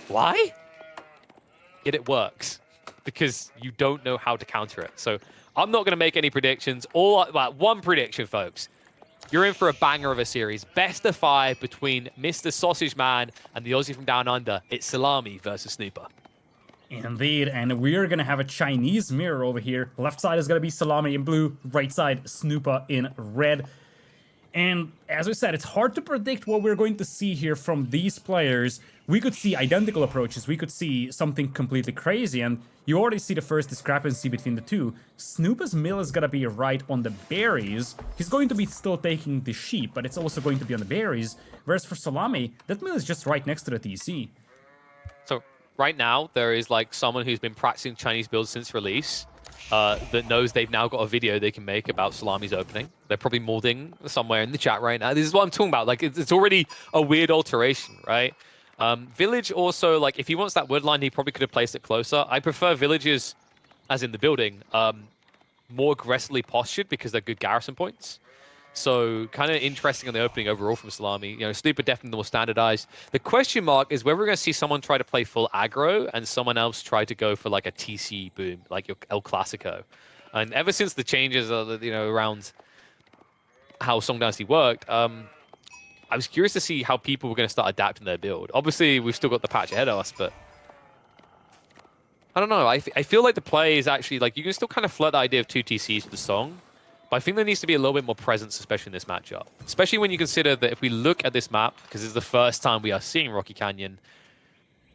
Why? Yet it works because you don't know how to counter it. So I'm not going to make any predictions. One prediction, folks. You're in for a banger of a series. Best of 5 between Mr. Sausage Man and the Aussie from Down Under. It's Szalami versus Snoopa. Indeed, and we're gonna have a Chinese mirror over here. Left side is gonna be Szalami in blue, right side Snoopa in red. And as we said, it's hard to predict what we're going to see here from these players. We could see identical approaches, we could see something completely crazy, and you already see the first discrepancy between the two. Snoopa's mill is gonna be right on the berries. He's going to be still taking the sheep, but it's also going to be on the berries. Whereas for Szalami, that mill is just right next to the TC. So right now, there is like someone who's been practicing Chinese builds since release that knows they've now got a video they can make about Salami's opening. They're probably molding somewhere in the chat right now. This is what I'm talking about. Like, it's already a weird alteration, right? Village also, like, if he wants that wood line, he probably could have placed it closer. I prefer villages, as in the building, more aggressively postured because they're good garrison points. So kind of interesting on the opening overall from Szalami. You know, Snoopa definitely the more standardized. The question mark is whether we're going to see someone try to play full aggro and someone else try to go for like a TC boom, like your El Clasico. And ever since the changes, you know, around how Song Dynasty worked, I was curious to see how people were going to start adapting their build. Obviously, we've still got the patch ahead of us, but I don't know. I feel like the play is actually like you can still kind of flirt the idea of 2 TCs for the Song. But I think there needs to be a little bit more presence, especially in this matchup. Especially when you consider that if we look at this map, because it's the first time we are seeing Rocky Canyon,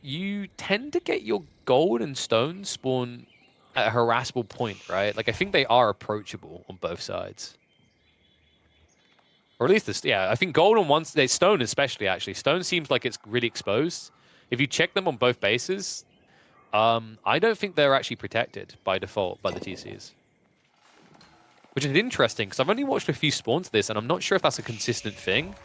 you tend to get your gold and stone spawn at a harassable point, right? Like, I think they are approachable on both sides. Or at least this, yeah, I think gold on one side, stone especially, actually. Stone seems like it's really exposed. If you check them on both bases, I don't think they're actually protected by default by the TCs. Which is interesting, because I've only watched a few spawns of this, and I'm not sure if that's a consistent thing.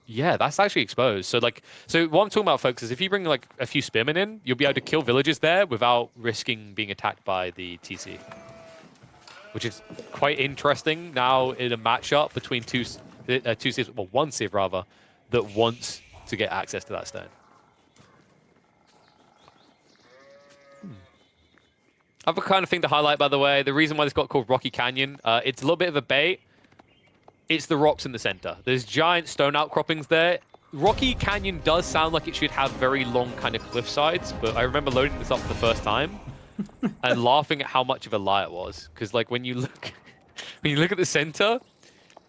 Yeah, that's actually exposed. So, like, so what I'm talking about, folks, is if you bring, like, a few spearmen in, you'll be able to kill villages there without risking being attacked by the TC. Which is quite interesting now in a matchup between two civs, well, one civ, rather, that wants to get access to that stone. Other kind of thing to highlight, by the way, the reason why this got called Rocky Canyon, it's a little bit of a bait. It's the rocks in the center. There's giant stone outcroppings there. Rocky Canyon does sound like it should have very long kind of cliff sides, but I remember loading this up for the first time and laughing at how much of a lie it was. Because like when you look at the center,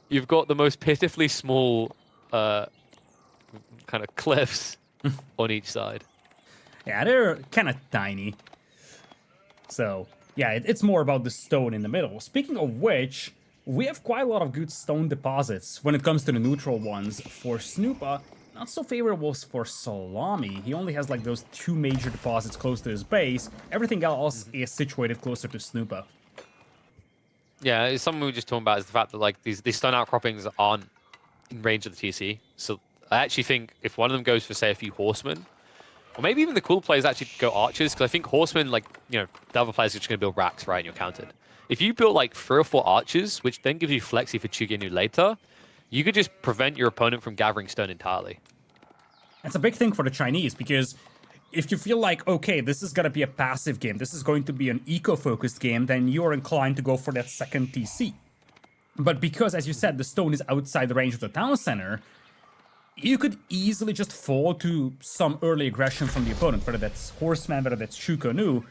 you've got the most pitifully small kind of cliffs on each side. Yeah, they're kind of tiny. So, yeah, it's more about the stone in the middle. Speaking of which, we have quite a lot of good stone deposits when it comes to the neutral ones. For Snoopa, not so favorable for Szalami. He only has like those 2 major deposits close to his base. Everything else is situated closer to Snoopa. Yeah, it's something we were just talking about is the fact that like these stone outcroppings aren't in range of the TC. So I actually think if one of them goes for, say, a few horsemen, or maybe even the cool players actually go archers, because I think horsemen, like, you know, the other players are just going to build racks, right, and you're countered. If you build, like, 3 or 4 archers, which then gives you flexi for Chuginu later, you could just prevent your opponent from gathering stone entirely. That's a big thing for the Chinese, because if you feel like, okay, this is going to be a passive game, this is going to be an eco-focused game, then you're inclined to go for that second TC. But because, as you said, the stone is outside the range of the town center, you could easily just fall to some early aggression from the opponent, whether that's Horseman, whether that's Shukonu.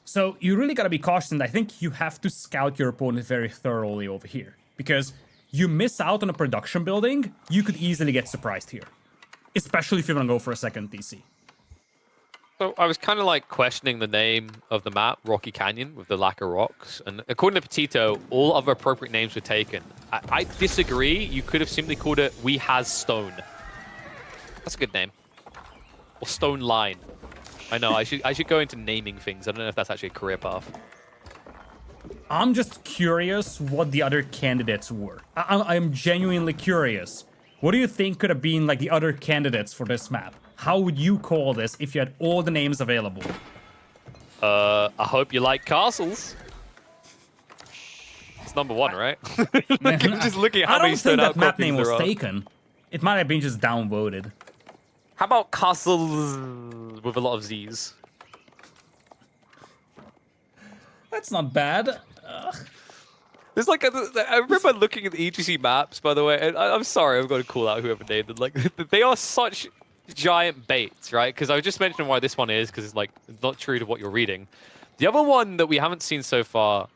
So you really gotta be cautious, and I think you have to scout your opponent very thoroughly over here. Because you miss out on a production building, you could easily get surprised here. Especially if you wanna go for a second TC. So I was kind of like questioning the name of the map, Rocky Canyon, with the lack of rocks. And according to Petito, all other appropriate names were taken. I disagree. You could have simply called it We Has Stone. That's a good name. Or Stone Line. I know, I should go into naming things. I don't know if that's actually a career path. I'm just curious what the other candidates were. I'm genuinely curious. What do you think could have been like the other candidates for this map? How would you call this if you had all the names available? I hope you like castles. It's number 1, right? I'm just looking at how many stone I don't think that map outcroppings name was there are. taken. It might have been just downvoted. How about Castle with a lot of Z's? That's not bad. There's like I remember looking at the EGC maps, by the way, and I'm sorry, I'm going to call out whoever named them. Like, they are such giant baits, right? Because I was just mentioning why this one is, because it's like not true to what you're reading. The other one that we haven't seen so far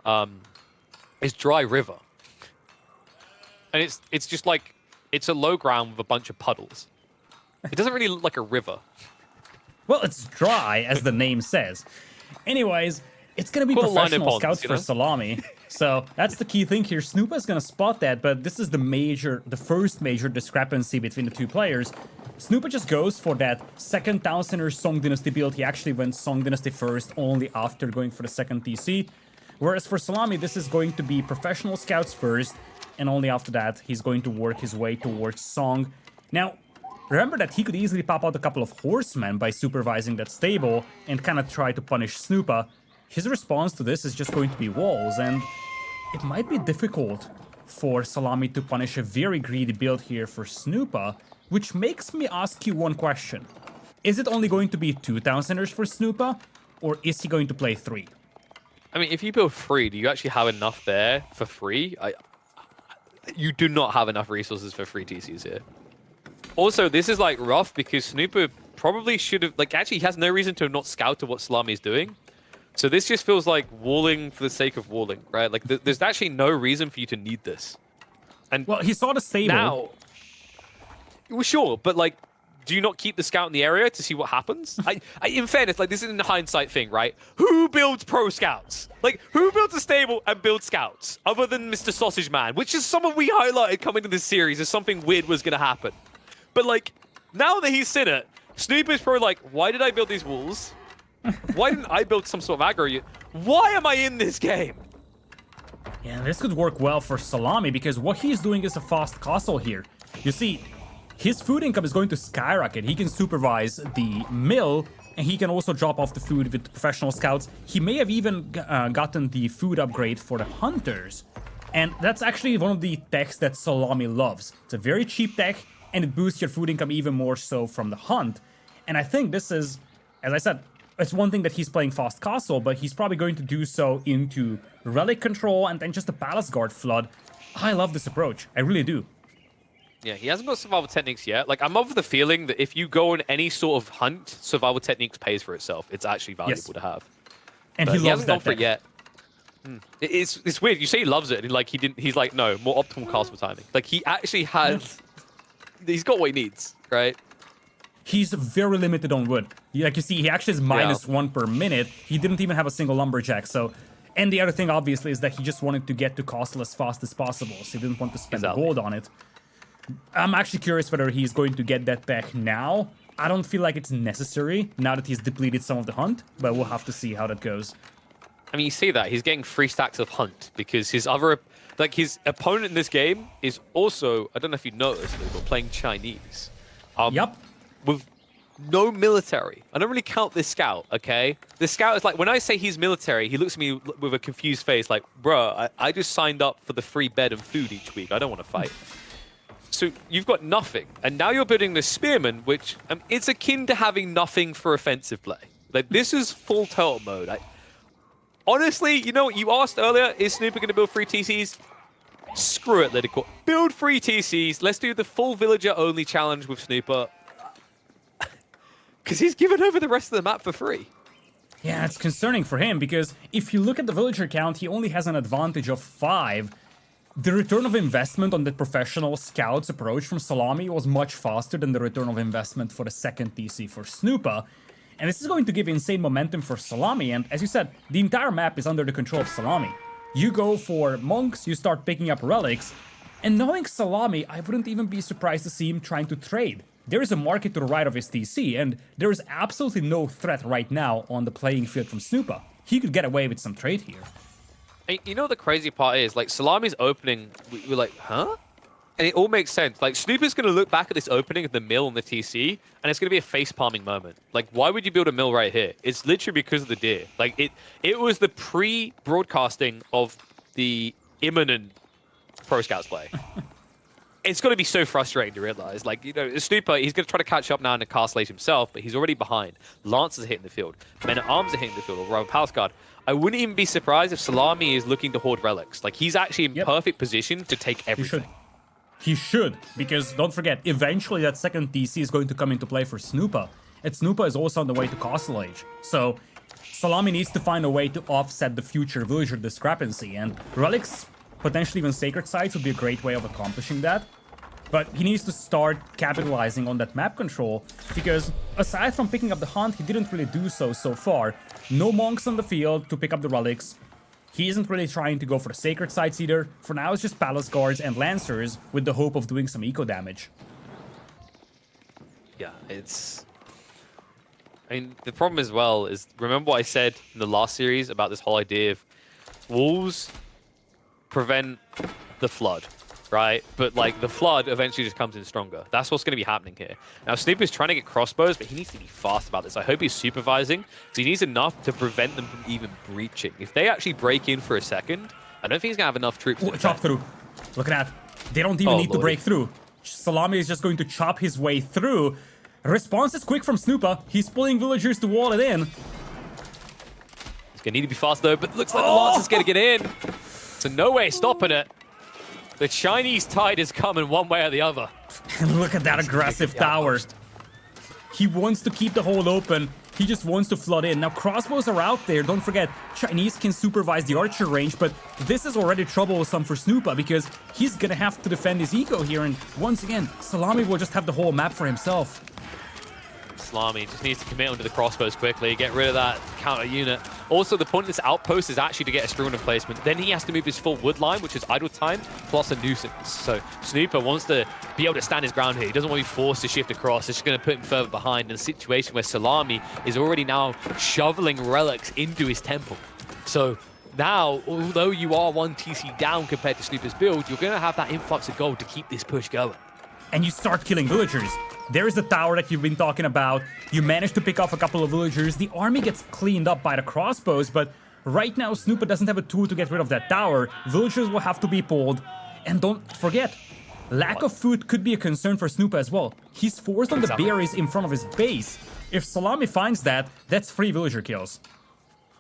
is Dry River, and it's just like it's a low ground with a bunch of puddles. It doesn't really look like a river. Well, it's dry, as the name says. Anyways, it's going to be professional scouts for Szalami. So that's the key thing here. Snoopa is going to spot that, but this is the first major discrepancy between the two players. Snoopa just goes for that second Town Center Song Dynasty build. He actually went Song Dynasty first, only after going for the second TC. Whereas for Szalami, this is going to be professional scouts first, and only after that, he's going to work his way towards Song. Now, remember that he could easily pop out a couple of horsemen by supervising that stable and kind of try to punish Snoopa. His response to this is just going to be walls, and it might be difficult for Szalami to punish a very greedy build here for Snoopa, which makes me ask you one question. Is it only going to be 2 town centers for Snoopa, or is he going to play 3? I mean, if you build 3, do you actually have enough there for 3? You do not have enough resources for 3 TCs here. Also, this is like rough because Snoopa probably should have, like, actually he has no reason to have not scouted what Szalami is doing. So this just feels like walling for the sake of walling, right? Like there's actually no reason for you to need this. And well, he saw the stable. Now, well, sure, but like, do you not keep the scout in the area to see what happens? In fairness, like this is a hindsight thing, right? Who builds pro scouts? Like, who builds a stable and builds scouts other than Mr. Sausage Man, which is someone we highlighted coming to this series as something weird was going to happen. But like, now that he's seen it, Snoop is probably like, why did I build these walls? Why didn't I build some sort of aggro? Why am I in this game? Yeah, this could work well for Szalami because what he's doing is a fast castle here. You see, his food income is going to skyrocket. He can supervise the mill, and he can also drop off the food with professional scouts. He may have even gotten the food upgrade for the hunters. And that's actually one of the techs that Szalami loves. It's a very cheap tech, and it boosts your food income even more so from the hunt. And I think this is, as I said, it's one thing that he's playing fast castle, but he's probably going to do so into relic control and then just a palace guard flood. I love this approach. I really do. Yeah, he hasn't got survival techniques yet. Like, I'm of the feeling that if you go on any sort of hunt, survival techniques pays for itself. It's actually valuable to have. And but he loves hasn't that gone for it yet. It's weird. You say he loves it, and like he's like, no, more optimal castle timing. Like, he actually has. He's got what he needs, right? He's very limited on wood. Like you see, he actually is -1 per minute. He didn't even have a single lumberjack. So, and the other thing, obviously, is that he just wanted to get to castle as fast as possible. So he didn't want to spend the gold on it. I'm actually curious whether he's going to get that back now. I don't feel like it's necessary now that he's depleted some of the hunt, but we'll have to see how that goes. I mean, you see that he's getting 3 stacks of hunt because his other, like his opponent in this game is also, I don't know if you noticed, but playing Chinese. Yep. With no military. I don't really count this scout, okay? This scout is like, when I say he's military, he looks at me with a confused face like, bruh, I just signed up for the free bed and food each week. I don't want to fight. So you've got nothing. And now you're building this spearman, which it's akin to having nothing for offensive play. Like, this is full turtle mode. Honestly, you know what you asked earlier, is Snoopa going to build 3 TCs? Screw it, Lidakor. Build 3 TCs. Let's do the full villager-only challenge with Snoopa. Because he's given over the rest of the map for free. Yeah, it's concerning for him, because if you look at the villager count, he only has an advantage of 5. The return of investment on the professional scouts approach from Szalami was much faster than the return of investment for the second TC for Snoopa. And this is going to give insane momentum for Szalami, and as you said, the entire map is under the control of Szalami. You go for monks, you start picking up relics, and knowing Szalami, I wouldn't even be surprised to see him trying to trade. There is a market to the right of his TC, and there is absolutely no threat right now on the playing field from Snoopa. He could get away with some trade here. And you know the crazy part is, like, Szalami's opening, we're like, huh? And it all makes sense. Like, Snoopa's going to look back at this opening of the mill and the TC, and it's going to be a face-palming moment. Like, why would you build a mill right here? It's literally because of the deer. Like, it was the pre-broadcasting of the imminent Pro Scouts play. it's going to be so frustrating to realize. Like, you know, Snoopa, he's going to try to catch up now in the castle age himself, but he's already behind. Lancers are hitting the field. Men at Arms are hitting the field, or rather Palace Guard. I wouldn't even be surprised if Szalami is looking to hoard relics. Like, he's actually in perfect position to take everything. He should, because don't forget, eventually that second DC is going to come into play for Snoopa. And Snoopa is also on the way to Castle Age. So Szalami needs to find a way to offset the future villager discrepancy, and relics, potentially even sacred sites, would be a great way of accomplishing that. But he needs to start capitalizing on that map control, because aside from picking up the hunt, he didn't really do so far. No monks on the field to pick up the relics. He isn't really trying to go for the sacred sites either. For now, it's just palace guards and lancers with the hope of doing some eco damage. Yeah, it's... I mean, the problem as well is, remember what I said in the last series about this whole idea of walls prevent the flood, right? But, like, the flood eventually just comes in stronger. That's what's going to be happening here. Now, Snoopa is trying to get crossbows, but he needs to be fast about this. I hope he's supervising, because he needs enough to prevent them from even breaching. If they actually break in for a second, I don't think he's going to have enough troops to chop through. Look at that. They don't even need to break through. Szalami is just going to chop his way through. Response is quick from Snoopa. He's pulling villagers to wall it in. He's going to need to be fast, though, but looks like the Lancer's going to get in. So no way stopping it. The Chinese tide is coming one way or the other. And look at that aggressive tower. He wants to keep the hole open. He just wants to flood in. Now, crossbows are out there. Don't forget, Chinese can supervise the archer range, but this is already troublesome for Snoopa because he's going to have to defend his eco here. And once again, Szalami will just have the whole map for himself. Szalami just needs to commit onto the crossbows quickly, get rid of that counter unit. Also, the point of this outpost is actually to get a spearman placement. Then he has to move his full wood line, which is idle time, plus a nuisance. So Snoopa wants to be able to stand his ground here. He doesn't want to be forced to shift across. It's just going to put him further behind in a situation where Szalami is already now shoveling relics into his temple. So now, although you are one TC down compared to Snoopa's build, you're going to have that influx of gold to keep this push going. And you start killing villagers. There's the tower that you've been talking about. You manage to pick off a couple of villagers. The army gets cleaned up by the crossbows, but right now Snoopa doesn't have a tool to get rid of that tower. Villagers will have to be pulled. And don't forget, lack of food could be a concern for Snoopa as well. He's forced on the berries in front of his base. If Szalami finds that, that's 3 villager kills.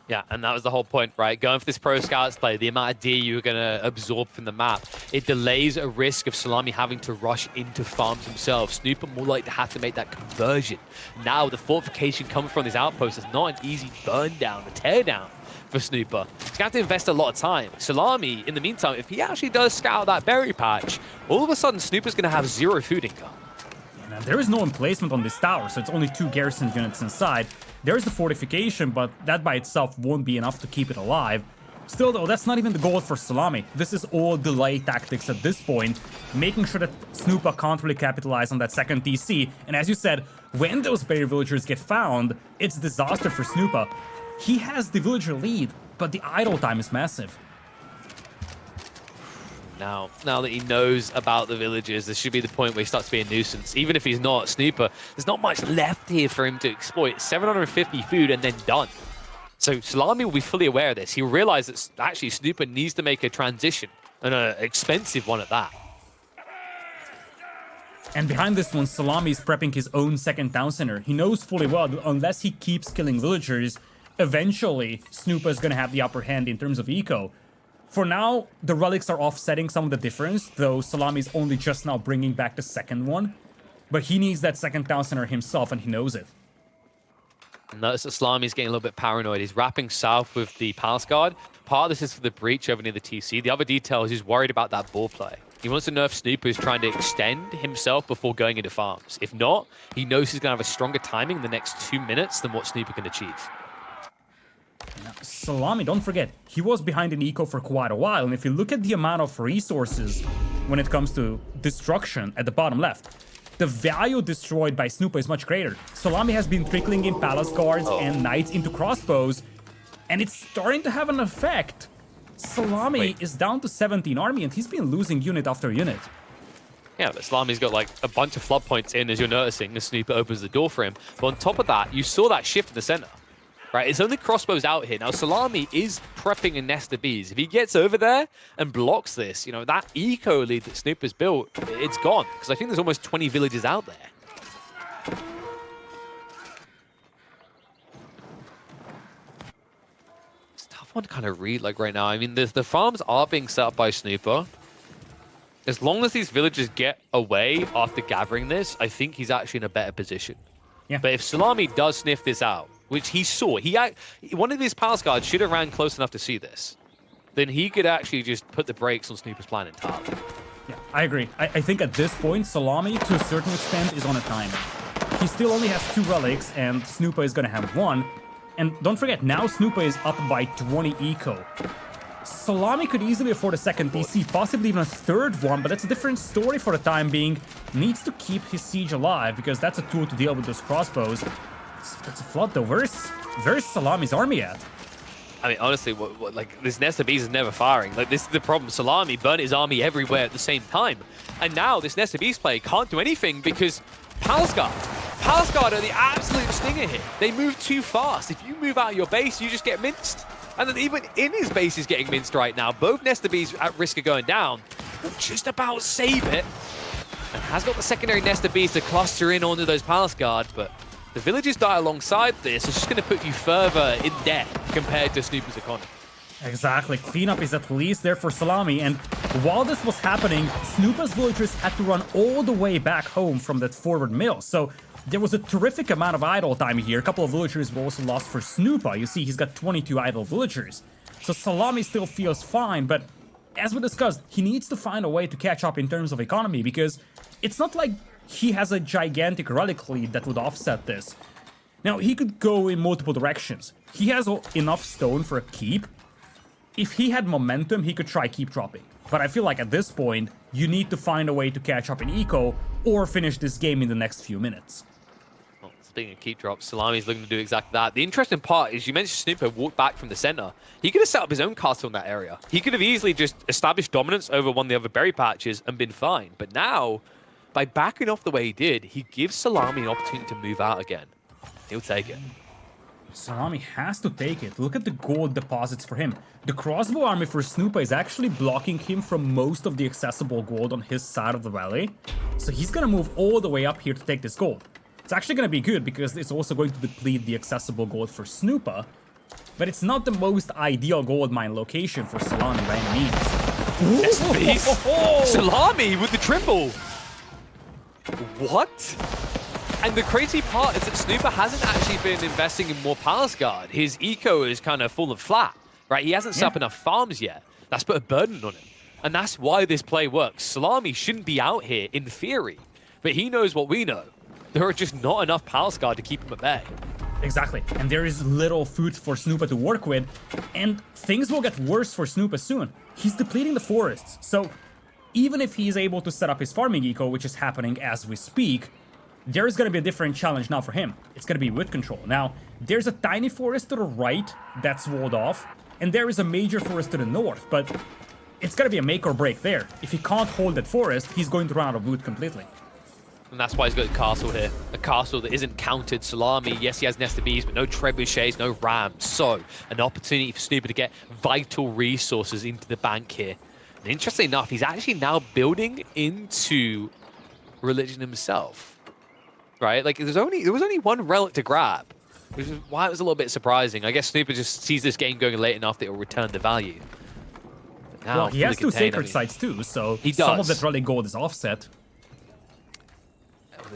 Yeah, and that was the whole point, right? Going for this pro scouts play, the amount of deer you're going to absorb from the map, it delays a risk of Szalami having to rush into farms himself. Snoopa more likely to have to make that conversion. Now, the fortification coming from these outposts is not an easy burn down, a tear down for Snoopa. He's going to have to invest a lot of time. Szalami, in the meantime, if he actually does scout that berry patch, all of a sudden Snoopa's going to have 0 food income. Now, there is no emplacement on this tower, so it's only 2 garrison units inside. There's the fortification, but that by itself won't be enough to keep it alive. Still, though, that's not even the goal for Szalami. This is all delay tactics at this point, making sure that Snoopa can't really capitalize on that second TC. And as you said, when those berry villagers get found, it's disaster for Snoopa. He has the villager lead, but the idle time is massive. Now that he knows about the villagers, this should be the point where he starts to be a nuisance. Even if he's not Snoopa, there's not much left here for him to exploit. 750 food and then done. So Szalami will be fully aware of this. He'll realize that actually Snoopa needs to make a transition, and an expensive one at that. And behind this one, Szalami is prepping his own second town center. He knows fully well that unless he keeps killing villagers, eventually Snoopa is going to have the upper hand in terms of eco. For now, the relics are offsetting some of the difference, though Szalami is only just now bringing back the second one. But he needs that second town center himself, and he knows it. Notice that Szalami's getting a little bit paranoid. He's wrapping south with the Palace Guard. Part of this is for the breach over near the TC. The other detail is he's worried about that ball play. He wants to know if Snoopa is trying to extend himself before going into farms. If not, he knows he's going to have a stronger timing in the next 2 minutes than what Snoopa can achieve. Now, Szalami, don't forget, he was behind in eco for quite a while, and if you look at the amount of resources when it comes to destruction at the bottom left, the value destroyed by Snoopa is much greater. Szalami has been trickling in palace guards and knights into crossbows, and it's starting to have an effect. Szalami is down to 17 army, and he's been losing unit after unit. Yeah, but Szalami's got like a bunch of flood points in, as you're noticing, as Snoopa opens the door for him. But on top of that, you saw that shift in the center. right? It's only crossbows out here. Now, Szalami is prepping a nest of bees. If he gets over there and blocks this, you know, that eco lead that Snoopa's built, it's gone. Because I think there's almost 20 villages out there. It's a tough one to kind of read, like, right now. I mean, the farms are being set up by Snoopa. As long as these villagers get away after gathering this, I think he's actually in a better position. Yeah. But if Szalami does sniff this out, which he saw, one of his palace guards should have ran close enough to see this, then he could actually just put the brakes on Snoopa's plan entirely. Yeah, I agree. I think at this point, Szalami, to a certain extent, is on a timer. He still only has 2 relics, and Snoopa is going to have 1. And don't forget, now Snoopa is up by 20 eco. Szalami could easily afford a second DC, possibly even a third one, but that's a different story for the time being. Needs to keep his siege alive, because that's a tool to deal with those crossbows. That's a flood, though. Where's Salami's army at? I mean, honestly, like, this nest of bees is never firing. Like, this is the problem. Szalami burnt his army everywhere at the same time. And now this nest of bees play can't do anything because Palace Guard are the absolute stinger here. They move too fast. If you move out of your base, you just get minced. And then even in his base, he's getting minced right now. Both nest of bees at risk of going down. Will just about save it. And has got the secondary nest of bees to cluster in onto those Palace Guard, but the villagers die alongside this. It's just going to put you further in debt compared to Snoopa's economy. Exactly. Cleanup is at least there for Szalami, and while this was happening, Snoopa's villagers had to run all the way back home from that forward mill. So there was a terrific amount of idle time here. A couple of villagers were also lost for Snoopa. You see, he's got 22 idle villagers. So Szalami still feels fine, but as we discussed, he needs to find a way to catch up in terms of economy, because it's not like he has a gigantic relic lead that would offset this. Now, he could go in multiple directions. He has enough stone for a keep. If he had momentum, he could try keep dropping. But I feel like at this point, you need to find a way to catch up in eco or finish this game in the next few minutes. Well, speaking of keep drops, Salami's looking to do exactly that. The interesting part is you mentioned Snoopa walked back from the center. He could have set up his own castle in that area. He could have easily just established dominance over one of the other berry patches and been fine. But now, by backing off the way he did, he gives Szalami an opportunity to move out again. He'll take it. Szalami has to take it. Look at the gold deposits for him. The crossbow army for Snoopa is actually blocking him from most of the accessible gold on his side of the valley. So he's gonna move all the way up here to take this gold. It's actually gonna be good because it's also going to deplete the accessible gold for Snoopa. But it's not the most ideal gold mine location for Szalami by any means. Szalami with the triple! What? And the crazy part is that Snoopa hasn't actually been investing in more Palace Guard. His eco is kind of fallen flat, right? He hasn't set up enough farms yet. That's put a burden on him. And that's why this play works. Szalami shouldn't be out here in theory, but he knows what we know. There are just not enough Palace Guard to keep him at bay. Exactly, and there is little food for Snoopa to work with, and things will get worse for Snoopa soon. He's depleting the forests, so even if he's able to set up his farming eco, which is happening as we speak, there is going to be a different challenge now for him. It's going to be wood control. Now, there's a tiny forest to the right that's walled off, and there is a major forest to the north, but it's going to be a make or break there. If he can't hold that forest, he's going to run out of wood completely. And that's why he's got a castle here. A castle that isn't countered. Szalami, yes, he has Nest of Bees, but no trebuchets, no rams. So, an opportunity for Snoopa to get vital resources into the bank here. And interestingly enough, he's actually now building into religion himself. Right? Like, there was only one relic to grab, which is why it was a little bit surprising. I guess Snoopa just sees this game going late enough that it'll return the value. But now, well, he has two sacred sites too, so some of that relic gold is offset.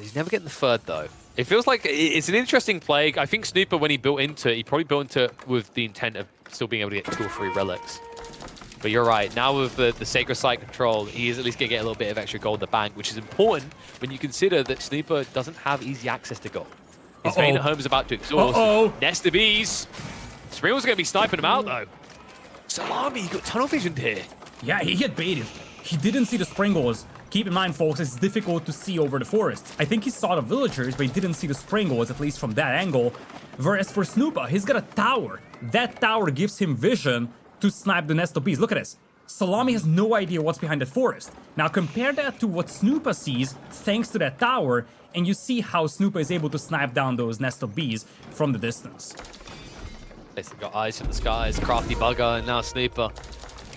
He's never getting the third, though. It feels like it's an interesting play. I think Snoopa, when he built into it, he probably built into it with the intent of still being able to get 2 or 3 relics. But you're right. Now with the Sacred Site control, he is at least going to get a little bit of extra gold in the bank, which is important when you consider that Snoopa doesn't have easy access to gold. His vein at home is about to exhaust. Nest of Bees. Springle's going to be sniping him out, though. Szalami, he got tunnel visioned here. Yeah, he get baited. He didn't see the Springles. Keep in mind, folks, it's difficult to see over the forest. I think he saw the villagers, but he didn't see the Springles, at least from that angle. Whereas for Snoopa, he's got a tower. That tower gives him vision to snipe the nest of bees. Look at this. Szalami has no idea what's behind that forest. Now compare that to what Snoopa sees thanks to that tower, and you see how Snoopa is able to snipe down those nest of bees from the distance. Basically got eyes from the skies, crafty bugger, and now Snoopa.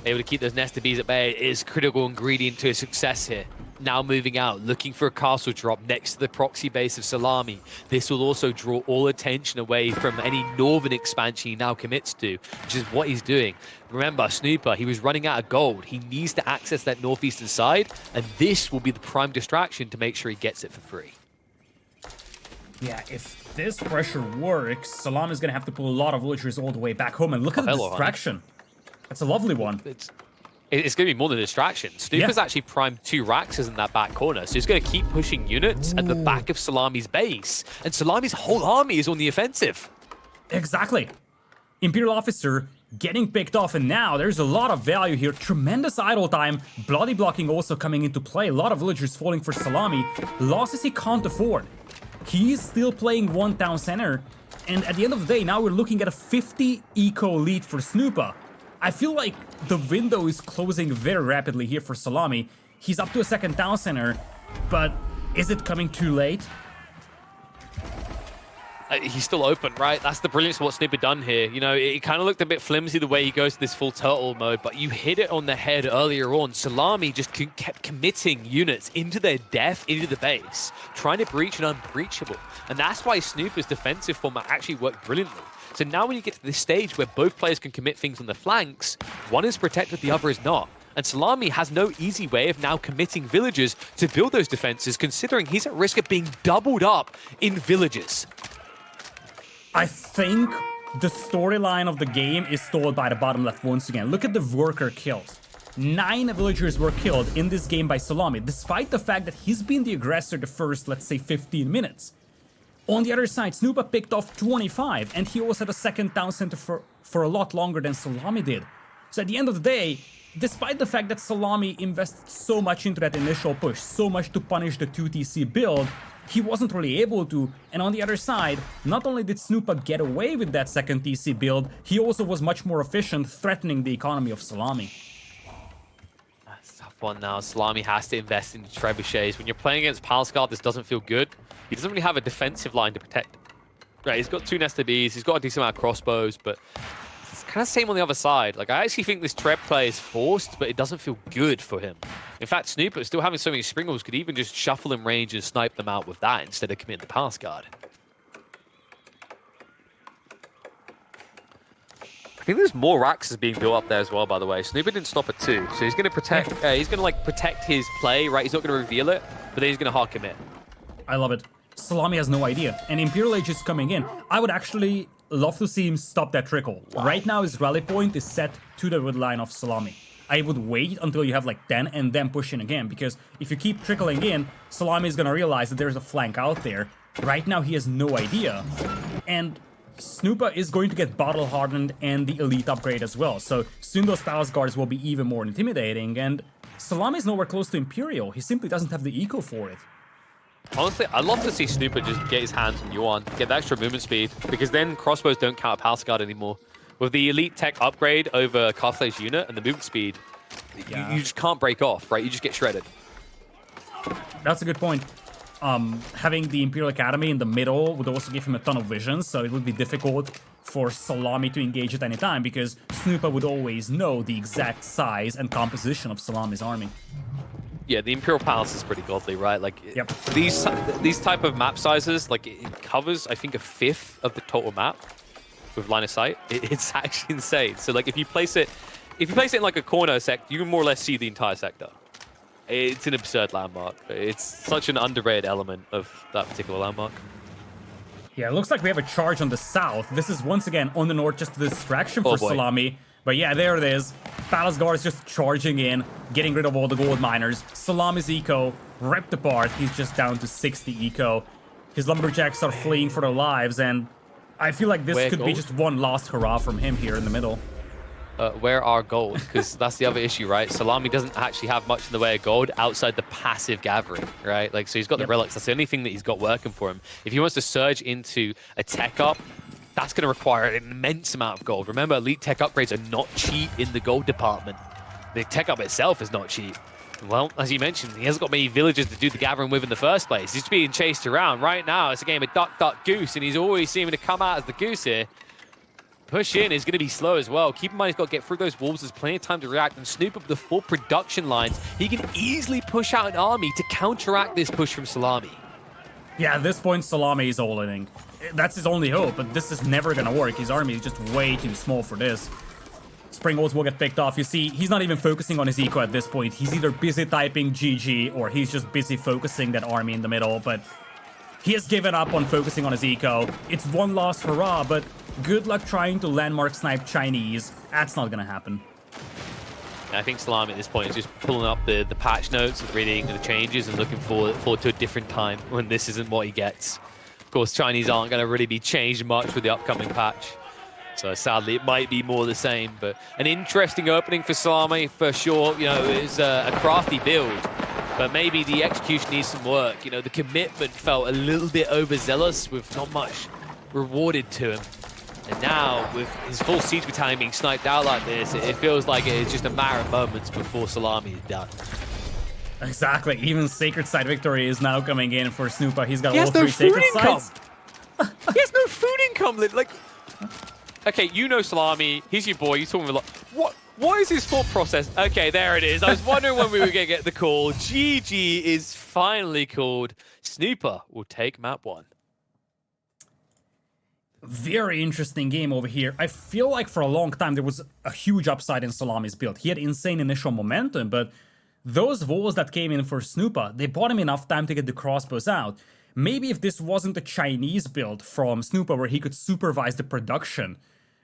Able to keep those nested bees at bay is critical ingredient to his success here. Now moving out, looking for a castle drop next to the proxy base of Szalami. This will also draw all attention away from any northern expansion he now commits to, which is what he's doing. Remember, Snoopa, he was running out of gold. He needs to access that northeastern side, and this will be the prime distraction to make sure he gets it for free. Yeah, if this pressure works, Szalami is going to have to pull a lot of villagers all the way back home. And look at the distraction. That's a lovely one. It's going to be more than a distraction. Snoopa's actually primed 2 Raxes in that back corner, so he's going to keep pushing units at the back of Salami's base. And Salami's whole army is on the offensive. Exactly. Imperial Officer getting picked off, and now there's a lot of value here. Tremendous idle time. Bloody blocking also coming into play. A lot of villagers falling for Szalami. Losses he can't afford. He's still playing one town center. And at the end of the day, now we're looking at a 50 eco lead for Snoopa. I feel like the window is closing very rapidly here for Szalami. He's up to a second town center, but is it coming too late? He's still open, right? That's the brilliance of what Snoopa done here. You know, it kind of looked a bit flimsy the way he goes to this full turtle mode, but you hit it on the head earlier on. Szalami just kept committing units into their death, into the base, trying to breach an unbreachable. And that's why Snoopa's defensive format actually worked brilliantly. So now when you get to this stage where both players can commit things on the flanks, one is protected, the other is not. And Szalami has no easy way of now committing villagers to build those defenses, considering he's at risk of being doubled up in villages. I think the storyline of the game is stalled by the bottom left once again. Look at the worker kills. 9 villagers were killed in this game by Szalami, despite the fact that he's been the aggressor the first, let's say, 15 minutes. On the other side, Snoopa picked off 25, and he also had a second town center for a lot longer than Szalami did. So at the end of the day, despite the fact that Szalami invested so much into that initial push, so much to punish the 2TC build, he wasn't really able to. And on the other side, not only did Snoopa get away with that second TC build, he also was much more efficient, threatening the economy of Szalami. That's a tough one now. Szalami has to invest into trebuchets. When you're playing against Palace Guard, this doesn't feel good. He doesn't really have a defensive line to protect. Right, he's got 2 nested bees, he's got a decent amount of crossbows, but it's kind of same on the other side. Like, I actually think this Treb play is forced, but it doesn't feel good for him. In fact, Snoopa, still having so many Springles, could even just shuffle in range and snipe them out with that instead of committing the Palace Guard. I think there's more Raxes being built up there as well, by the way. Snoopa didn't stop at 2, so he's going to protect. He's going to like protect his play, right? He's not going to reveal it, but then he's going to hard commit. I love it. Szalami has no idea, and Imperial Age is coming in. I would actually love to see him stop that trickle. Wow. Right now, his rally point is set to the wood line of Szalami. I would wait until you have like 10 and then push in again, because if you keep trickling in, Szalami is going to realize that there's a flank out there. Right now, he has no idea. And Snoopa is going to get bottle hardened and the elite upgrade as well. So soon those Palace Guards will be even more intimidating, and Szalami is nowhere close to Imperial. He simply doesn't have the eco for it. Honestly, I'd love to see Snoopa just get his hands on Yuan, get the extra movement speed, because then crossbows don't count a Palace Guard anymore. With the elite tech upgrade over Carthage unit and the movement speed, you just can't break off, right? You just get shredded. That's a good point. Having the Imperial Academy in the middle would also give him a ton of vision, so it would be difficult for Szalami to engage at any time, because Snoopa would always know the exact size and composition of Salami's army. Yeah, the Imperial Palace is pretty godly, right? Like, yep. these type of map sizes, like, it covers, I think, a 1/5 of the total map with line of sight. It's actually insane. So, like, if you place it in like a corner sector, you can more or less see the entire sector. It's an absurd landmark. It's such an underrated element of that particular landmark. Yeah, it looks like we have a charge on the south. This is once again on the north, just a distraction for Szalami. But yeah, there it is. Palace Guard is just charging in, getting rid of all the gold miners. Szalami's eco ripped apart. He's just down to 60 eco. His lumberjacks are fleeing for their lives, and I feel like this could be just one last hurrah from him here in the middle. Where are gold? Because that's the other issue, right? Szalami doesn't actually have much in the way of gold outside the passive gathering, right? Like, so he's got the relics. That's the only thing that he's got working for him. If he wants to surge into a tech up, that's going to require an immense amount of gold. Remember, elite tech upgrades are not cheap in the gold department. The tech up itself is not cheap. Well, as you mentioned, he hasn't got many villagers to do the gathering with in the first place. He's being chased around. Right now, it's a game of duck, duck, goose, and he's always seeming to come out as the goose here. push in is going to be slow as well. Keep in mind, he's got to get through those walls. There's plenty of time to react. And Snoopa with the full production lines, he can easily push out an army to counteract this push from Szalami. Yeah, at this point, Szalami is all-inning. That's his only hope, but this is never gonna work. His army is just way too small for this. Spring Walls will get picked off. You see, he's not even focusing on his eco at this point. He's either busy typing GG, or he's just busy focusing that army in the middle, but he has given up on focusing on his eco. It's one last hurrah, but good luck trying to landmark snipe Chinese. That's not gonna happen. I think Szalami at this point is just pulling up the patch notes, reading the changes, and looking forward to a different time when this isn't what he gets. Of course, Chinese aren't going to really be changed much with the upcoming patch. So sadly, it might be more the same. But an interesting opening for Szalami, for sure. You know, it's a crafty build. But maybe the execution needs some work. You know, the commitment felt a little bit overzealous with not much rewarded to him. And now, with his full siege battalion being sniped out like this, it feels like it's just a matter of moments before Szalami is done. Exactly. Even Sacred Site Victory is now coming in for Snoopa. He's got all three Sacred Sites. He has no food income. Like, okay, you know Szalami. He's your boy. He's talking a lot. What is his thought process? Okay, there it is. I was wondering when we were going to get the call. GG is finally called. Snoopa will take map 1. Very interesting game over here. I feel like for a long time there was a huge upside in Szalami's build. He had insane initial momentum, but those walls that came in for Snoopa, they bought him enough time to get the crossbows out. Maybe if this wasn't a Chinese build from Snoopa where he could supervise the production,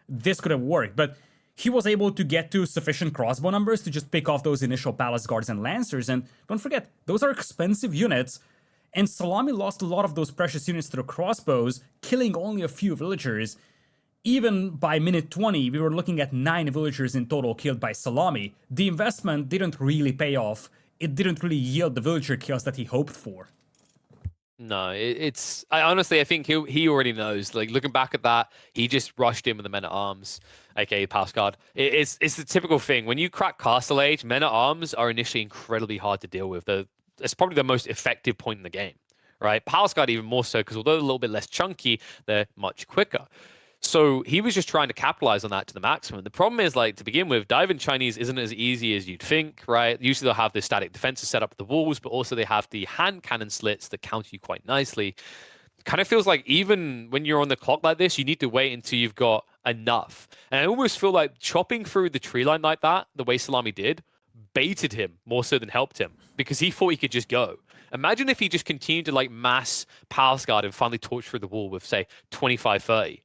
this could have worked. But he was able to get to sufficient crossbow numbers to just pick off those initial Palace Guards and Lancers. And don't forget, those are expensive units. And Szalami lost a lot of those precious units to the crossbows, killing only a few villagers. Even by minute 20, we were looking at 9 villagers in total killed by Szalami. The investment didn't really pay off. It didn't really yield the villager kills that he hoped for. No, I think he already knows. Like, looking back at that, he just rushed in with the men-at-arms, aka Palace Guard. It's the typical thing. When you crack Castle Age, men-at-arms are initially incredibly hard to deal with. It's probably the most effective point in the game, right? Palace Guard even more so, because although they're a little bit less chunky, they're much quicker. So he was just trying to capitalize on that to the maximum. The problem is, like, to begin with, diving Chinese isn't as easy as you'd think, right? Usually they'll have the static defenses set up at the walls, but also they have the hand cannon slits that counter you quite nicely. Kind of feels like even when you're on the clock like this, you need to wait until you've got enough. And I almost feel like chopping through the tree line like that, the way Szalami did, baited him more so than helped him, because he thought he could just go. Imagine if he just continued to, like, mass Palace Guard and finally torch through the wall with, say, 25-30.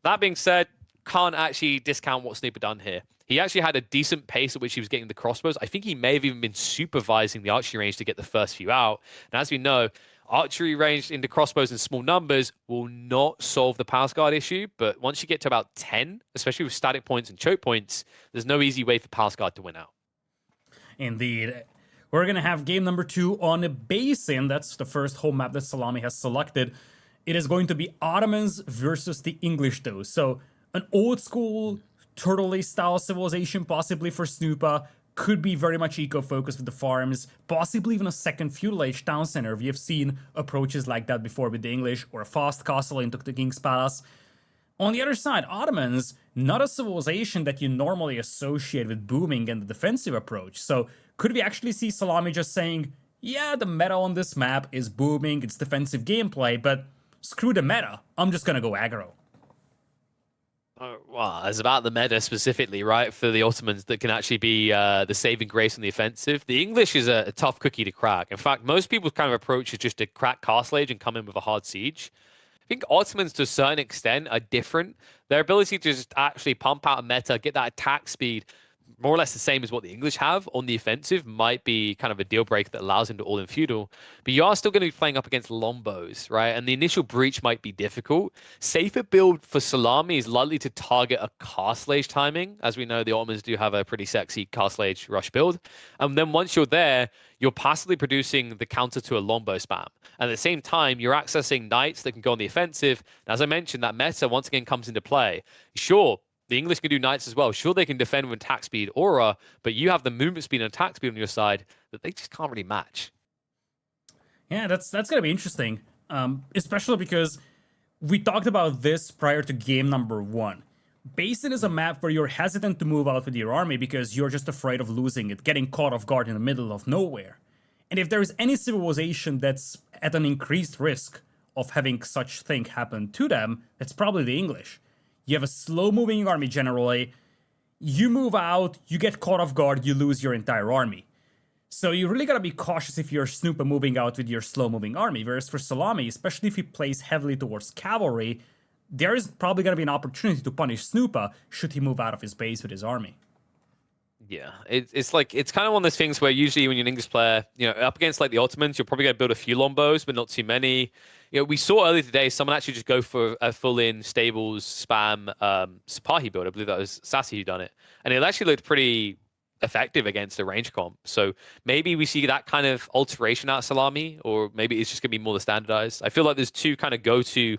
That being said, can't actually discount what Snoopa done here. He actually had a decent pace at which he was getting the crossbows. I think he may have even been supervising the archery range to get the first few out. And as we know, archery range into crossbows in small numbers will not solve the Palace Guard issue. But once you get to about 10, especially with static points and choke points, there's no easy way for Palace Guard to win out. Indeed. We're going to have game number 2 on a Basin. That's the first home map that Szalami has selected. It is going to be Ottomans versus the English, though. So an old school Turtle Age style civilization, possibly for Snoopa, could be very much eco-focused with the farms, possibly even a second feudal age town center. We have seen approaches like that before with the English, or a fast castle into the King's Palace. On the other side, Ottomans, not a civilization that you normally associate with booming and the defensive approach. So could we actually see Szalami just saying, yeah, the meta on this map is booming, it's defensive gameplay, but screw the meta, I'm just gonna go aggro. Well, it's about the meta specifically, right? For the Ottomans, that can actually be the saving grace on the offensive. The English is a tough cookie to crack. In fact, most people's kind of approach is just to crack Castle Age and come in with a hard siege. I think Ottomans, to a certain extent, are different. Their ability to just actually pump out a meta, get that attack speed, more or less the same as what the English have on the offensive, might be kind of a deal breaker that allows him to all in feudal. But you are still going to be playing up against longbows, right? And the initial breach might be difficult. Safer build for Szalami is likely to target a Castle Age timing. As we know, the Ottomans do have a pretty sexy Castle Age rush build. And then once you're there, you're passively producing the counter to a longbow spam. And at the same time, you're accessing knights that can go on the offensive. And as I mentioned, that meta once again comes into play. Sure, the English can do knights as well. Sure, they can defend with attack speed, aura, but you have the movement speed and attack speed on your side that they just can't really match. Yeah, that's going to be interesting, especially because we talked about this prior to game number 1. Basin is a map where you're hesitant to move out with your army because you're just afraid of losing it, getting caught off guard in the middle of nowhere. And if there is any civilization that's at an increased risk of having such thing happen to them, it's probably the English. You have a slow-moving army generally, you move out, you get caught off guard, you lose your entire army. So you really gotta be cautious if you're Snoopa moving out with your slow-moving army, whereas for Szalami, especially if he plays heavily towards cavalry, there is probably gonna be an opportunity to punish Snoopa should he move out of his base with his army. Yeah, it's like, it's kind of one of those things where usually when you're an English player, you know, up against like the Ottomans, you're probably going to build a few lombos, but not too many. You know, we saw earlier today someone actually just go for a full-in stables spam Sipahi build. I believe that was Sassy who done it, and it actually looked pretty effective against a range comp. So maybe we see that kind of alteration out of Szalami, or maybe it's just going to be more the standardized. I feel like there's two kind of go-to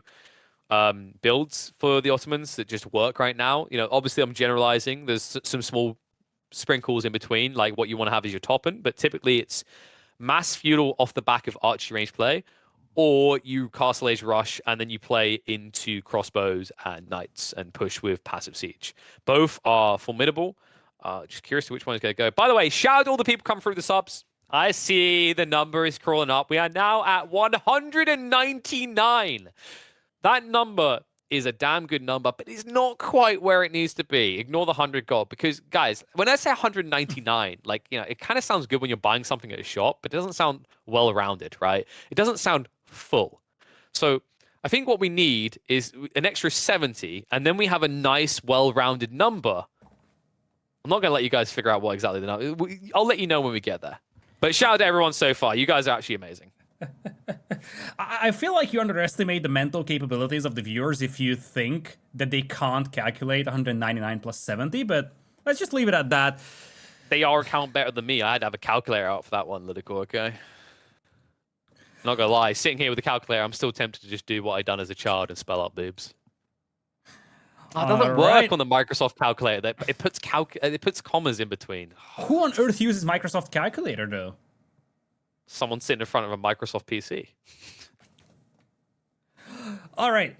builds for the Ottomans that just work right now. You know, obviously I'm generalizing. There's some small sprinkles in between, like what you want to have as your top end, but typically it's mass feudal off the back of archery range play, or you castle age rush and then you play into crossbows and knights and push with passive siege. Both are formidable. Just curious to which one is going to go. By the way, shout out to all the people coming through the subs. I see the number is crawling up. We are now at 199. That number is a damn good number, but it's not quite where it needs to be. Ignore the 100 gold, because guys, when I say 199, like, you know, it kind of sounds good when you're buying something at a shop, but it doesn't sound well-rounded, right? It doesn't sound full. So I think what we need is an extra 70, and then we have a nice, well-rounded number. I'm not going to let you guys figure out what exactly the number. I'll let you know when we get there. But shout out to everyone so far. You guys are actually amazing. I feel like you underestimate the mental capabilities of the viewers if you think that they can't calculate 199 plus 70, but let's just leave it at that. They are a count better than me. I had to have a calculator out for that one, Lidakor, okay? Not gonna lie, sitting here with a calculator, I'm still tempted to just do what I done as a child and spell out boobs. It doesn't work on the Microsoft calculator. It puts commas in between. Who on earth uses Microsoft Calculator, though? Someone sitting in front of a Microsoft PC. All right.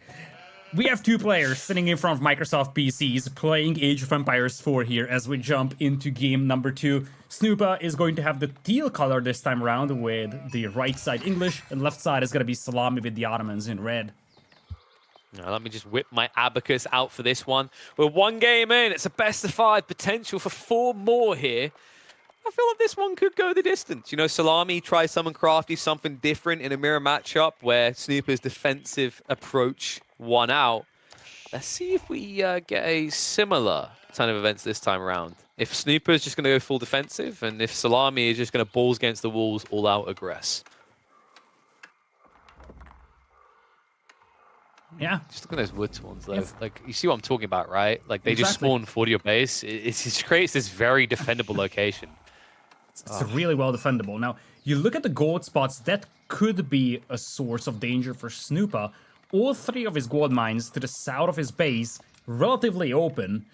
We have two players sitting in front of Microsoft PCs playing Age of Empires 4 here as we jump into game number 2. Snoopa is going to have the teal color this time around with the right side English, and left side is going to be Szalami with the Ottomans in red. Now, let me just whip my abacus out for this one. We're one game in. It's a best of 5, potential for 4 more here. I feel like this one could go the distance. You know, Szalami tries something crafty, something different in a mirror matchup where Snoopa's defensive approach won out. Let's see if we get a similar kind of events this time around. If Snoopa is just going to go full defensive, and if Szalami is just going to balls against the walls, all out aggress. Yeah. Just look at those woods ones, though. Like, you see what I'm talking about, right? Like, they just spawn 40 your base. It just creates this very defendable location. It's really well defendable. Now, you look at the gold spots, that could be a source of danger for Snoopa. All 3 of his gold mines to the south of his base, relatively open,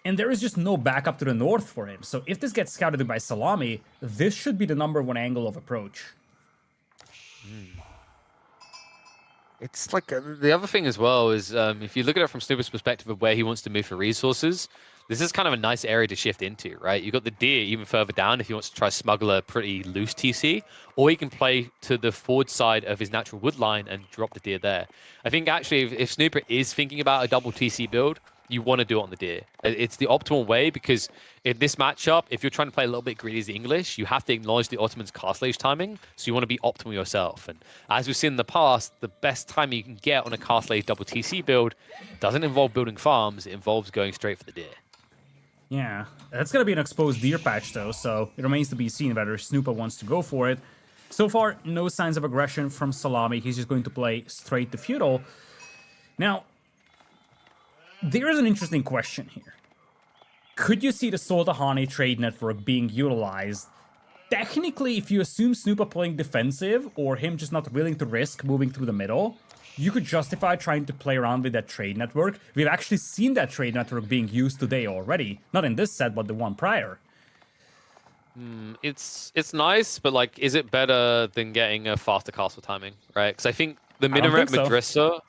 and there is just no backup to the north for him. So if this gets scouted by Szalami, this should be the #1 angle of approach. It's like the other thing as well is if you look at it from Snoopa's perspective of where he wants to move for resources, this is kind of a nice area to shift into, right? You've got the deer even further down if he wants to try smuggle a pretty loose TC, or he can play to the forward side of his natural wood line and drop the deer there. I think actually if Snoopa is thinking about a double TC build, you want to do it on the deer. It's the optimal way, because in this matchup, if you're trying to play a little bit greedy as the English, you have to acknowledge the Ottomans' castle age timing, so you want to be optimal yourself. And as we've seen in the past, the best time you can get on a castle age double TC build doesn't involve building farms, it involves going straight for the deer. Yeah, that's going to be an exposed deer patch, though, so it remains to be seen whether Snoopa wants to go for it. So far, no signs of aggression from Szalami. He's just going to play straight to feudal. Now, there is an interesting question here. Could you see the Sultahani trade network being utilized? Technically, if you assume Snoopa playing defensive, or him just not willing to risk moving through the middle, you could justify trying to play around with that trade network. We've actually seen that trade network being used today already. Not in this set, but the one prior. It's nice, but like, is it better than getting a faster castle timing, right? Because I think the Minaret Madrasa...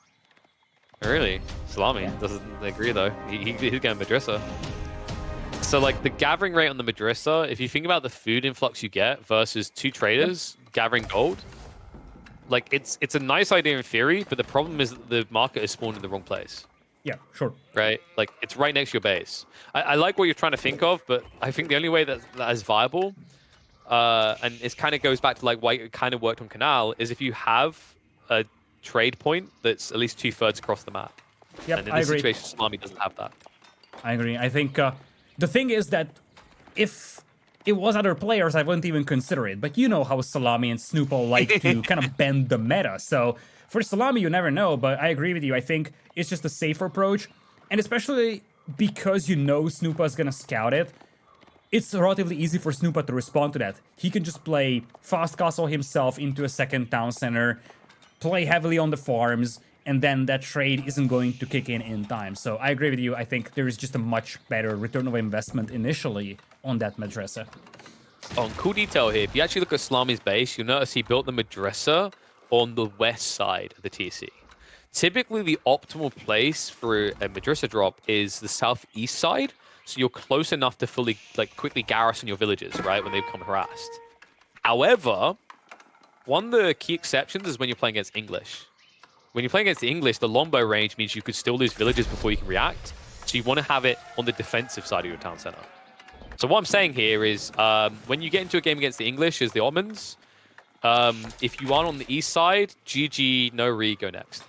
Really? Szalami doesn't agree though. He's going Madrissa. So like the gathering rate on the Madrissa, if you think about the food influx you get versus 2 traders gathering gold, like it's a nice idea in theory, but the problem is that the market is spawned in the wrong place. Yeah, sure. Right? Like it's right next to your base. I like what you're trying to think of, but I think the only way that is viable, and it kind of goes back to like why it kind of worked on Canal, is if you have a trade point that's at least 2/3 across the map. Yep, And in I this agree. situation, Szalami doesn't have that. I agree. I think the thing is that if it was other players, I wouldn't even consider it. But you know how Szalami and Snoopa like to kind of bend the meta. So for Szalami, you never know. But I agree with you. I think it's just a safer approach. And especially because you know Snoopa is going to scout it, it's relatively easy for Snoopa to respond to that. He can just play fast castle himself into a second town center, play heavily on the farms, and then that trade isn't going to kick in time. So I agree with you. I think there is just a much better return of investment initially on that Madrissa. Oh, and cool detail here. If you actually look at Szalami's base, you'll notice he built the Madrissa on the west side of the TC. Typically, the optimal place for a Madrissa drop is the southeast side, so you're close enough to fully, like, quickly garrison your villages, right, when they become harassed. However, one of the key exceptions is when you're playing against English. When you're playing against the English, the longbow range means you could still lose villages before you can react. So you want to have it on the defensive side of your town center. So what I'm saying here is when you get into a game against the English as the Ottomans, if you aren't on the east side, GG, no re, go next.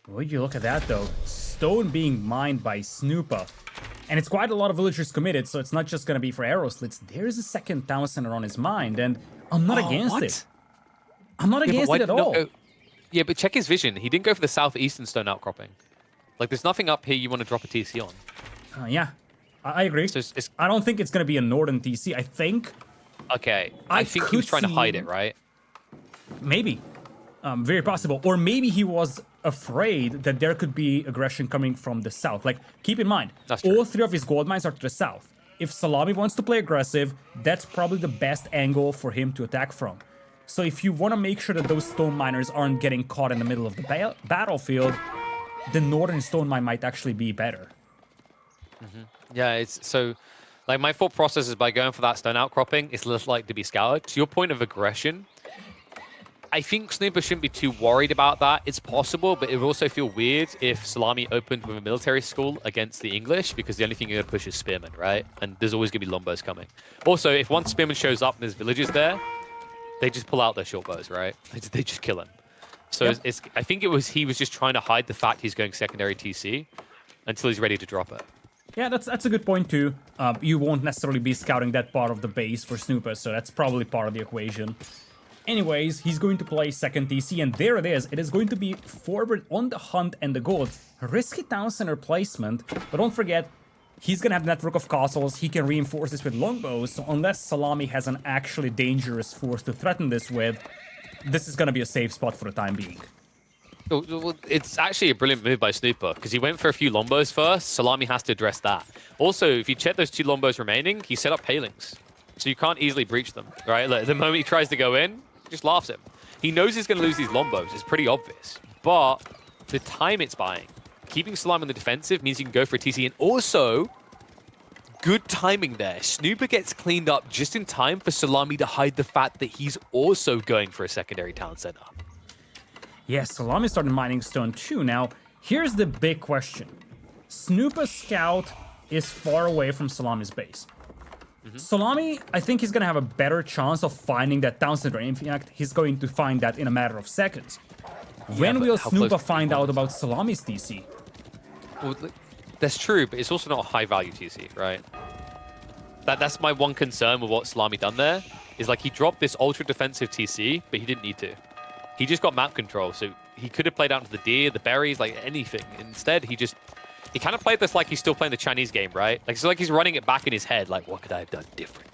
Would you look at that, though? Stone being mined by Snoopa. And it's quite a lot of villagers committed, so it's not just going to be for arrow slits. There's a second town center on his mind, and I'm not against it. I'm not against it at all. Yeah, but check his vision. He didn't go for the southeastern stone outcropping. Like, there's nothing up here you want to drop a TC on. Yeah, I agree. So I don't think it's going to be a northern TC. I think... Okay, I think he was trying to hide it, right? Maybe. Very possible. Or maybe he was afraid that there could be aggression coming from the south. Like, keep in mind, all 3 of his gold mines are to the south. If Szalami wants to play aggressive, that's probably the best angle for him to attack from. So if you want to make sure that those stone miners aren't getting caught in the middle of the battlefield, the northern stone mine might actually be better. Yeah, it's so... Like, my thought process is by going for that stone outcropping, it's less likely to be scoured. To your point of aggression, I think Snoopa shouldn't be too worried about that. It's possible, but it would also feel weird if Szalami opened with a military school against the English, because the only thing you're going to push is spearmen, right? And there's always going to be longbows coming. Also, if one spearman shows up and there's villages there, they just pull out their short bows, right? They just kill him. So I think he was just trying to hide the fact he's going secondary TC until he's ready to drop it. Yeah, that's a good point too. You won't necessarily be scouting that part of the base for Snoopa, so that's probably part of the equation. Anyways, he's going to play second TC, and there it is. It is going to be forward on the hunt and the gold. Risky town center placement, but don't forget, he's going to have a network of castles. He can reinforce this with longbows, so unless Szalami has an actually dangerous force to threaten this with, this is going to be a safe spot for the time being. Well, it's actually a brilliant move by Snoopa, because he went for a few longbows first. Szalami has to address that. Also, if you check those 2 longbows remaining, he set up palings. So you can't easily breach them, right? Like, the moment he tries to go in, he just laughs at him. He knows he's going to lose these longbows. It's pretty obvious. But the time it's buying, keeping Szalami on the defensive means you can go for a TC. And also, good timing there. Snoopa gets cleaned up just in time for Szalami to hide the fact that he's also going for a secondary town center. Yes, Szalami started mining stone too. Now, here's the big question. Snoopa's scout is far away from Szalami's base. Szalami, I think he's going to have a better chance of finding that town center. In fact, he's going to find that in a matter of seconds. When will Snoopa find out about Szalami's TC? Well, that's true, but it's also not a high-value TC, right? That's my one concern with what Szalami done there, is like he dropped this ultra-defensive TC, but he didn't need to. He just got map control, so he could have played out to the deer, the berries, like anything. Instead, he kind of played this like he's still playing the Chinese game, right? Like, it's like he's running it back in his head, like, what could I have done different?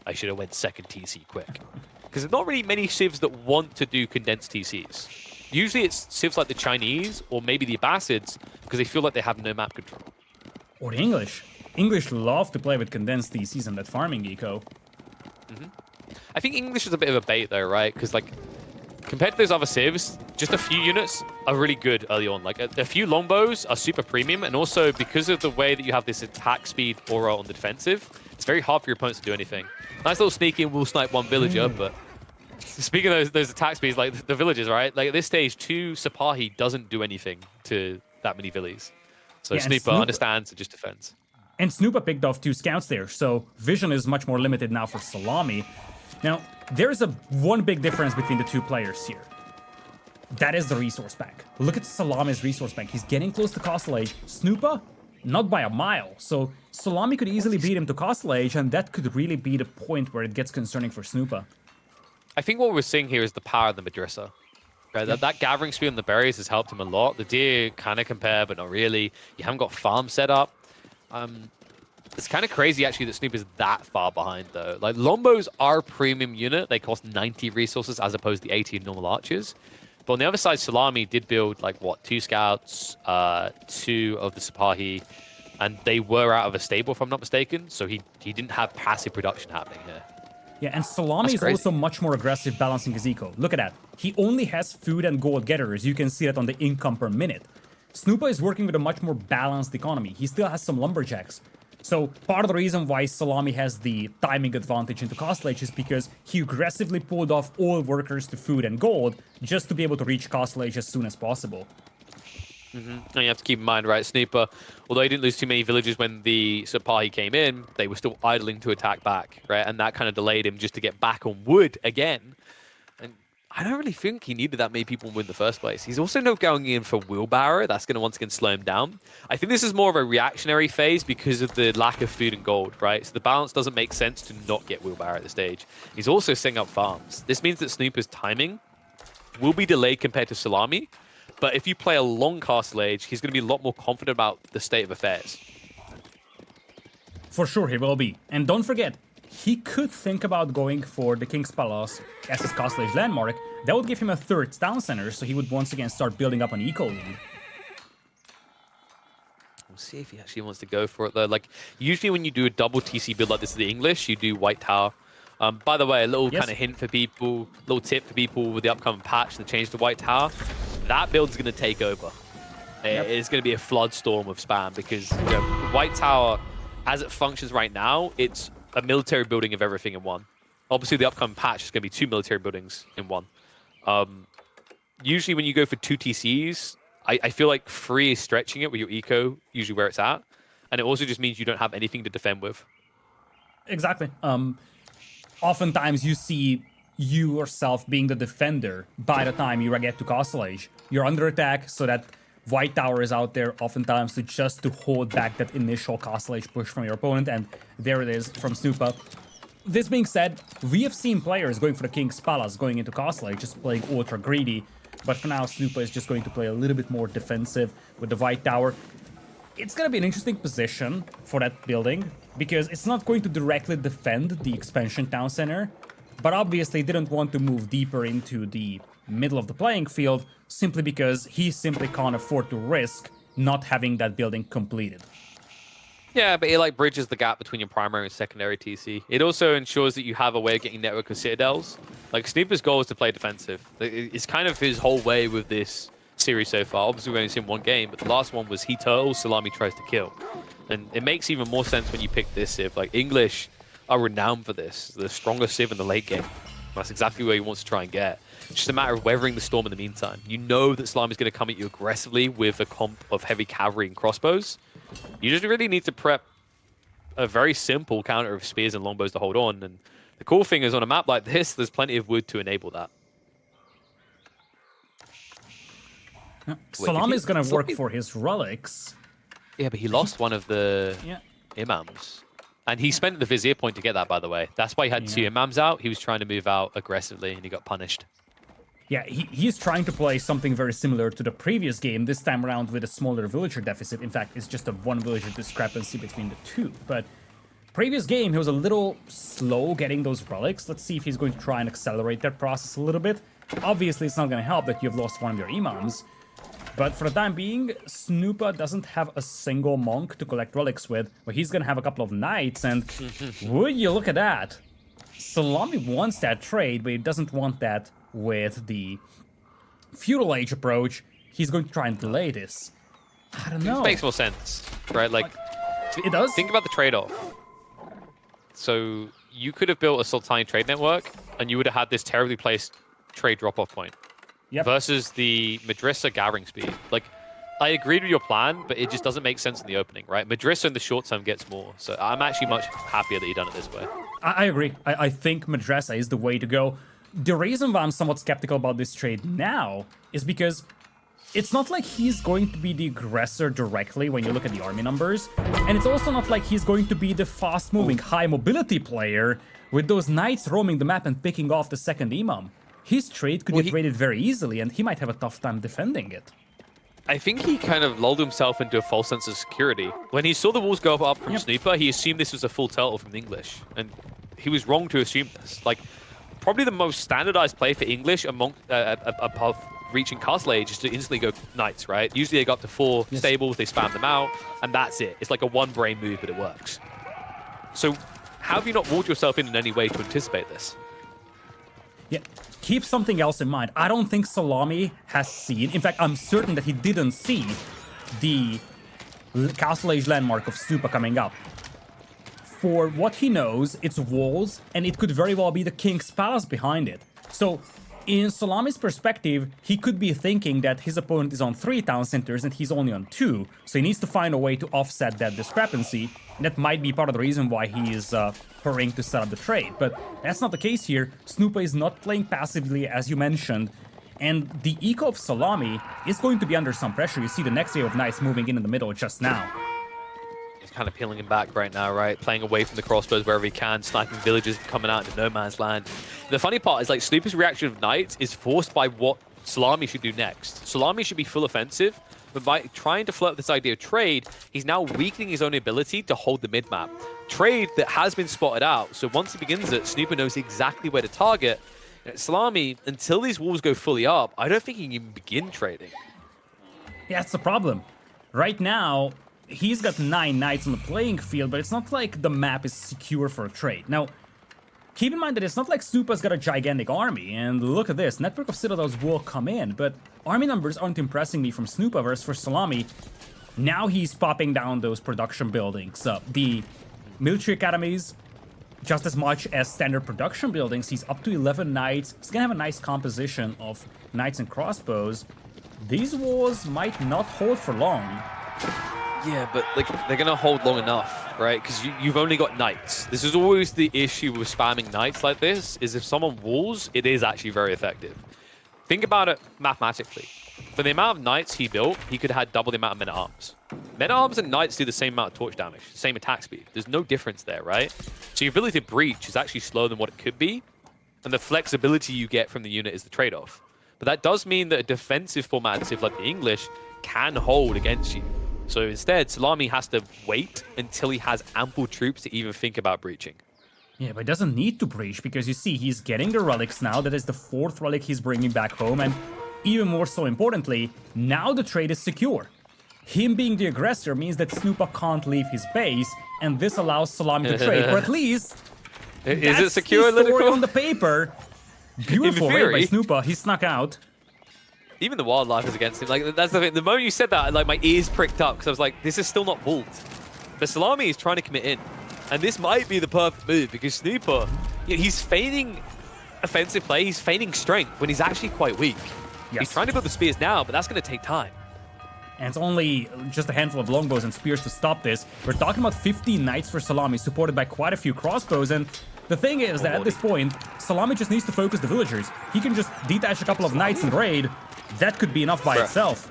I should have went second TC quick. Because there's not really many civs that want to do condensed TCs. Usually it's civs like the Chinese, or maybe the Abbasids, because they feel like they have no map control. Or the English. English love to play with condensed TCs and that farming eco. I think English is a bit of a bait, though, right? Because, like, compared to those other civs, just a few units are really good early on. Like a few longbows are super premium, and also because of the way that you have this attack speed aura on the defensive, it's very hard for your opponents to do anything. Nice little sneak in, will snipe one villager, but speaking of those attack speeds, like the villagers, right? Like at this stage, 2 Sipahi doesn't do anything to that many villies. So Yeah, and Snoopa understands and just defends. And Snoopa picked off 2 scouts there, so vision is much more limited now for Szalami. Now, there's one big difference between the 2 players here. That is the resource bank. Look at Szalami's resource bank. He's getting close to Castle Age. Snoopa, not by a mile. So Szalami could easily beat him to Castle Age, and that could really be the point where it gets concerning for Snoopa. I think what we're seeing here is the power of the Madrasa. Right? That gathering speed on the berries has helped him a lot. The deer kind of compare, but not really. You haven't got farm set up. It's kind of crazy, actually, that Snoop is that far behind, though. Like, Lombos are a premium unit. They cost 90 resources as opposed to 80 in normal archers. But on the other side, Szalami did build, like, what, 2 scouts, 2 of the Sipahi, and they were out of a stable, if I'm not mistaken. So he didn't have passive production happening here. Yeah, and Szalami is also much more aggressive balancing his eco. Look at that. He only has food and gold gatherers. You can see that on the income per minute. Snoopa is working with a much more balanced economy. He still has some lumberjacks. So part of the reason why Szalami has the timing advantage into Castle Age is because he aggressively pulled off all workers to food and gold just to be able to reach Castle Age as soon as possible. And you have to keep in mind, right, Snoopa, although he didn't lose too many villagers when the Sipahi came in, they were still idling to attack back, right? And that kind of delayed him just to get back on wood again. And I don't really think he needed that many people in the first place. He's also not going in for wheelbarrow. That's going to once again slow him down. I think this is more of a reactionary phase because of the lack of food and gold, right? So the balance doesn't make sense to not get wheelbarrow at this stage. He's also setting up farms. This means that Snoopa's timing will be delayed compared to Szalami. But if you play a long Castle Age, he's going to be a lot more confident about the state of affairs. For sure, he will be. And don't forget, he could think about going for the King's Palace as his Castle Age landmark. That would give him a 3rd town center, so he would once again start building up an eco lead. We'll see if he actually wants to go for it, though. Like, usually when you do a double TC build like this in the English, you do White Tower. By the way, a little kind of hint for people, little tip for people with the upcoming patch to change to White Tower. That build's going to take over. It's going to be a flood storm of spam because White Tower, as it functions right now, it's a military building of everything in one. Obviously, the upcoming patch is going to be 2 military buildings in one. Usually, when you go for 2 TCs, I feel like 3 is stretching it with your eco, usually where it's at. And it also just means you don't have anything to defend with. Exactly. Oftentimes, you see you yourself being the defender by the time you get to Castle Age. You're under attack, so that White Tower is out there oftentimes to hold back that initial Castle Age push from your opponent, and there it is from Snoopa. This being said, we have seen players going for the King's Palace, going into Castle Age, just playing ultra greedy, but for now Snoopa is just going to play a little bit more defensive with the White Tower. It's going to be an interesting position for that building, because it's not going to directly defend the expansion town center, but obviously didn't want to move deeper into the middle of the playing field simply because he simply can't afford to risk not having that building completed. Yeah, but it like bridges the gap between your primary and secondary TC. It also ensures that you have a way of getting network of citadels. Like, Snoopa's goal is to play defensive. It's kind of his whole way with this series so far. Obviously, we've only seen one game, but the last one was he turtles, Szalami tries to kill. And it makes even more sense when you pick this civ. Like, English are renowned for this. The strongest civ in the late game. That's exactly where he wants to try and get. It's just a matter of weathering the storm in the meantime. You know that Szalami is going to come at you aggressively with a comp of heavy cavalry and crossbows. You just really need to prep a very simple counter of spears and longbows to hold on. And the cool thing is, on a map like this, there's plenty of wood to enable that. Szalami is going to work for his relics. Yeah, but he lost one of the imams. And he spent the Vizier point to get that, by the way. That's why he had 2 imams out. He was trying to move out aggressively, and he got punished. Yeah, he's trying to play something very similar to the previous game, this time around with a smaller villager deficit. In fact, it's just a 1 villager discrepancy between the 2. But previous game, he was a little slow getting those relics. Let's see if he's going to try and accelerate that process a little bit. Obviously, it's not going to help that you've lost one of your imams. But for the time being, Snoopa doesn't have a single monk to collect relics with, but he's going to have a couple of knights, and would you look at that? Szalami wants that trade, but he doesn't want that with the feudal age approach, he's going to try and delay this. I don't know. It makes more sense, right? Like, it does. Think about the trade-off. So you could have built a Sultani trade network, and you would have had this terribly placed trade drop-off point. Yep. Versus the Madrissa gathering speed. Like, I agreed with your plan, but it just doesn't make sense in the opening, right? Madrissa in the short term gets more, so I'm actually much happier that you've done it this way. I agree. I think Madrissa is the way to go. The reason why I'm somewhat skeptical about this trade now is because it's not like he's going to be the aggressor directly when you look at the army numbers, and it's also not like he's going to be the fast-moving, high-mobility player with those knights roaming the map and picking off the second imam. His trade could get raided very easily, and he might have a tough time defending it. I think he kind of lulled himself into a false sense of security. When he saw the walls go up from Snoopa, he assumed this was a full turtle from the English, and he was wrong to assume this. Like, probably the most standardized play for English among above reaching castle age is to instantly go knights, right? Usually they go up to 4 stables, they spam them out, and that's it. It's like a one-brain move, but it works. So how have you not walled yourself in any way to anticipate this? Yeah, keep something else in mind. I don't think Szalami has seen, in fact, I'm certain that he didn't see the Castle Age landmark of Snoopa coming up. For what he knows, it's walls, and it could very well be the King's Palace behind it. So, in Szalami's perspective, he could be thinking that his opponent is on 3 town centers and he's only on 2, so he needs to find a way to offset that discrepancy. And that might be part of the reason why he is hurrying to set up the trade. But that's not the case here. Snoopa is not playing passively, as you mentioned, and the eco of Szalami is going to be under some pressure. You see the next wave of knights moving in the middle just now. He's kind of peeling him back right now, right? Playing away from the crossbows wherever he can, sniping villagers coming out into no man's land. The funny part is, like, Snoopa's reaction of knights is forced by what Szalami should do next. Szalami should be full offensive, but by trying to flirt with this idea of trade, he's now weakening his own ability to hold the mid-map. Trade that has been spotted out, so once he begins it, Snoopa knows exactly where to target. And Szalami, until these walls go fully up, I don't think he can even begin trading. Yeah, that's the problem. Right now, he's got 9 knights on the playing field, but it's not like the map is secure for a trade. Now, keep in mind that it's not like Snoopa's got a gigantic army, and look at this, Network of Citadels will come in, but army numbers aren't impressing me from Snoopa, versus for Szalami. Now he's popping down those production buildings. The military academies, just as much as standard production buildings, he's up to 11 knights. He's gonna have a nice composition of knights and crossbows. These wars might not hold for long. Yeah, but like they're gonna hold long enough, right? Because you've only got knights. This is always the issue with spamming knights like this, is if someone walls, it is actually very effective. Think about it mathematically. For the amount of knights he built, he could have had double the amount of men-at-arms. Men-at-arms and knights do the same amount of torch damage, same attack speed. There's no difference there, right? So your ability to breach is actually slower than what it could be, and the flexibility you get from the unit is the trade-off. But that does mean that a defensive formative like the English can hold against you. So instead, Szalami has to wait until he has ample troops to even think about breaching. Yeah, but he doesn't need to breach, because you see, he's getting the relics now. That is the 4th relic he's bringing back home, and even more so importantly, now the trade is secure. Him being the aggressor means that Snoopa can't leave his base, and this allows Szalami to trade, or at least is it secure, the story Lidakor? on the paper. Beautiful raid by Snoopa. He snuck out. Even the wildlife is against him. Like, that's the thing. The moment you said that, like, my ears pricked up because I was like, this is still not walled. But Szalami is trying to commit in. And this might be the perfect move because Snoopa, you know, he's feigning offensive play. He's feigning strength when he's actually quite weak. Yes. He's trying to build the spears now, but that's going to take time. And it's only just a handful of longbows and spears to stop this. We're talking about 15 knights for Szalami, supported by quite a few crossbows. And the thing is that at this point, Szalami just needs to focus the villagers. He can just detach a couple of knights and raid. That could be enough by itself.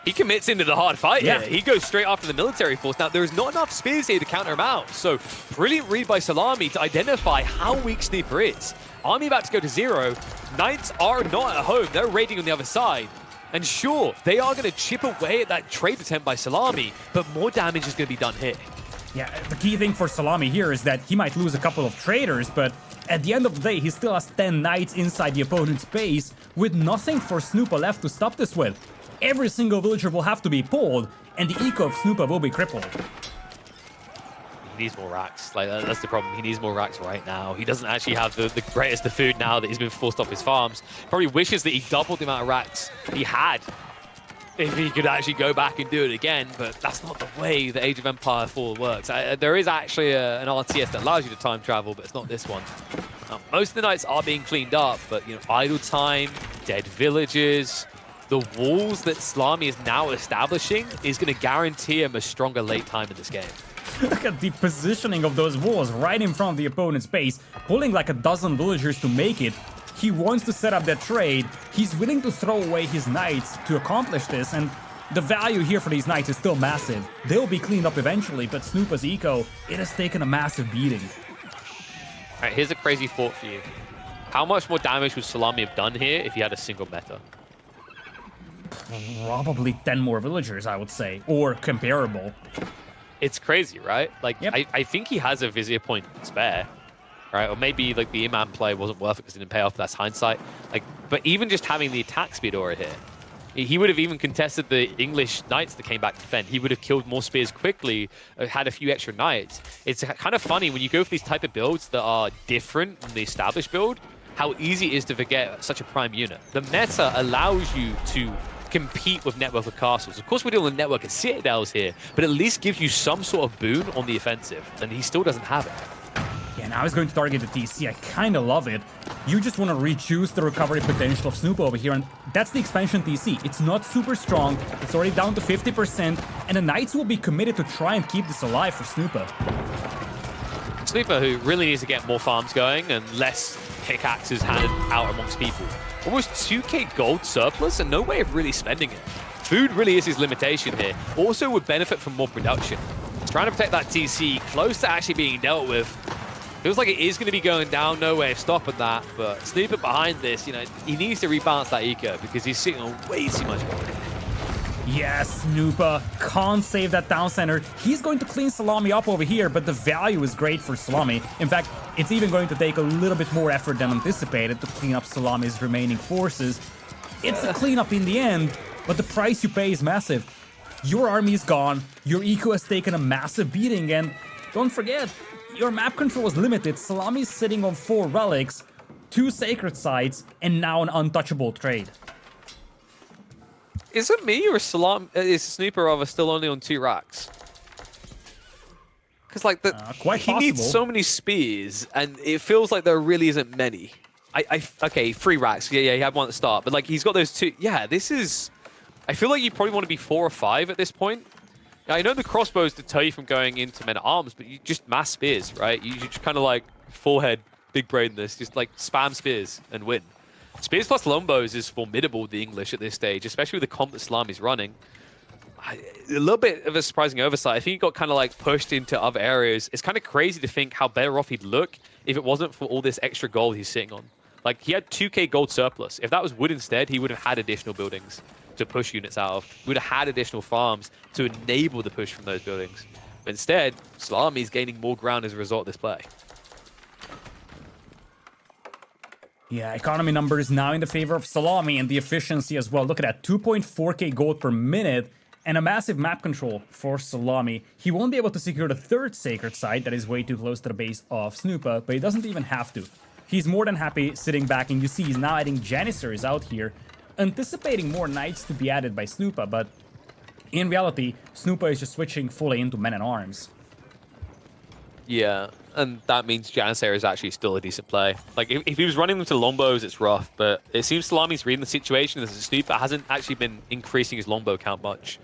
He commits into the hard fight here. He goes straight after the military force. Now, there is not enough spears here to counter him out. So, brilliant read by Szalami to identify how weak Snoopa is. Army about to go to 0. Knights are not at home. They're raiding on the other side. And sure, they are going to chip away at that trade attempt by Szalami, but more damage is going to be done here. Yeah, the key thing for Szalami here is that he might lose a couple of traders, but at the end of the day, he still has 10 knights inside the opponent's base with nothing for Snoopa left to stop this with. Every single villager will have to be pulled, and the eco of Snoopa will be crippled. He needs more racks. Like, that's the problem. He needs more racks right now. He doesn't actually have the greatest of food now that he's been forced off his farms. Probably wishes that he doubled the amount of racks he had if he could actually go back and do it again, but that's not the way the Age of Empire 4 works. There is actually an RTS that allows you to time travel, but it's not this one. Most of the nights are being cleaned up, but idle time, dead villages, the walls that Szalami is now establishing is going to guarantee him a stronger late time in this game. Look at the positioning of those walls right in front of the opponent's base, pulling like a dozen villagers to make it. He wants to set up that trade. He's willing to throw away his knights to accomplish this, and the value here for these knights is still massive. They'll be cleaned up eventually, but Snoopa's eco, it has taken a massive beating. All right, here's a crazy thought for you. How much more damage would Szalami have done here if he had a single meta? Probably 10 more villagers, I would say, or comparable. It's crazy, right? Like, yep. I think he has a Vizier point spare, right? Or maybe like the Imam play wasn't worth it because it didn't pay off. That's hindsight. Like, but even just having the attack speed aura here, he would have even contested the English knights that came back to defend. He would have killed more spears quickly, had a few extra knights. It's kind of funny when you go for these type of builds that are different from the established build, how easy it is to forget such a prime unit. The meta allows you to compete with network of castles. Of course, we're dealing with network of citadels here, but at least gives you some sort of boon on the offensive, and he still doesn't have it. Yeah, now he's going to target the TC. I kind of love it. You just want to reduce the recovery potential of Snoopa over here, and that's the expansion TC. It's not super strong. It's already down to 50%, and the Knights will be committed to try and keep this alive for Snoopa. Snoopa, who really needs to get more farms going and less pickaxes handed out amongst people. Almost 2k gold surplus and no way of really spending it. Food really is his limitation here. Also would benefit from more production. Trying to protect that TC, close to actually being dealt with. Feels like it is going to be going down, no way of stopping that. But Snoopa behind this, he needs to rebalance that eco because he's sitting on way too much gold. Yes, Snoopa can't save that town center. He's going to clean Szalami up over here, but the value is great for Szalami. In fact, it's even going to take a little bit more effort than anticipated to clean up Szalami's remaining forces. It's a cleanup in the end, but the price you pay is massive. Your army is gone, your eco has taken a massive beating, and don't forget, your map control is limited. Szalami is sitting on 4 relics, 2 sacred sites, and now an untouchable trade. Is it me or is Snoopa rather still only on 2 racks? Because like quite he needs so many spears, and it feels like there really isn't many. Okay, 3 racks. Yeah, he had one at the start, but like he's got those 2. Yeah, this is. I feel like you probably want to be 4 or 5 at this point. Now, I know the crossbows deter you from going into men at arms, but you just mass spears, right? You just kind of like forehead, big brain this, just like spam spears and win. Spears plus Lombos is formidable with the English at this stage, especially with the comp that Szalami's running. A little bit of a surprising oversight. I think he got kind of like pushed into other areas. It's kind of crazy to think how better off he'd look if it wasn't for all this extra gold he's sitting on. Like, he had 2k gold surplus. If that was wood instead, he would have had additional buildings to push units out of. He would have had additional farms to enable the push from those buildings. But instead, Szalami's gaining more ground as a result of this play. Yeah, economy numbers now in the favor of Szalami and the efficiency as well. Look at that, 2.4k gold per minute and a massive map control for Szalami. He won't be able to secure the 3rd sacred site that is way too close to the base of Snoopa, but he doesn't even have to. He's more than happy sitting back, and you see he's now adding Janissaries out here, anticipating more knights to be added by Snoopa, but in reality, Snoopa is just switching fully into men-at-arms. Yeah, and that means Janissary is actually still a decent play. Like, if he was running them to Lombos, it's rough, but it seems Szalami's reading the situation as Snoopa hasn't actually been increasing his Longbow count much.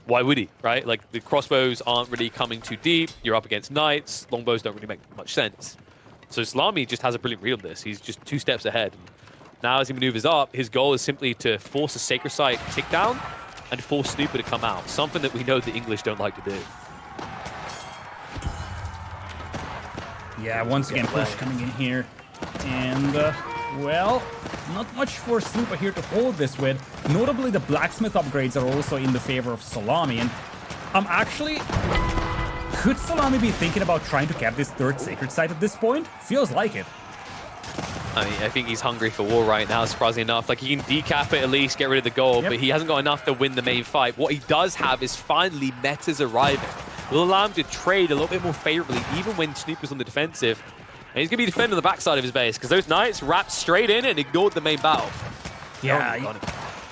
Why would he, right? Like, the crossbows aren't really coming too deep, you're up against knights, Longbows don't really make much sense. So Szalami just has a brilliant read on this. He's just 2 steps ahead. Now as he maneuvers up, his goal is simply to force a Sacred Site tick down and force Snoopa to come out, something that we know the English don't like to do. Yeah, once again, push coming in here. And, well, not much for Snoopa here to hold this with. Notably, the blacksmith upgrades are also in the favor of Szalami. And actually, could Szalami be thinking about trying to cap this 3rd sacred site at this point? Feels like it. I mean, I think he's hungry for war right now, surprisingly enough. Like, he can decap it at least, get rid of the gold, but he hasn't got enough to win the main fight. What he does have is finally metas arriving. will allow him to trade a little bit more favorably, even when Snoopa's on the defensive. And he's going to be defending the backside of his base, because those Knights wrapped straight in and ignored the main battle. Yeah,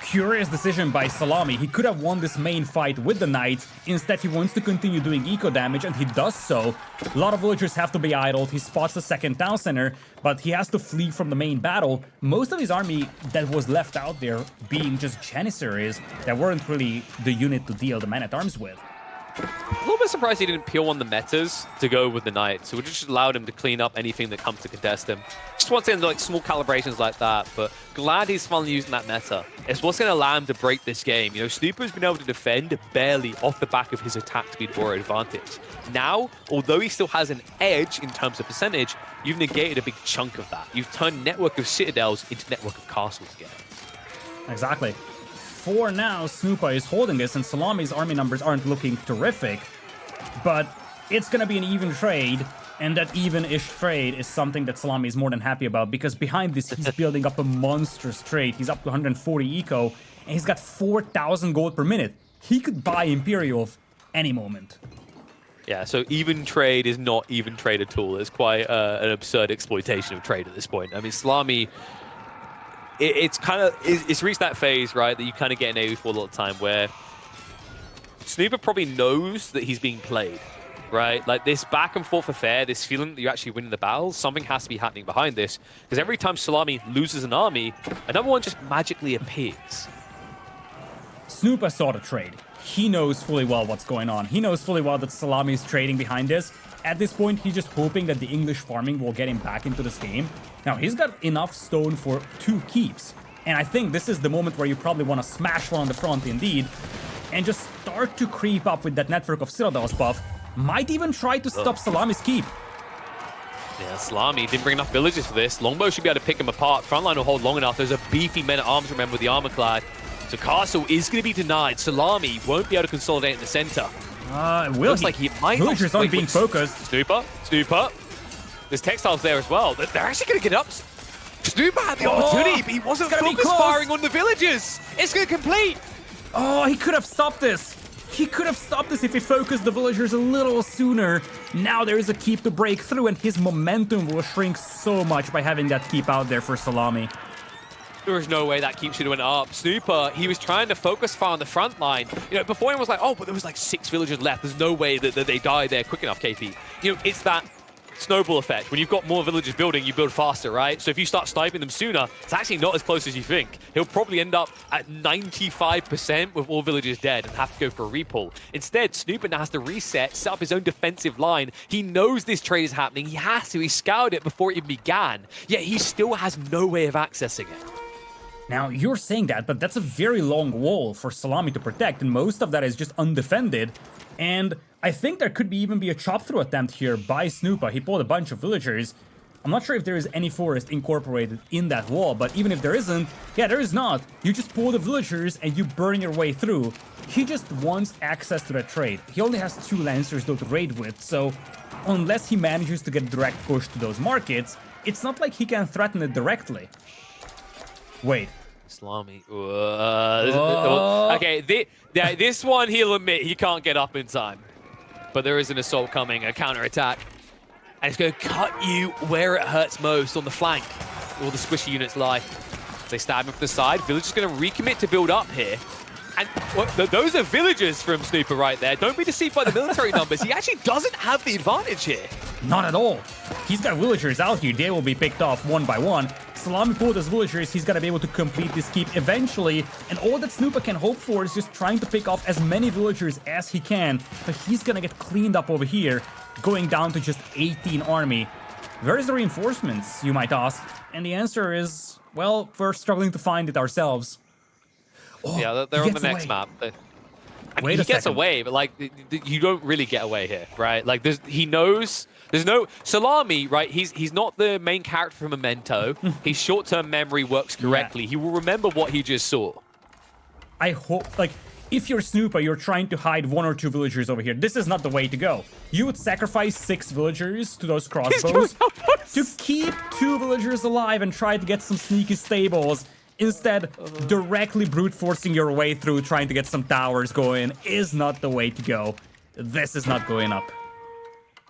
curious decision by Szalami. He could have won this main fight with the Knights. Instead, he wants to continue doing eco damage, and he does so. A lot of villagers have to be idled. He spots the second town center, but he has to flee from the main battle. Most of his army that was left out there being just Janissaries that weren't really the unit to deal the man-at-arms with. A little bit surprised he didn't peel on the metas to go with the Knights. So it just allowed him to clean up anything that comes to contest him. Just wants in like small calibrations like that, but glad he's finally using that meta. It's what's going to allow him to break this game. You know, Snoopa's been able to defend barely off the back of his attack speed or advantage. Now, although he still has an edge in terms of percentage, you've negated a big chunk of that. You've turned network of citadels into network of castles again. Exactly. For now, Snoopa is holding this, and Szalami's army numbers aren't looking terrific, but it's going to be an even trade, and that even-ish trade is something that Szalami is more than happy about, because behind this, he's building up a monstrous trade. He's up to 140 eco, and he's got 4,000 gold per minute. He could buy Imperial any moment. Yeah, so even trade is not even trade at all. It's quite an absurd exploitation of trade at this point. I mean, Szalami... It's reached that phase, right, that you kind of get in AoE for a lot of time where Snoopa probably knows that he's being played, right? Like this back and forth affair, this feeling that you're actually winning the battle, something has to be happening behind this. Because every time Szalami loses an army, another one just magically appears. Snoopa saw the trade. He knows fully well what's going on. He knows fully well that Szalami is trading behind this. At this point, he's just hoping that the English farming will get him back into this game. Now, he's got enough stone for 2 keeps. And I think this is the moment where you probably want to smash one on the front indeed. And just start to creep up with that network of citadels buff. Might even try to stop Szalami's keep. Yeah, Szalami didn't bring enough villages for this. Longbow should be able to pick him apart. Frontline will hold long enough. There's a beefy men-at-arms, remember, with the armor-clad. So Castle is going to be denied. Szalami won't be able to consolidate in the center. Looks like he might. Villagers aren't being focused. Snoopa. There's textiles there as well. They're actually going to get up. Snoopa had the opportunity, but he wasn't focus firing on the villagers. It's going to complete. Oh, he could have stopped this. He could have stopped this if he focused the villagers a little sooner. Now there is a keep to break through, and his momentum will shrink so much by having that keep out there for Szalami. There was no way that keep should have went up. Snoopa, he was trying to focus fire on the front line. You know, before he was like, oh, but there was like 6 villagers left. There's no way that they died there quick enough, KP. You know, it's that snowball effect. When you've got more villagers building, you build faster, right? So if you start sniping them sooner, it's actually not as close as you think. He'll probably end up at 95% with all villagers dead and have to go for a repull. Instead, Snoopa now has to reset, set up his own defensive line. He knows this trade is happening. He has to. He scoured it before it even began. Yet he still has no way of accessing it. Now, you're saying that, but that's a very long wall for Szalami to protect, and most of that is just undefended. And I think there could even be a chop-through attempt here by Snoopa. He pulled a bunch of villagers. I'm not sure if there is any forest incorporated in that wall, but even if there isn't, yeah, there is not. You just pull the villagers and you burn your way through. He just wants access to that trade. He only has 2 Lancers though to raid with, so unless he manages to get a direct push to those markets, it's not like he can threaten it directly. Wait. Szalami. Okay, this one he'll admit he can't get up in time. But there is an assault coming, a counter-attack. And it's going to cut you where it hurts most, on the flank. All the squishy units lie. They stab him from the side. Villager's going to recommit to build up here. And those are villagers from Snoopa right there. Don't be deceived by the military numbers. He actually doesn't have the advantage here. Not at all. He's got villagers out here. They will be picked off one by one. Szalami pulled his villagers. He's got to be able to complete this keep eventually. And all that Snoopa can hope for is just trying to pick off as many villagers as he can. But he's going to get cleaned up over here, going down to just 18 army. Where is the reinforcements, you might ask? And the answer is, well, we're struggling to find it ourselves. Oh, yeah, they're on the next map. I mean, he gets away, but like you don't really get away here, right? Like he knows there's no Szalami, right? He's not the main character from Memento. His short-term memory works correctly. Yeah. He will remember what he just saw. I hope, like, if you're Snoopa, you're trying to hide 1 or 2 villagers over here. This is not the way to go. You would sacrifice 6 villagers to those crossbows to keep 2 villagers alive and try to get some sneaky stables. Instead, directly brute forcing your way through trying to get some towers going is not the way to go. this is not going up.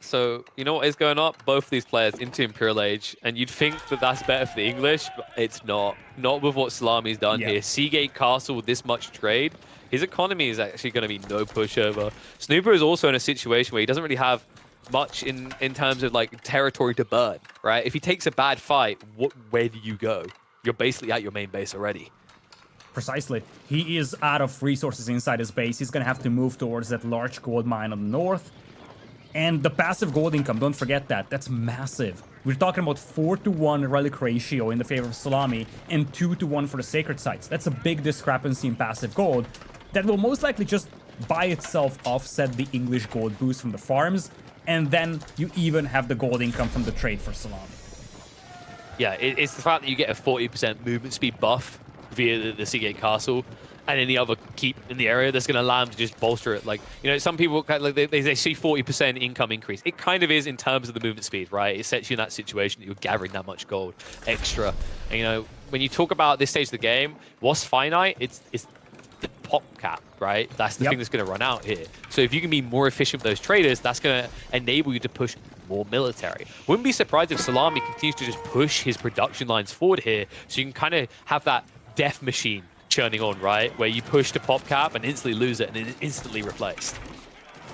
So, you know what is going up? Both of these players into Imperial Age, and you'd think that that's better for the English, but it's not. Not with what Salami's done here. Seagate Castle with this much trade, his economy is actually going to be no pushover. Snoopa is also in a situation where he doesn't really have much in terms of like territory to burn, right? If he takes a bad fight, where do you go? You're basically at your main base already. Precisely. He is out of resources inside his base. He's going to have to move towards that large gold mine on the north. And the passive gold income, don't forget that. That's massive. We're talking about 4-to-1 relic ratio in the favor of Szalami and 2-to-1 for the sacred sites. That's a big discrepancy in passive gold that will most likely just by itself offset the English gold boost from the farms. And then you even have the gold income from the trade for Szalami. Yeah, it's the fact that you get a 40% movement speed buff via the Seagate Castle, and any other keep in the area that's going to allow them to just bolster it. Like, you know, some people, like, they see 40% income increase. It kind of is in terms of the movement speed, right? It sets you in that situation that you're gathering that much gold extra. And, you know, when you talk about this stage of the game, what's finite? It's the pop cap, right? That's the thing that's going to run out here. So if you can be more efficient with those traders, that's going to enable you to push more military. Wouldn't be surprised if Szalami continues to just push his production lines forward here, so you can kind of have that death machine churning on, right? Where you push the pop cap and instantly lose it and then instantly replaced.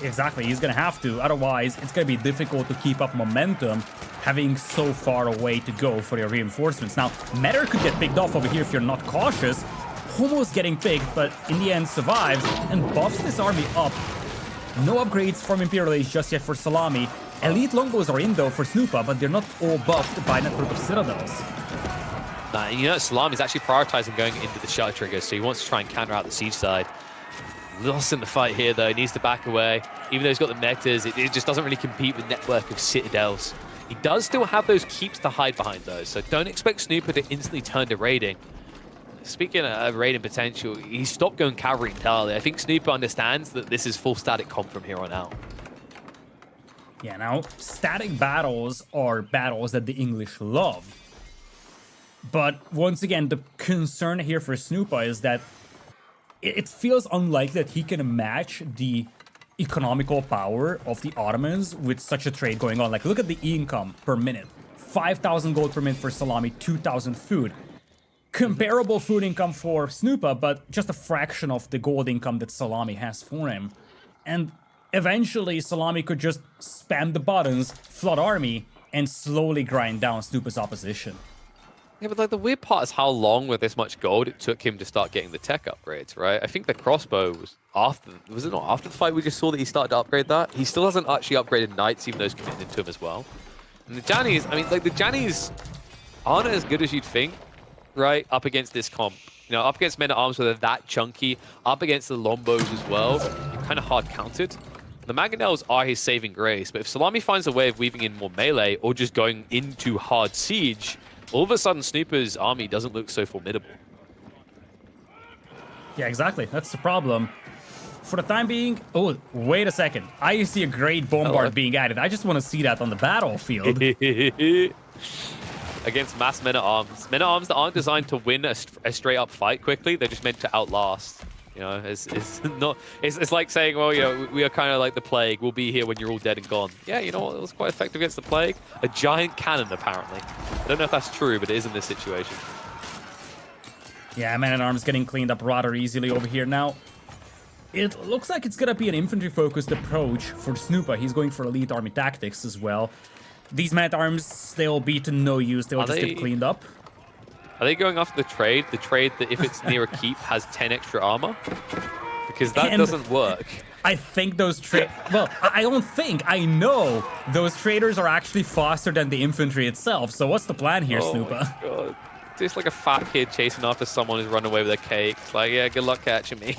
Exactly, he's gonna have to. Otherwise, it's gonna be difficult to keep up momentum having so far away to go for your reinforcements. Now, Matter could get picked off over here if you're not cautious. Almost getting picked, but in the end survives and buffs this army up. No upgrades from Imperial Age just yet for Szalami. Elite longbows are in though for Snoopa, but they're not all buffed by network of citadels. You know, Szalami is actually prioritizing going into the shutter trigger, so he wants to try and counter out the siege side. Lost in the fight here, though. He needs to back away. Even though he's got the nectars, it just doesn't really compete with network of citadels. He does still have those keeps to hide behind, though, so don't expect Snoopa to instantly turn to raiding. Speaking of raiding potential, he stopped going cavalry entirely. I think Snoopa understands that this is full static comp from here on out. Yeah, now, static battles are battles that the English love. But once again, the concern here for Snoopa is that it feels unlikely that he can match the economical power of the Ottomans with such a trade going on. Like, look at the income per minute. 5,000 gold per minute for Szalami, 2,000 food. Comparable food income for Snoopa, but just a fraction of the gold income that Szalami has for him. And eventually, Szalami could just spam the buttons, flood army, and slowly grind down Snoopa's opposition. Yeah, but like the weird part is how long with this much gold it took him to start getting the tech upgrades, right? I think the crossbow was after, was it not after the fight we just saw that he started to upgrade that? He still hasn't actually upgraded knights, even though he's committed to him as well. And the Jannies, I mean, like the Jannies aren't as good as you'd think, right? Up against this comp. You know, up against men-at-arms where they're that chunky, up against the Lombos as well, you're kind of hard counted. The Mangonels are his saving grace, but if Szalami finds a way of weaving in more melee or just going into hard siege, all of a sudden, Snoopa's army doesn't look so formidable. Yeah, exactly. That's the problem. For the time being... Oh, wait a second. I see a great bombard being added. I just want to see that on the battlefield. Against mass men-at-arms. Men-at-arms that aren't designed to win a straight-up fight quickly. They're just meant to outlast. You know, it's like saying, well, you know, we are kind of like the plague. We'll be here when you're all dead and gone. Yeah, you know what? It was quite effective against the plague. A giant cannon, apparently. I don't know if that's true, but it is in this situation. Yeah, Man-at-Arms getting cleaned up rather easily over here. Now, it looks like it's going to be an infantry-focused approach for Snoopa. He's going for elite army tactics as well. These Man-at-Arms, they'll be to no use. They'll just get cleaned up. Are they going after the trade? The trade that if it's near a keep has 10 extra armor? Because that doesn't work. I think those well, I don't think. I know those traders are actually faster than the infantry itself. So what's the plan here, Snoopa? My God. Just like a fat kid chasing after someone who's run away with a cake. It's like, yeah, good luck catching me.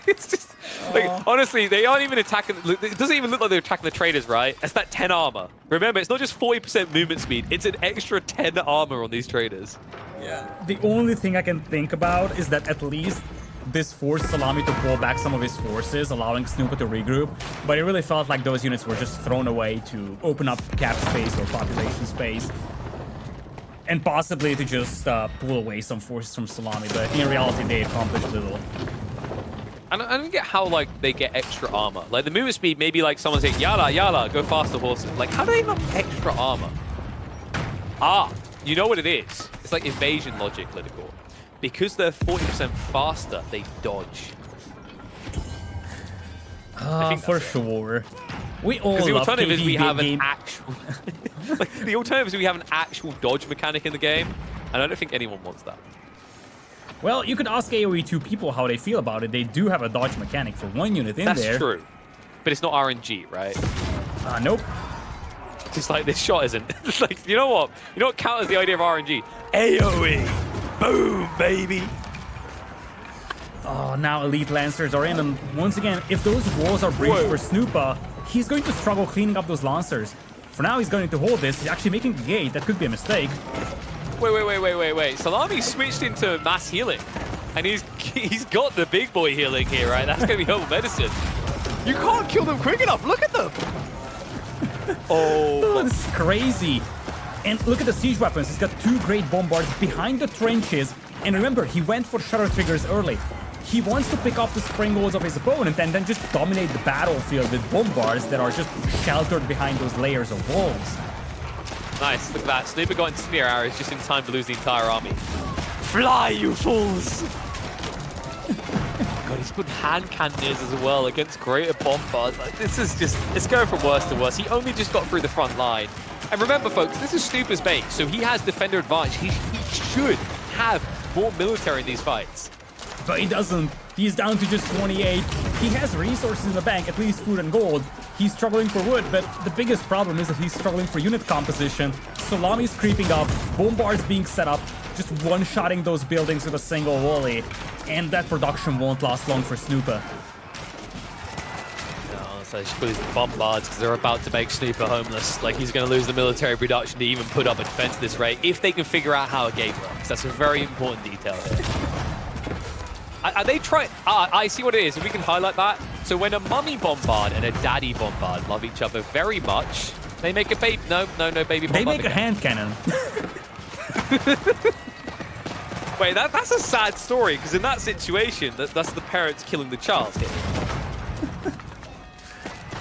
It's just, like, honestly, they aren't even attacking. It doesn't even look like they're attacking the traders, right? It's that 10 armor. Remember, it's not just 40% movement speed. It's an extra 10 armor on these traders. Yeah. The only thing I can think about is that at least this forced Szalami to pull back some of his forces, allowing Snoopa to regroup. But it really felt like those units were just thrown away to open up cap space or population space. And possibly to just pull away some forces from Szalami. But in reality, they accomplished little. I don't get how, like, they get extra armor. Like, the movement speed, maybe, like, someone's saying, yala, yala, go faster, horses. Like, how do they not get extra armor? Ah, you know what it is? It's like evasion logic, Lidakor. Because they're 40% faster, they dodge. For sure. We all Because the love alternative is we have game. an actual... like, the alternative is we have an actual dodge mechanic in the game, and I don't think anyone wants that. Well, you could ask AoE2 people how they feel about it. They do have a dodge mechanic for one unit in there. That's true. But it's not RNG, right? Nope. Just like this shot isn't. It's like, you know what? You know what counters the idea of RNG? AoE! Boom, baby! Oh, now Elite Lancers are in, and once again, if those walls are breached for Snoopa, he's going to struggle cleaning up those Lancers. For now, he's going to hold this. He's actually making the gate. That could be a mistake. Wait. Szalami switched into mass healing. And he's got the big boy healing here, right? That's going to be herbal medicine. You can't kill them quick enough. Look at them. Oh, this is crazy. And look at the siege weapons. He's got 2 great bombards behind the trenches. And remember, he went for shutter triggers early. He wants to pick off the springboards of his opponent and then just dominate the battlefield with bombards that are just sheltered behind those layers of walls. Nice, look at that. Snoopa got into spear arrows just in time to lose the entire army. Fly, you fools! God, he's put hand cannoneers as well against greater bombards. Like, this is just, it's going from worse to worse. He only just got through the front line. And remember, folks, this is Snoopa's base, so he has defender advantage. He should have more military in these fights. But he doesn't. He's down to just 28. He has resources in the bank, at least food and gold. He's struggling for wood, but the biggest problem is that he's struggling for unit composition. Szalami's creeping up, bombards being set up, just one-shotting those buildings with a single volley. And that production won't last long for Snoopa. No, so he should put his bombards because they're about to make Snoopa homeless. Like, he's going to lose the military production to even put up a defense at this rate, if they can figure out how a gate works. That's a very important detail here. Are they trying? I see what it is. If we can highlight that. So when a mummy bombard and a daddy bombard love each other very much, they make a baby. No, baby bombard. They make a hand cannon. Wait, that's a sad story because in that situation, that's the parents killing the child here.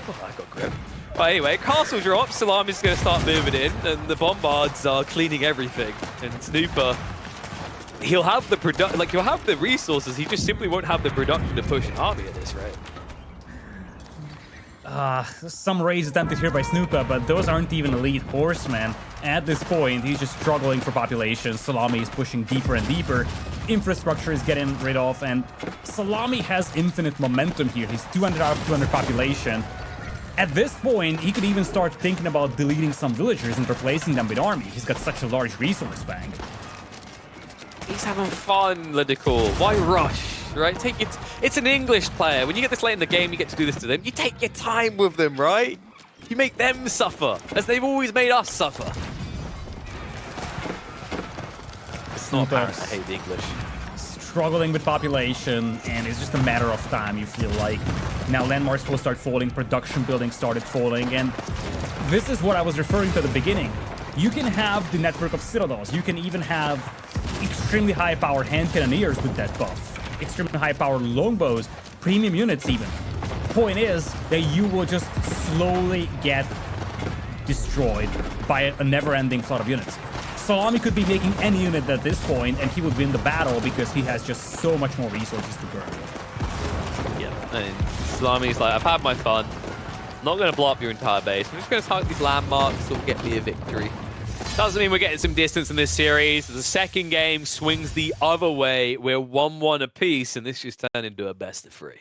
Oh, I got grip. But anyway, castles are up. Szalami's going to start moving in, and the bombards are cleaning everything. And Snoopa, he'll have the he'll have the resources. He just simply won't have the production to push an army at this rate. Some raids attempted here by Snoopa, but those aren't even elite horsemen. At this point, he's just struggling for population. Szalami is pushing deeper and deeper. Infrastructure is getting rid of, and Szalami has infinite momentum here. He's 200 out of 200 population. At this point, he could even start thinking about deleting some villagers and replacing them with army. He's got such a large resource bank. He's having fun, Lidakor. Why rush? Right? It's an English player. When you get this late in the game, you get to do this to them. You take your time with them, right? You make them suffer, as they've always made us suffer. It's not apparent I hate the English. Struggling with population, and it's just a matter of time, you feel like. Now landmarks will start falling, production buildings started falling, and this is what I was referring to at the beginning. You can have the network of citadels. You can even have extremely high-powered hand cannoneers with that buff. Extremely high-powered longbows, premium units even. Point is that you will just slowly get destroyed by a never-ending flood of units. Szalami could be making any unit at this point, and he would win the battle because he has just so much more resources to burn. Yeah, and Szalami's like, I've had my fun. I'm not going to blow up your entire base. I'm just going to target these landmarks that will get me a victory. Doesn't mean we're getting some distance in this series. The second game swings the other way. We're 1-1 apiece, and this just turned into a best of 3.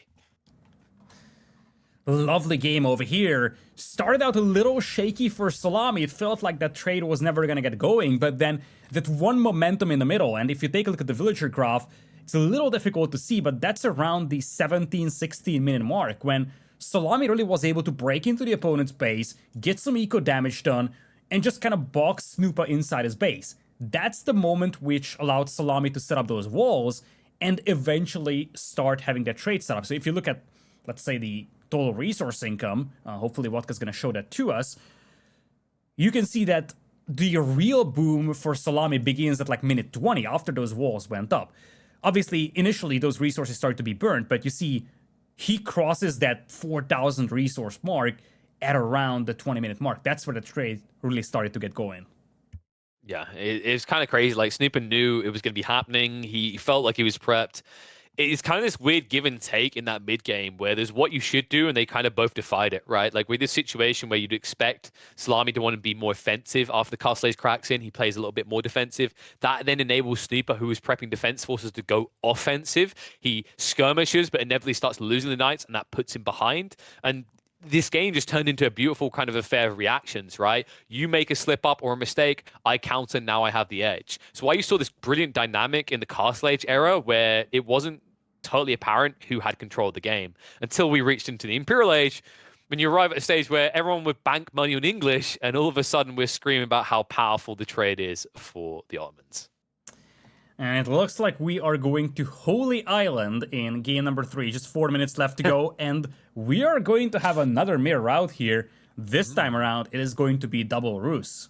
Lovely game over here. Started out a little shaky for Szalami. It felt like that trade was never going to get going, but then that one momentum in the middle, and if you take a look at the villager graph, it's a little difficult to see, but that's around the 17-16 minute mark when Szalami really was able to break into the opponent's base, get some eco damage done, and just kind of box Snoopa inside his base. That's the moment which allowed Szalami to set up those walls and eventually start having that trade set up. So if you look at, let's say, the total resource income, hopefully Wodka's going to show that to us, you can see that the real boom for Szalami begins at like minute 20 after those walls went up. Obviously, initially those resources start to be burnt, but you see he crosses that 4,000 resource mark at around the 20-minute mark. That's where the trade really started to get going. Yeah, it's kind of crazy. Like Snoopa knew it was going to be happening. He felt like he was prepped. It's kind of this weird give and take in that mid game where there's what you should do and they kind of both defied it, right? Like with this situation where you'd expect Szalami to want to be more offensive after the Castlades cracks in, he plays a little bit more defensive. That then enables Snoopa, who is prepping defense forces, to go offensive. He skirmishes, but inevitably starts losing the knights, and that puts him behind. And this game just turned into a beautiful kind of affair of reactions, right? You make a slip up or a mistake, I counter, now I have the edge. So why you saw this brilliant dynamic in the Castle Age era where it wasn't totally apparent who had control of the game until we reached into the Imperial Age, when you arrive at a stage where everyone would bank money on English, and all of a sudden we're screaming about how powerful the trade is for the Ottomans. And it looks like we are going to Holy Island in game number 3. Just 4 minutes left to go. And we are going to have another mirror out here. This time around, it is going to be double Rus.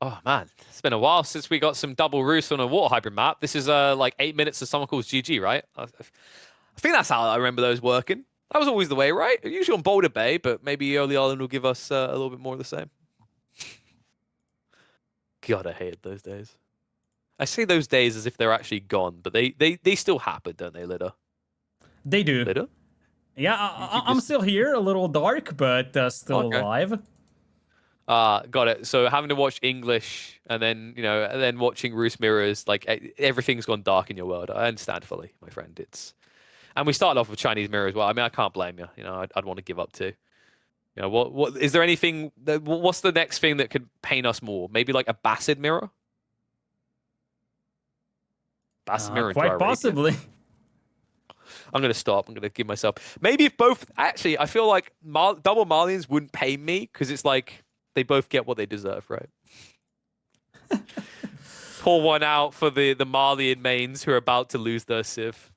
Oh, man. It's been a while since we got some double Rus on a water hybrid map. This is like 8 minutes of someone calls GG, right? I think that's how I remember those working. That was always the way, right? Usually on Boulder Bay, but maybe Early Island will give us a little bit more of the same. God, I hated those days. I say those days as if they're actually gone, but they still happen, don't they, Lida? They do. Lida? Yeah, I'm still here, a little dark, but still alive. Got it. So having to watch English and then, and then watching Rus mirrors, like everything's gone dark in your world. I understand fully, my friend. And we started off with Chinese mirror as well. I mean, I can't blame you. I'd want to give up too. What is there anything what's the next thing that could pain us more? Maybe like a Bassid mirror? Quite possibly. I'm going to stop. I'm going to give myself... Maybe if both... Actually, I feel like double Malians wouldn't pay me because it's like they both get what they deserve, right? Pour one out for the Malian mains who are about to lose their Civ.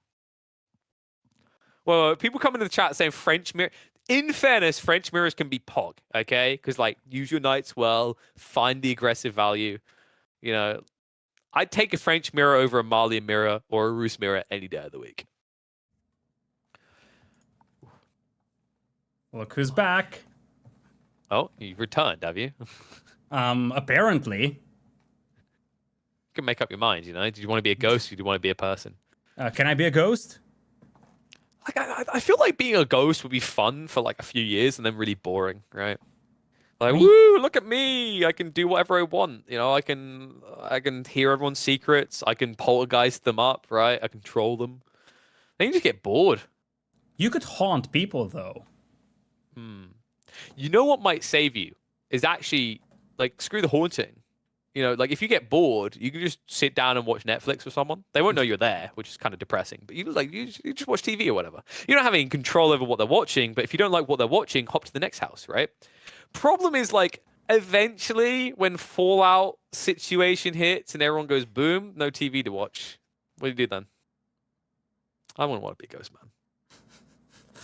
Well, people come into the chat saying French mirror... In fairness, French mirrors can be pog, okay? Because, like, use your knights well, find the aggressive value. I'd take a French mirror over a Malian mirror or a Rus mirror any day of the week. Look who's back. Oh, you've returned, have you? Apparently. You can make up your mind, Do you want to be a ghost or do you want to be a person? Can I be a ghost? Like, I feel like being a ghost would be fun for like a few years and then really boring, right? Like, woo, look at me. I can do whatever I want. I can hear everyone's secrets. I can poltergeist them up, right? I control them. Then you just get bored. You could haunt people, though. You know what might save you is actually, like, screw the haunting. Like, if you get bored, you can just sit down and watch Netflix with someone. They won't know you're there, which is kind of depressing. But you just watch TV or whatever. You don't have any control over what they're watching, but if you don't like what they're watching, hop to the next house, right? Problem is, like, eventually when Fallout situation hits and everyone goes boom, no TV to watch. What do you do then? I wouldn't want to be a ghost, man.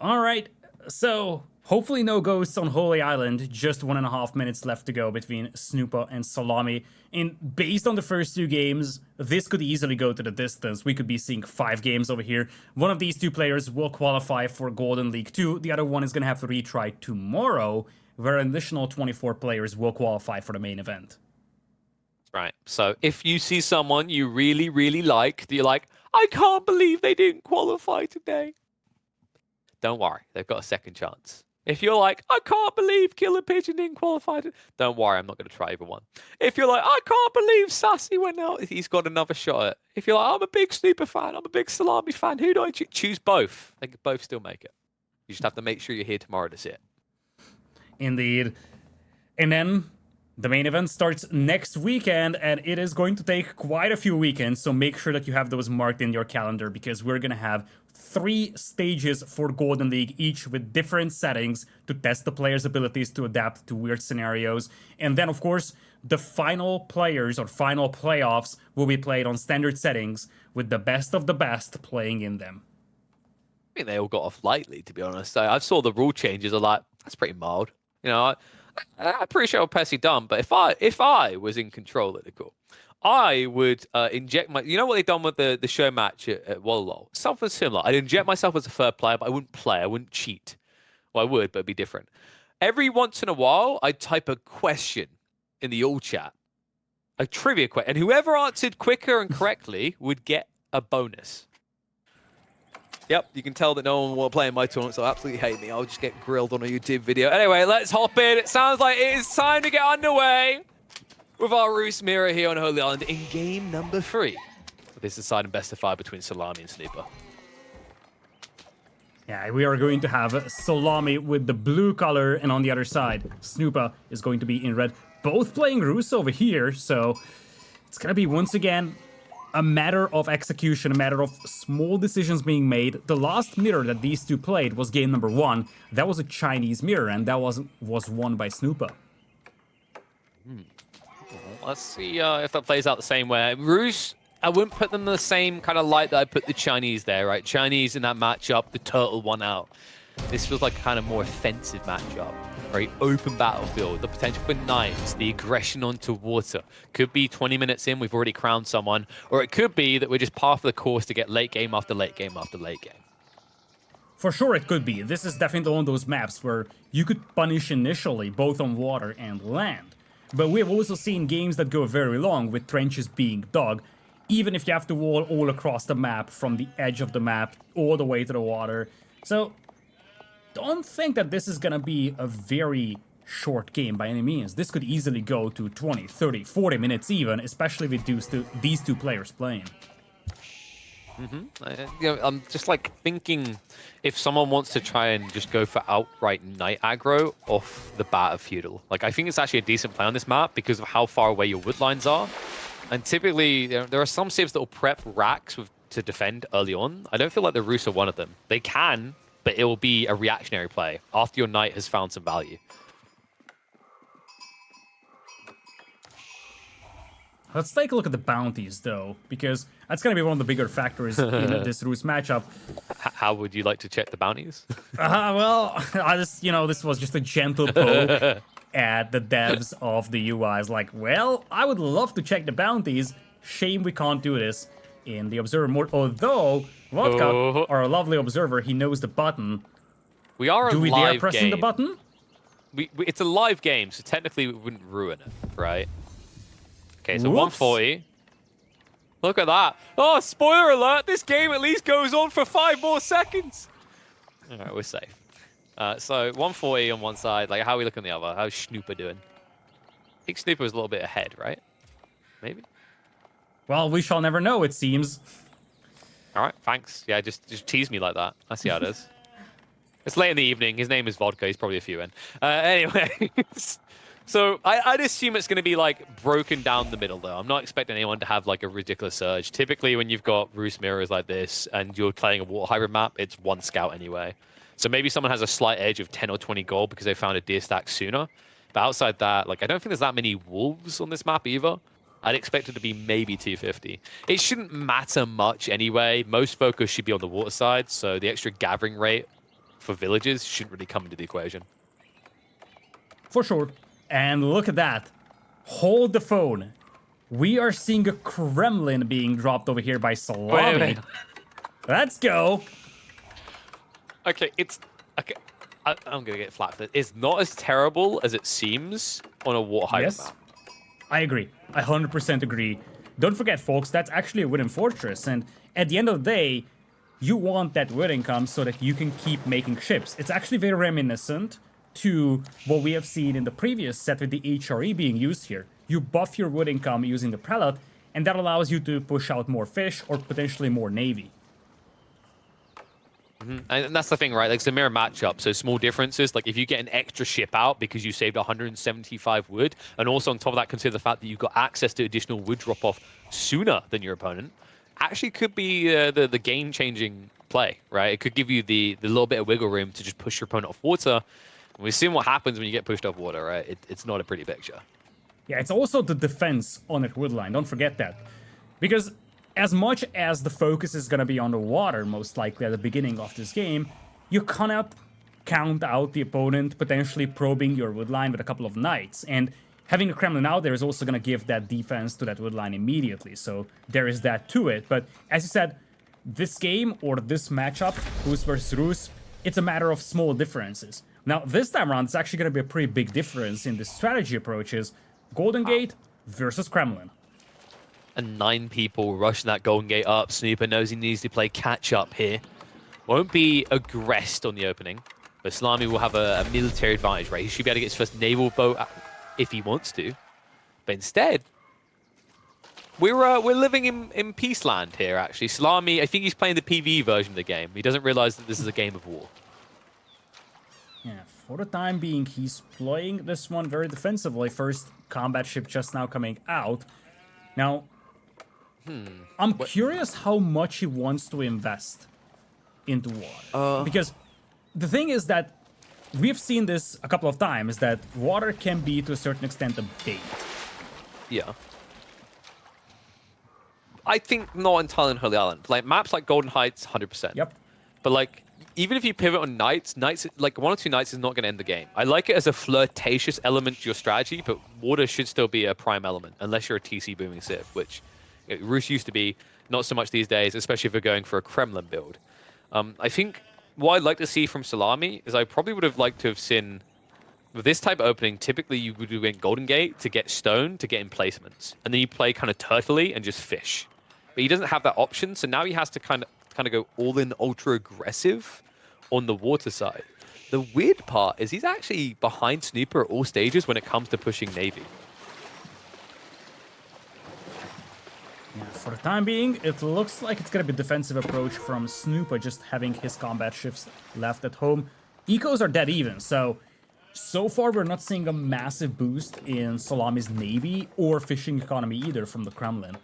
All right, so hopefully no ghosts on Holy Island. Just 1.5 minutes left to go between Snoopa and Szalami. And based on the first 2 games, this could easily go to the distance. We could be seeing 5 games over here. One of these 2 players will qualify for Golden League 2. The other one is going to have to retry tomorrow, where an additional 24 players will qualify for the main event. Right. So if you see someone you really, really like, you're like, I can't believe they didn't qualify today. Don't worry. They've got a second chance. If you're like, I can't believe KillerPigeon didn't qualify, don't worry, I'm not going to try either one. If you're like, I can't believe Sassy went out, he's got another shot at it. If you're like, I'm a big Snoopa fan, I'm a big Szalami fan, who do I choose? Choose both. They can both still make it. You just have to make sure you're here tomorrow to see it. Indeed. And then the main event starts next weekend, and it is going to take quite a few weekends, so make sure that you have those marked in your calendar, because we're going to have 3 stages for Golden League, each with different settings to test the players' abilities to adapt to weird scenarios. And then, of course, the final players or final playoffs will be played on standard settings with the best of the best playing in them. I think they all got off lightly, to be honest. I saw the rule changes. I'm like, that's pretty mild. I appreciate what Percy done, but if I was in control of the call, I would inject my. You know what they've done with the show match at Wololo? Something similar. I'd inject myself as a third player, but I wouldn't play. I wouldn't cheat. Well, I would, but it'd be different. Every once in a while, I'd type a question in the all chat, a trivia question, and whoever answered quicker and correctly would get a bonus. Yep, you can tell that no one will play in my tournament, so absolutely hate me. I'll just get grilled on a YouTube video. Anyway, let's hop in. It sounds like it is time to get underway with our Roos mirror here on Holy Island in game number 3. This is side and best of 5 between Szalami and Snoopa. Yeah, we are going to have Szalami with the blue color, and on the other side, Snoopa is going to be in red. Both playing Roos over here, so it's going to be, once again, a matter of execution, a matter of small decisions being made. The last mirror that these two played was game number 1. That was a Chinese mirror, and that was won by Snoopa. Let's see if that plays out the same way. Roos, I wouldn't put them in the same kind of light that I put the Chinese there, right? Chinese in that matchup, the turtle won out. This feels like a kind of more offensive matchup. Very open battlefield, the potential for knives, the aggression onto water. Could be 20 minutes in, we've already crowned someone. Or it could be that we're just par for the course to get late game after late game after late game. For sure it could be. This is definitely one of those maps where you could punish initially, both on water and land. But we have also seen games that go very long, with trenches being dug, even if you have to wall all across the map, from the edge of the map all the way to the water. So don't think that this is gonna be a very short game by any means. This could easily go to 20, 30, 40 minutes even, especially with these two players playing. I'm just like thinking if someone wants to try and just go for outright night aggro off the bat of feudal. Like, I think it's actually a decent play on this map because of how far away your wood lines are. And typically, there are some civs that will prep racks to defend early on. I don't feel like the Roos are one of them. They can, but it will be a reactionary play after your knight has found some value. Let's take a look at the bounties, though, because that's going to be one of the bigger factors in this Roos matchup. How would you like to check the bounties? Well, I just, this was just a gentle poke at the devs of the UIs. Like, well, I would love to check the bounties. Shame we can't do this in the observer mode. Although, Vodka, our lovely observer, he knows the button. We are Do we live dare pressing game. the button? It's a live game, so technically we wouldn't ruin it, right? Okay, so Whoops. 140. Look at that. Oh, spoiler alert, this game at least goes on for 5 more seconds. All right, we're safe. So 140 on one side. Like, how are we looking on the other? How's Snoopa doing? I think Snoopa was a little bit ahead, right? Maybe? Well, we shall never know, it seems. All right, thanks. Yeah, just tease me like that. I see how it is. It's late in the evening. His name is Vodka. He's probably a few in. Anyway, so I'd assume it's going to be like broken down the middle, though. I'm not expecting anyone to have like a ridiculous surge. Typically, when you've got Roos mirrors like this and you're playing a water hybrid map, it's 1 scout anyway. So maybe someone has a slight edge of 10 or 20 gold because they found a deer stack sooner. But outside that, like, I don't think there's that many wolves on this map either. I'd expect it to be maybe 250. It shouldn't matter much anyway. Most focus should be on the water side, so the extra gathering rate for villages shouldn't really come into the equation. For sure. And look at that. Hold the phone. We are seeing a Kremlin being dropped over here by Szalami. Wait. Let's go. Okay, it's... Okay, I'm going to get flat for it. It's not as terrible as it seems on a water hybrid map. I agree. I 100% agree. Don't forget, folks, that's actually a wooden fortress. And at the end of the day, you want that wood income so that you can keep making ships. It's actually very reminiscent to what we have seen in the previous set with the HRE being used here. You buff your wood income using the prelate, and that allows you to push out more fish or potentially more navy. And that's the thing, right? Like, it's a mirror matchup, so small differences. Like, if you get an extra ship out because you saved 175 wood, and also on top of that, consider the fact that you've got access to additional wood drop-off sooner than your opponent, actually could be the game-changing play, right? It could give you the little bit of wiggle room to just push your opponent off water. And we've seen what happens when you get pushed off water, right? It's not a pretty picture. Yeah, it's also the defense on that wood line. Don't forget that. Because as much as the focus is going to be on the water, most likely at the beginning of this game, you cannot count out the opponent potentially probing your wood line with a couple of knights. And having the Kremlin out there is also going to give that defense to that wood line immediately. So there is that to it. But as you said, this game or this matchup, Rus versus Rus, it's a matter of small differences. Now, this time around, it's actually going to be a pretty big difference in the strategy approaches. Golden Gate versus Kremlin. And 9 people rushing that Golden Gate up. Snoopa knows he needs to play catch-up here. Won't be aggressed on the opening, but Szalami will have a military advantage, right? He should be able to get his first naval boat if he wants to. But instead, we're living in peace land here, actually. Szalami, I think he's playing the PvE version of the game. He doesn't realize that this is a game of war. Yeah, for the time being, he's playing this one very defensively. First combat ship just now coming out. Now, I'm curious how much he wants to invest into water. Because the thing is that we've seen this a couple of times, that water can be, to a certain extent, a bait. Yeah. I think not entirely on Holy Island. Like, maps like Golden Heights, 100%. Yep. But, like, even if you pivot on Knights, like, 1 or 2 Knights is not going to end the game. I like it as a flirtatious element to your strategy, but water should still be a prime element, unless you're a TC booming Civ, which Rus used to be, not so much these days, especially if you're going for a Kremlin build. I think what I'd like to see from Szalami is I probably would have liked to have seen, with this type of opening, typically you would win Golden Gate to get stone, to get in placements. And then you play kind of turtley and just fish. But he doesn't have that option, so now he has to kind of go all in ultra aggressive on the water side. The weird part is he's actually behind Snoopa at all stages when it comes to pushing Navy. Yeah, for the time being, it looks like it's going to be a defensive approach from Snoopa, just having his combat ships left at home. Ecos are dead even, so far we're not seeing a massive boost in Szalami's Navy or fishing economy either from the Kremlin.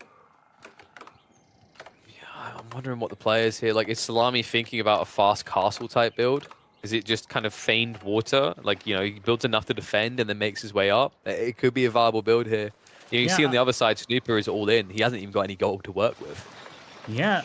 Yeah, I'm wondering what the play is here. Like, is Szalami thinking about a fast castle type build? Is it just kind of feigned water? Like, you know, he builds enough to defend and then makes his way up? It could be a viable build here. You can see on the other side, Snoopa is all in. He hasn't even got any gold to work with. Yeah,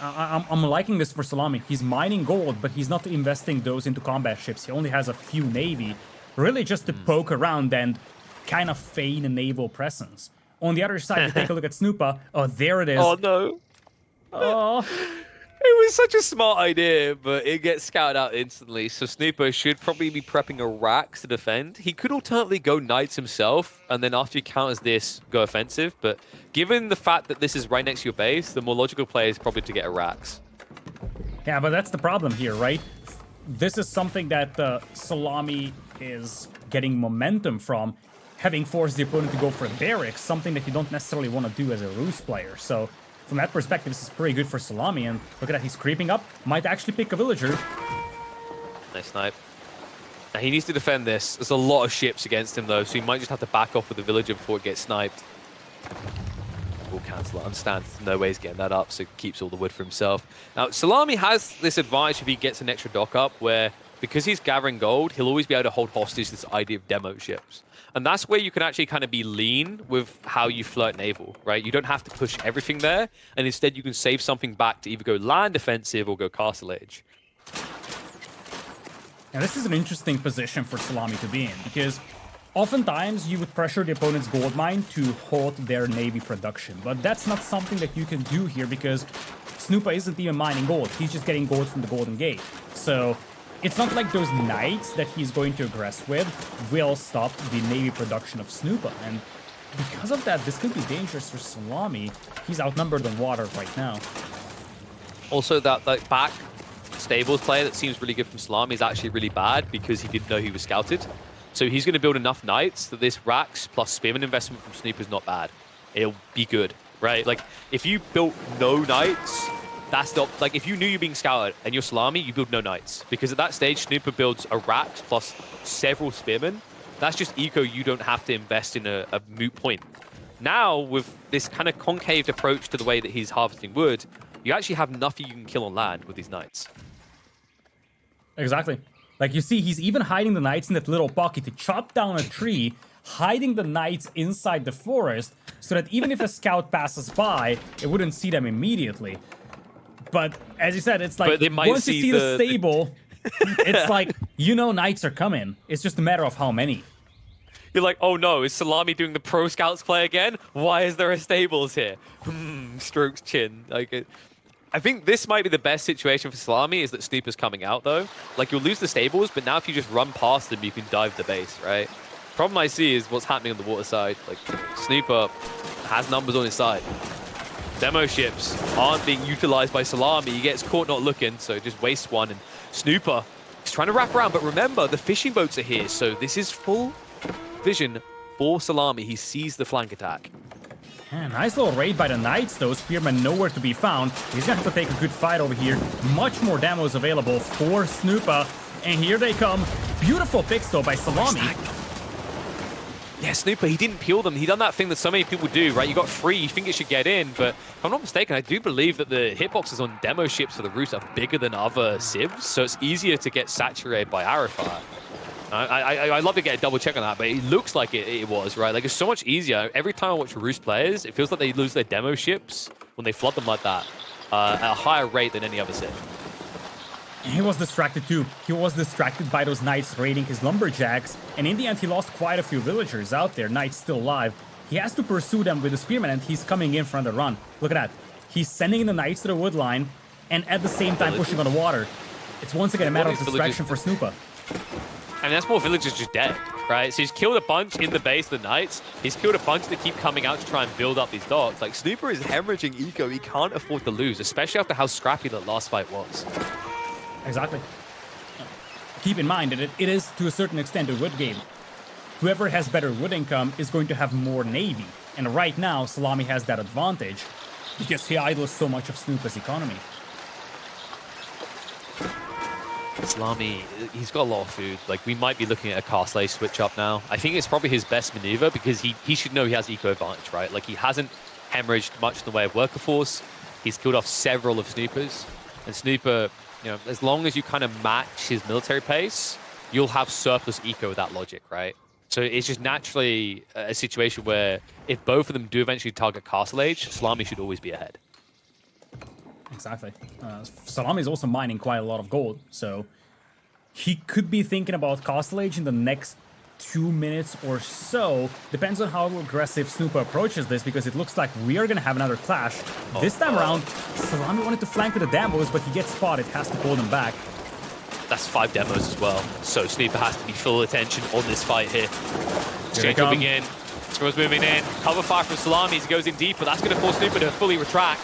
I'm liking this for Szalami. He's mining gold, but he's not investing those into combat ships. He only has a few navy, really just to poke around and kind of feign a naval presence. On the other side, you take a look at Snoopa. Oh, there it is. Oh, no. Oh. It was such a smart idea, but it gets scouted out instantly. So Snoopa should probably be prepping a Rax to defend. He could alternately go Knights himself, and then after he counters this, go offensive. But given the fact that this is right next to your base, the more logical play is probably to get a Rax. Yeah, but that's the problem here, right? This is something that Szalami is getting momentum from, having forced the opponent to go for barracks, something that you don't necessarily want to do as a Rus player. So from that perspective, this is pretty good for Szalami, and look at that, he's creeping up, might actually pick a villager. Nice snipe. Now he needs to defend this. There's a lot of ships against him though, so he might just have to back off with the villager before it gets sniped. We'll cancel it. Understand, there's no way he's getting that up, so he keeps all the wood for himself. Now, Szalami has this advantage if he gets an extra dock up, where because he's gathering gold, he'll always be able to hold hostage this idea of demo ships. And that's where you can actually kind of be lean with how you flirt naval, right? You don't have to push everything there, and instead you can save something back to either go land defensive or go castle age. Now this is an interesting position for Szalami to be in, because oftentimes you would pressure the opponent's gold mine to halt their navy production, but that's not something that you can do here because Snoopa isn't even mining gold, he's just getting gold from the Golden Gate. So it's not like those knights that he's going to aggress with will stop the navy production of Snoopa, and because of that, this could be dangerous for Szalami. He's outnumbered on water right now. Also, that back stables play that seems really good from Szalami is actually really bad because he didn't know he was scouted. So he's going to build enough knights that this Rax plus Spearman investment from Snoopa is not bad. It'll be good, right? Like, if you built no knights, that's not, like, if you knew you're being scouted and you're Szalami, you build no knights. Because at that stage, Snoopa builds a Rax plus several Spearmen. That's just eco you don't have to invest in a moot point. Now, with this kind of concave approach to the way that he's harvesting wood, you actually have nothing you can kill on land with these knights. Exactly. Like, you see, he's even hiding the knights in that little pocket to chop down a tree, hiding the knights inside the forest, so that even if a scout passes by, it wouldn't see them immediately. But, as you said, it's like, once you see the stable, it's like, you know knights are coming. It's just a matter of how many. You're like, oh no, is Szalami doing the pro scouts play again? Why is there a stables here? Strokes chin. I think this might be the best situation for Szalami, is that Snoopa's coming out though. Like, you'll lose the stables, but now if you just run past them, you can dive the base, right? Problem I see is what's happening on the water side. Like, Snoopa has numbers on his side. Demo ships aren't being utilized by Szalami. He gets caught not looking, so just wastes one. And Snoopa is trying to wrap around, but remember, the fishing boats are here, so this is full vision for Szalami. He sees the flank attack. Yeah, nice little raid by the Knights, though. Spearman nowhere to be found. He's gonna have to take a good fight over here. Much more demos available for Snoopa. And here they come. Beautiful picks, though, by Szalami. Yeah, Snoopa, he didn't peel them. He done that thing that so many people do, right? You got free, you think it should get in, but if I'm not mistaken, I do believe that the hitboxes on demo ships for the Rus are bigger than other civs, so it's easier to get saturated by arrow fire. I'd love to get a double check on that, but it looks like it was, right? Like, it's so much easier. Every time I watch Rus players, it feels like they lose their demo ships when they flood them like that at a higher rate than any other civ. He was distracted too. He was distracted by those Knights raiding his lumberjacks, and in the end he lost quite a few villagers out there. Knights still alive. He has to pursue them with the spearman, and he's coming in for the run. Look at that. He's sending in the Knights to the wood line, and at the same time pushing on the water. It's once again a matter of distraction for Snoopa. I mean, that's more villagers just dead, right? So he's killed a bunch in the base of the Knights. He's killed a bunch that keep coming out to try and build up these docks. Like, Snoopa is hemorrhaging eco. He can't afford to lose, especially after how scrappy the last fight was. Exactly. Keep in mind that it is, to a certain extent, a wood game. Whoever has better wood income is going to have more navy. And right now, Szalami has that advantage because he idles so much of Snoopa's economy. Szalami, he's got a lot of food. Like, we might be looking at a castle switch up now. I think it's probably his best maneuver because he should know he has eco advantage, right? Like, he hasn't hemorrhaged much in the way of worker force. He's killed off several of Snoopa's. And Snoopa, you know, as long as you kind of match his military pace, you'll have surplus eco with that logic, right? So it's just naturally a situation where if both of them do eventually target Castle Age, Szalami should always be ahead. Exactly. Szalami is also mining quite a lot of gold, so he could be thinking about Castle Age in the next 2 minutes or so. Depends on how aggressive Snoopa approaches this, because it looks like we are going to have another clash. This time around, Szalami wanted to flank with the demos, but he gets spotted, has to pull them back. That's 5 demos as well, so Snoopa has to be full attention on this fight here. Exchange will begin. Scrolls moving in. Cover fire from Szalami as he goes in deeper. That's going to force Snoopa to fully retract.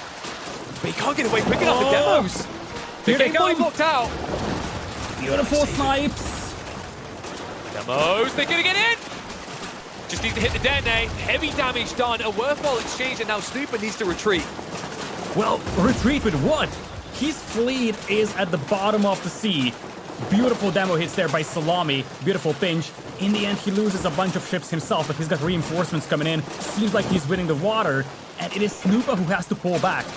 But he can't get away quick enough with demos. Here they come. Blocked out. Beautiful snipes. Demos, they're going to get in. Just needs to hit the detonate. Heavy damage done. A worthwhile exchange, and now Snoopa needs to retreat. Well, retreat with what? His fleet is at the bottom of the sea. Beautiful demo hits there by Szalami. Beautiful pinch. In the end, he loses a bunch of ships himself, but he's got reinforcements coming in. Seems like he's winning the water, and it is Snoopa who has to pull back.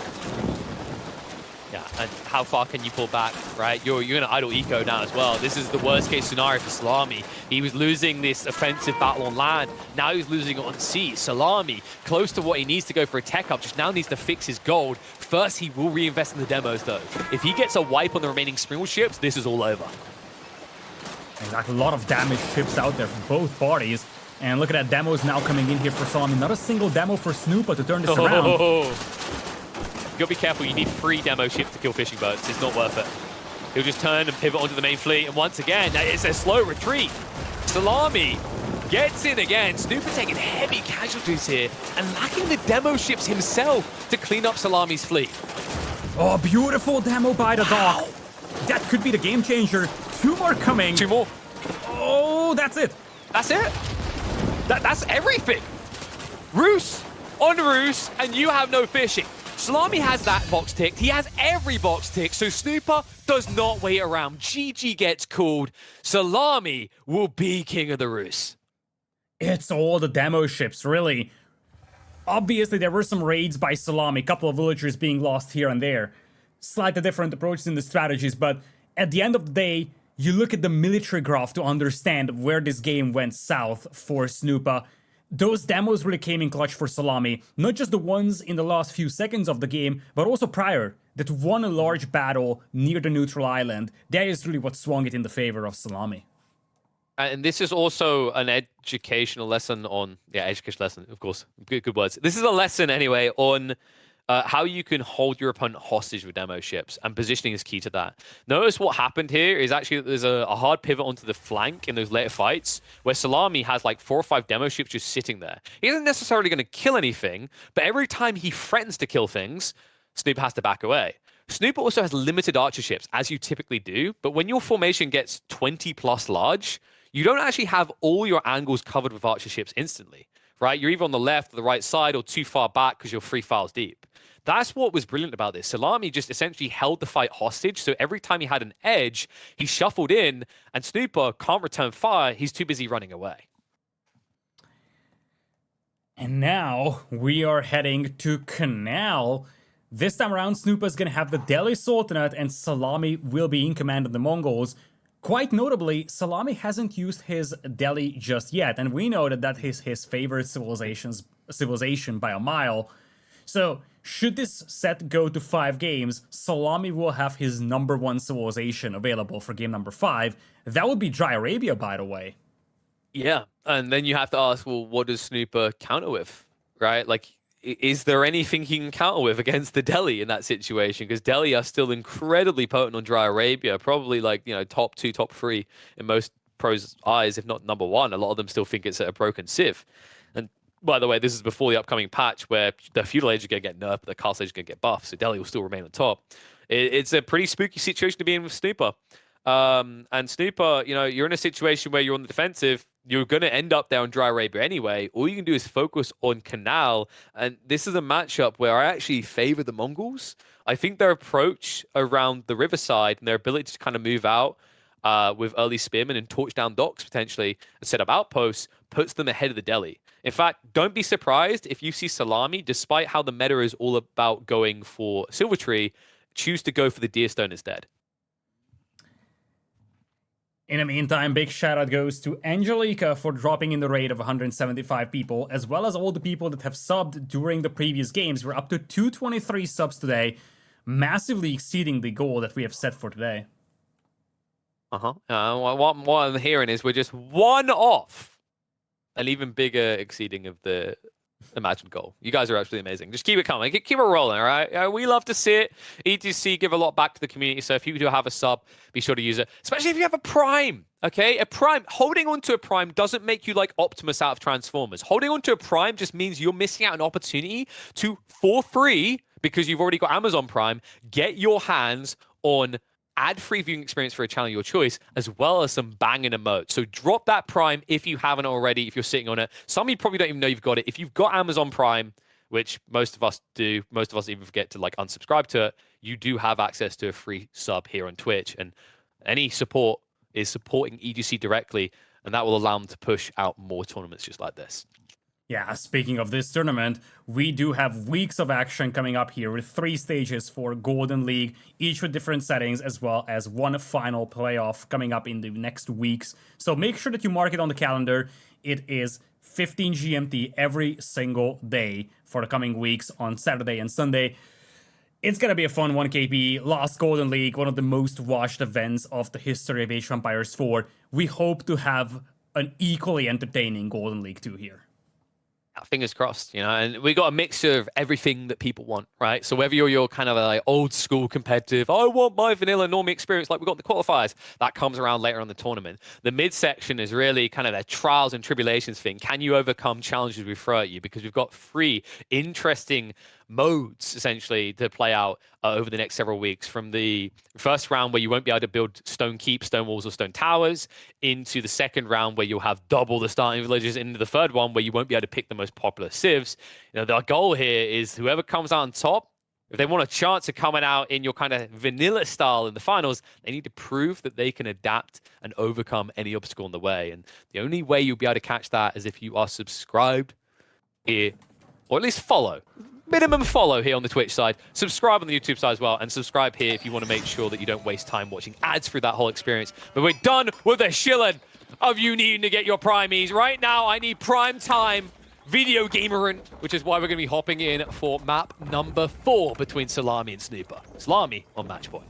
Yeah, and how far can you pull back, right? You're going to idle eco now as well. This is the worst case scenario for Szalami. He was losing this offensive battle on land. Now he's losing it on sea. Szalami, close to what he needs to go for a tech up, just now needs to fix his gold. First, he will reinvest in the demos, though. If he gets a wipe on the remaining Springwell ships, this is all over. Exactly, a lot of damaged ships out there from both parties. And look at that, demos now coming in here for Szalami. Not a single demo for Snoopa to turn this around. You gotta be careful, you need 3 demo ships to kill fishing boats. It's not worth it. He'll just turn and pivot onto the main fleet, and once again, it's a slow retreat. Szalami gets in again. Snoopa taking heavy casualties here, and lacking the demo ships himself to clean up Salami's fleet. Oh, beautiful demo by the dock. That could be the game changer. 2 more coming. 2 more. Oh, that's it. That's it. That's everything. Rus on Rus, and you have no fishing. Szalami has that box ticked. He has every box ticked, so Snoopa does not wait around. GG gets called. Szalami will be king of the Rus. It's all the demo ships, really. Obviously, there were some raids by Szalami, a couple of villagers being lost here and there. Slightly different approaches in the strategies, but at the end of the day, you look at the military graph to understand where this game went south for Snoopa. Those demos really came in clutch for Szalami, not just the ones in the last few seconds of the game, but also prior, that won a large battle near the neutral island. That is really what swung it in the favor of Szalami. And this is also an educational lesson on, yeah, education lesson, of course, good words. This is a lesson anyway on how you can hold your opponent hostage with demo ships, and positioning is key to that. Notice what happened here is actually that there's a hard pivot onto the flank in those later fights where Szalami has like 4 or 5 demo ships just sitting there. He isn't necessarily going to kill anything, but every time he threatens to kill things, Snoopa has to back away. Snoopa also has limited archer ships, as you typically do, but when your formation gets 20 plus large, you don't actually have all your angles covered with archer ships instantly, right? You're either on the left or the right side or too far back because you're 3 files deep. That's what was brilliant about this. Szalami just essentially held the fight hostage, so every time he had an edge, he shuffled in, and Snoopa can't return fire. He's too busy running away. And now we are heading to Canal. This time around, Snoopa's gonna have the Delhi Sultanate, and Szalami will be in command of the Mongols. Quite notably, Szalami hasn't used his Delhi just yet, and we know that that is his favorite civilization by a mile. So, should this set go to 5 games, Szalami will have his #1 civilization available for game number 5. That would be Dry Arabia, by the way. Yeah, and then you have to ask, well, what does Snoopa counter with, right? Like, is there anything he can counter with against the Delhi in that situation? Because Delhi are still incredibly potent on Dry Arabia, probably like, you know, top 2, top 3 in most pros' eyes, if not #1. A lot of them still think it's a broken civ. And by the way, this is before the upcoming patch where the feudal age is going to get nerfed, but the castle age is going to get buffed, so Delhi will still remain on top. It's a pretty spooky situation to be in with Snoopa. And Snoopa, you know, you're in a situation where you're on the defensive, you're going to end up there on Dry Arabia anyway. All you can do is focus on Canal. And this is a matchup where I actually favor the Mongols. I think their approach around the riverside and their ability to kind of move out with early spearmen and torch down docks potentially and set up outposts puts them ahead of the Delhi. In fact, don't be surprised if you see Szalami, despite how the meta is all about going for Silvertree, choose to go for the Deerstone instead. In the meantime, big shout out goes to Angelica for dropping in the raid of 175 people, as well as all the people that have subbed during the previous games. We're up to 223 subs today, massively exceeding the goal that we have set for today. What I'm hearing is we're just one off an even bigger exceeding of the imagined goal. You guys are absolutely amazing. Just keep it coming. Keep it rolling, all right? We love to see it. EGC give a lot back to the community, so if you do have a sub, be sure to use it. Especially if you have a Prime, okay? A Prime. Holding on to a Prime doesn't make you like Optimus out of Transformers. Holding on to a Prime just means you're missing out an opportunity to, for free, because you've already got Amazon Prime, get your hands on ad-free viewing experience for a channel of your choice, as well as some banging emotes. So drop that Prime if you haven't already, if you're sitting on it. Some of you probably don't even know you've got it. If you've got Amazon Prime, which most of us do, most of us even forget to like unsubscribe to it, you do have access to a free sub here on Twitch. And any support is supporting EGC directly, and that will allow them to push out more tournaments just like this. Yeah, speaking of this tournament, we do have weeks of action coming up here with 3 stages for Golden League, each with different settings, as well as one final playoff coming up in the next weeks. So make sure that you mark it on the calendar. It is 15 GMT every single day for the coming weeks on Saturday and Sunday. It's gonna be a fun 1KP. Last Golden League, one of the most watched events of the history of Age of Empires 4. We hope to have an equally entertaining Golden League 2 here. Fingers crossed, you know, and we got a mixture of everything that people want, right? So whether you're kind of like old school competitive, I want my vanilla normie experience like we got in the qualifiers, that comes around later on the tournament. The midsection is really kind of a trials and tribulations thing. Can you overcome challenges we throw at you? Because we've got 3 interesting modes essentially to play out over the next several weeks, from the first round where you won't be able to build stone keeps, stone walls, or stone towers, into the second round where you'll have double the starting villages, into the third one where you won't be able to pick the most popular civs. You know, the goal here is whoever comes out on top, if they want a chance of coming out in your kind of vanilla style in the finals, they need to prove that they can adapt and overcome any obstacle on the way. And the only way you'll be able to catch that is if you are subscribed here, or at least follow. Minimum follow here on the Twitch side, subscribe on the YouTube side as well, and subscribe here if you want to make sure that you don't waste time watching ads through that whole experience. But we're done with the shilling of you needing to get your Primies. Right now, I need prime time video gamer, which is why we're going to be hopping in for map number 4 between Szalami and Snoopa. Szalami on match point.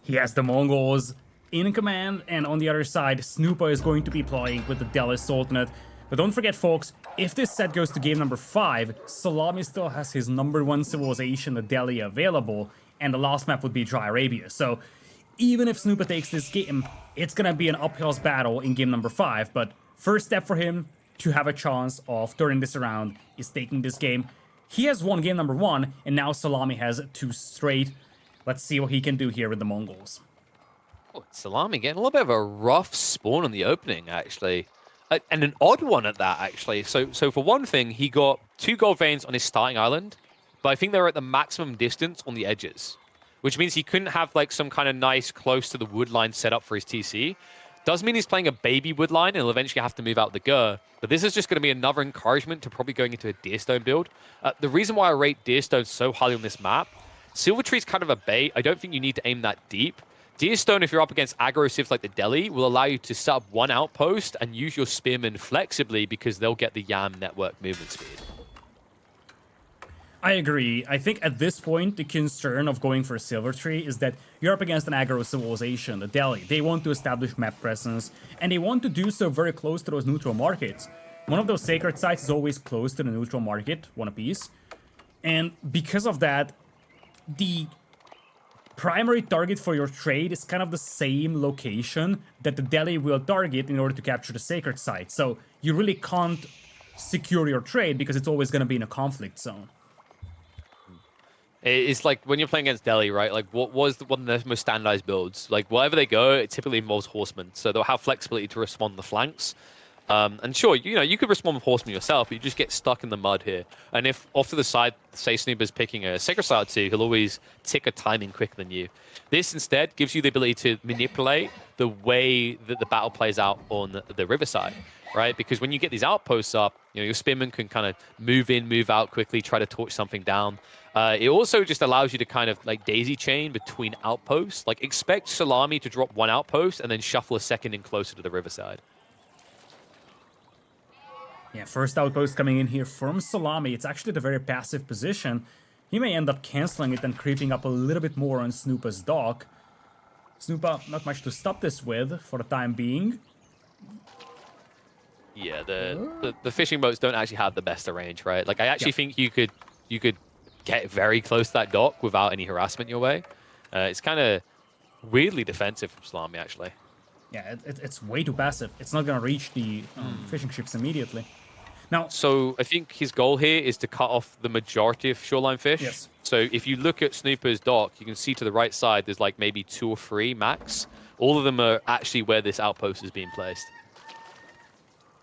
He has the Mongols in command, and on the other side, Snoopa is going to be playing with the Delhi Sultanate. But don't forget, folks, if this set goes to game number 5, Szalami still has his #1 civilization, the Delhi, available, and the last map would be Dry Arabia. So even if Snoopa takes this game, it's gonna be an uphill battle in game number 5, but first step for him to have a chance of turning this around is taking this game. He has won game number 1, and now Szalami has 2 straight. Let's see what he can do here with the Mongols. Oh, Szalami getting a little bit of a rough spawn on the opening, actually. And an odd one at that, actually. So for one thing, he got 2 gold veins on his starting island, but I think they were at the maximum distance on the edges, which means he couldn't have like some kind of nice close to the wood line set up for his TC. Does mean he's playing a baby wood line and he'll eventually have to move out the Gur, but this is just going to be another encouragement to probably going into a Deerstone build. The reason why I rate Deerstone so highly on this map, Silver Tree's kind of a bait. I don't think you need to aim that deep. Deerstone, if you're up against aggro civs like the Delhi, will allow you to set up 1 outpost and use your spearmen flexibly because they'll get the YAM network movement speed. I agree. I think at this point, the concern of going for a Silver Tree is that you're up against an aggro civilization, the Delhi. They want to establish map presence, and they want to do so very close to those neutral markets. One of those sacred sites is always close to the neutral market, one apiece. And because of that, the primary target for your trade is kind of the same location that the Delhi will target in order to capture the sacred site. So you really can't secure your trade because it's always going to be in a conflict zone. It's like when you're playing against Delhi, right? Like, what was one of the most standardized builds? Like, wherever they go, it typically involves horsemen. So they'll have flexibility to respond to the flanks. And sure, you could respond with horsemen yourself, but you just get stuck in the mud here. And if off to the side, say Snoopa's picking a sacred side or 2, he'll always tick a timing quicker than you. This instead gives you the ability to manipulate the way that the battle plays out on the riverside, right? Because when you get these outposts up, your spearmen can kind of move in, move out quickly, try to torch something down. It also just allows you to kind of like daisy chain between outposts. Like, expect Szalami to drop 1 outpost and then shuffle a second in closer to the riverside. Yeah, first outpost coming in here from Szalami. It's actually the very passive position. He may end up canceling it and creeping up a little bit more on Snoopa's dock. Snoopa, not much to stop this with for the time being. Yeah, the fishing boats don't actually have the best of range, right? Like, I actually think you could get very close to that dock without any harassment your way. It's kind of weirdly defensive from Szalami, actually. Yeah, it's way too passive. It's not going to reach the fishing ships immediately. Now, so I think his goal here is to cut off the majority of shoreline fish. Yes. So if you look at Snoopa's dock, you can see to the right side, there's like maybe 2 or 3 max. All of them are actually where this outpost is being placed.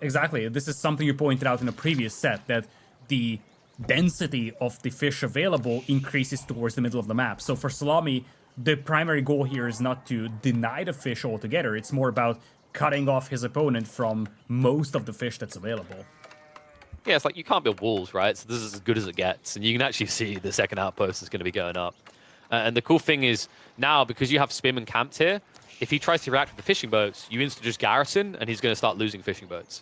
Exactly. This is something you pointed out in a previous set, that the density of the fish available increases towards the middle of the map. So for Szalami, the primary goal here is not to deny the fish altogether. It's more about cutting off his opponent from most of the fish that's available. Yeah, it's like you can't build walls, right? So this is as good as it gets. And you can actually see the second outpost is going to be going up. And the cool thing is now, because you have spearmen camped here, if he tries to react with the fishing boats, you instantly just garrison, and he's going to start losing fishing boats.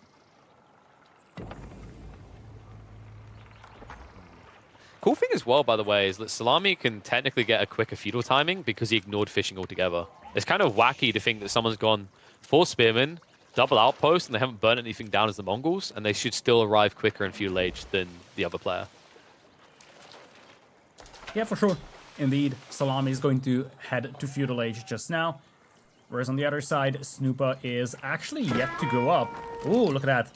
Cool thing as well, by the way, is that Szalami can technically get a quicker feudal timing because he ignored fishing altogether. It's kind of wacky to think that someone's gone 4 spearmen, double outpost, and they haven't burnt anything down as the Mongols, and they should still arrive quicker in feudal age than the other player. Yeah, for sure. Indeed, Szalami is going to head to feudal age just now. Whereas on the other side, Snoopa is actually yet to go up. Ooh, look at that.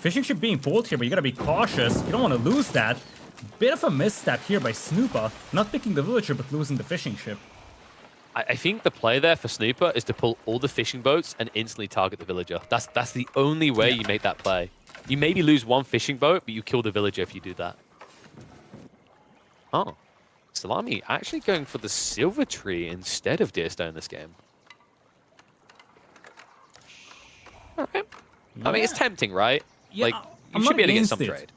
Fishing ship being pulled here, but you gotta be cautious. You don't want to lose that. Bit of a misstep here by Snoopa, not picking the villager, but losing the fishing ship. I think the play there for Snoopa is to pull all the fishing boats and instantly target the villager. That's the only way you make that play. You maybe lose 1 fishing boat, but you kill the villager if you do that. Oh, Szalami actually going for the silver tree instead of Deerstone this game. All right. I mean, it's tempting, right? Yeah, like, you should be able to get some it. trade.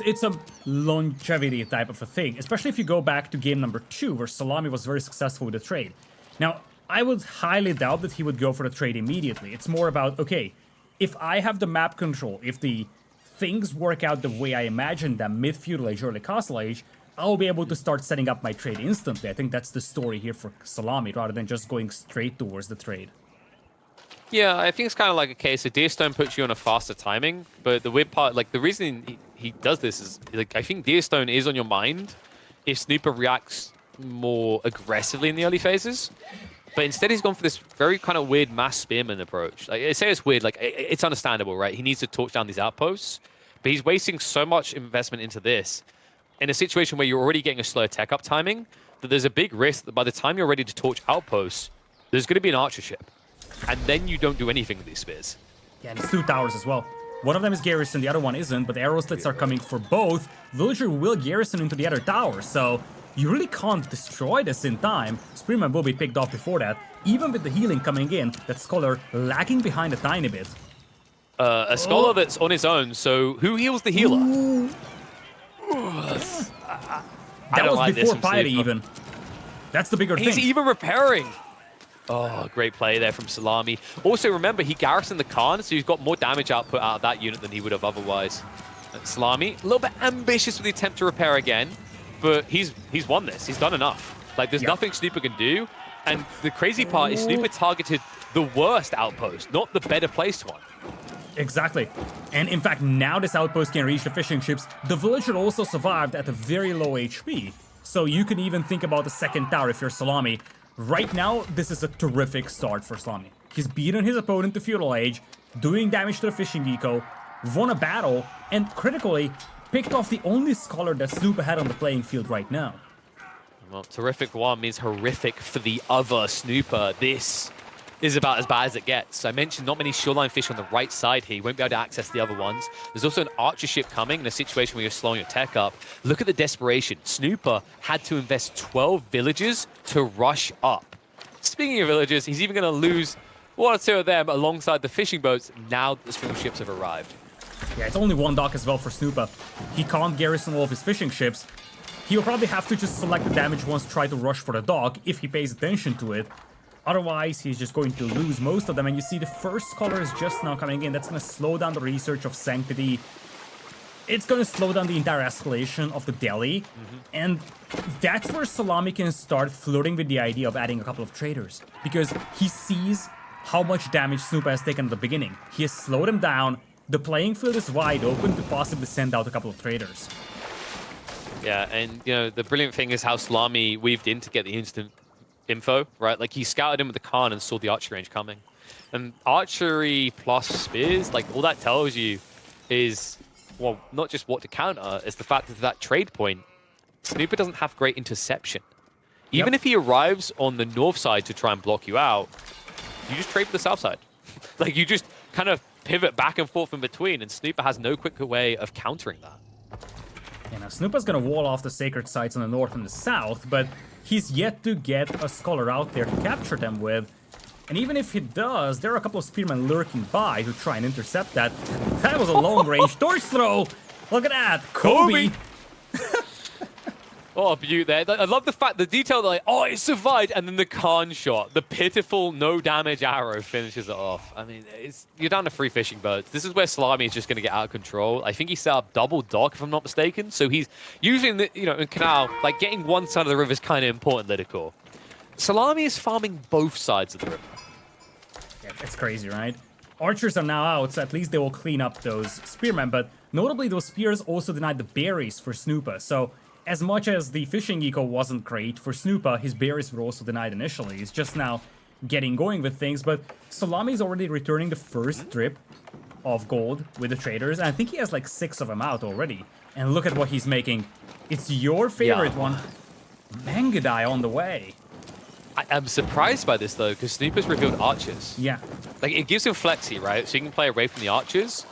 It's a longevity type of a thing, especially if you go back to game number 2, where Szalami was very successful with the trade. Now, I would highly doubt that he would go for the trade immediately. It's more about, okay, if I have the map control, if the things work out the way I imagined them mid-feudal age, early castle age, I'll be able to start setting up my trade instantly. I think that's the story here for Szalami, rather than just going straight towards the trade. Yeah, I think it's kind of like a case of Deerstone puts you on a faster timing, but the weird part, like the reason he does this is, like, I think Deerstone is on your mind if Snoopa reacts more aggressively in the early phases. But instead, he's gone for this very kind of weird mass spearman approach. Like, I say it's weird, like, it's understandable, right? He needs to torch down these outposts, but he's wasting so much investment into this in a situation where you're already getting a slow tech up timing, that there's a big risk that by the time you're ready to torch outposts, there's going to be an archer ship. And then you don't do anything with these spears. Yeah, and it's 2 towers as well. One of them is garrison, the other one isn't, but arrow slits are coming for both. Villager will garrison into the other tower, so you really can't destroy this in time. Spearman will be picked off before that. Even with the healing coming in, that Scholar lagging behind a tiny bit. A Scholar that's on his own, so who heals the healer? That was before Piety even. That's the bigger thing. He's even repairing. Oh, great play there from Szalami. Also, remember, he garrisoned the Khan, so he's got more damage output out of that unit than he would have otherwise. Szalami, a little bit ambitious with the attempt to repair again, but he's won this. He's done enough. Like, there's nothing Snoopa can do. And the crazy part is Snoopa targeted the worst outpost, not the better placed one. Exactly. And in fact, now this outpost can reach the fishing ships. The villager also survived at a very low HP. So you can even think about the second tower if you're Szalami. Right now, this is a terrific start for Szalami. He's beaten his opponent to Feudal Age, doing damage to the fishing eco, won a battle, and critically picked off the only Scholar that Snoopa had on the playing field right now. Well, terrific for one means horrific for the other Snoopa. This is about as bad as it gets. I mentioned not many shoreline fish on the right side here. You won't be able to access the other ones. There's also an archer ship coming in a situation where you're slowing your tech up. Look at the desperation. Snoopa had to invest 12 villagers to rush up. Speaking of villagers, he's even going to lose 1 or 2 of them alongside the fishing boats now that the spring ships have arrived. Yeah, it's only 1 dock as well for Snoopa. He can't garrison all of his fishing ships. He'll probably have to just select the damage ones, try to rush for the dock if he pays attention to it. Otherwise, he's just going to lose most of them. And you see the first Scholar is just now coming in. That's going to slow down the research of Sanctity. It's going to slow down the entire escalation of the Delhi. And that's where Szalami can start flirting with the idea of adding a couple of traders. Because he sees how much damage Snoopa has taken at the beginning. He has slowed him down. The playing field is wide open to possibly send out a couple of traders. Yeah, and you know, the brilliant thing is how Szalami weaved in to get the instant info, right? Like, he scouted in with the Khan and saw the archery range coming. And archery plus spears, like, all that tells you is, well, not just what to counter, it's the fact that that trade point, Snoopa doesn't have great interception. Even if he arrives on the north side to try and block you out, you just trade for the south side. Like, you just kind of pivot back and forth in between, and Snoopa has no quicker way of countering that. Yeah, now Snoopa's gonna wall off the sacred sites on the north and the south, but he's yet to get a Scholar out there to capture them with. And even if he does, there are a couple of spearmen lurking by who try and intercept that. That was a long-range torch throw! Look at that! Kobe! Oh, a beaut there. I love the fact, the detail, like, oh, it survived, and then the Khan shot. The pitiful, no-damage arrow finishes it off. I mean, you're down to 3 fishing boats. This is where Szalami is just going to get out of control. I think he set up double dock, if I'm not mistaken. So he's using the, you know, in Canal, like, getting one side of the river is kind of important, Lidakor. Szalami is farming both sides of the river. Yeah, it's crazy, right? Archers are now out, so at least they will clean up those spearmen, but notably those spears also denied the berries for Snoopa, so as much as the fishing eco wasn't great for Snoopa, his berries were also denied initially. He's just now getting going with things, but Szalami is already returning the first trip of gold with the traders, and I think he has like 6 of them out already. And look at what he's making. It's your favorite one. Mangadai on the way. I'm surprised by this, though, because Snoopa's revealed archers. Yeah. Like, it gives him flexi, right? So he can play away from the archers.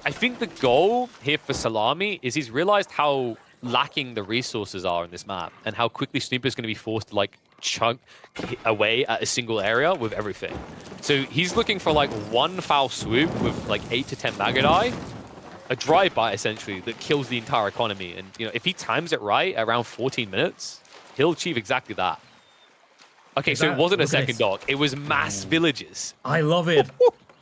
I think the goal here for Szalami is he's realized how lacking the resources are in this map and how quickly Snoopa's going to be forced to, like, chunk away at a single area with everything. So he's looking for, like, one foul swoop with, like, 8 to 10 Magadai, a drive-by, essentially, that kills the entire economy. And, you know, if he times it right, around 14 minutes, he'll achieve exactly that. Okay, so it wasn't a second dock. It was mass villages. I love it.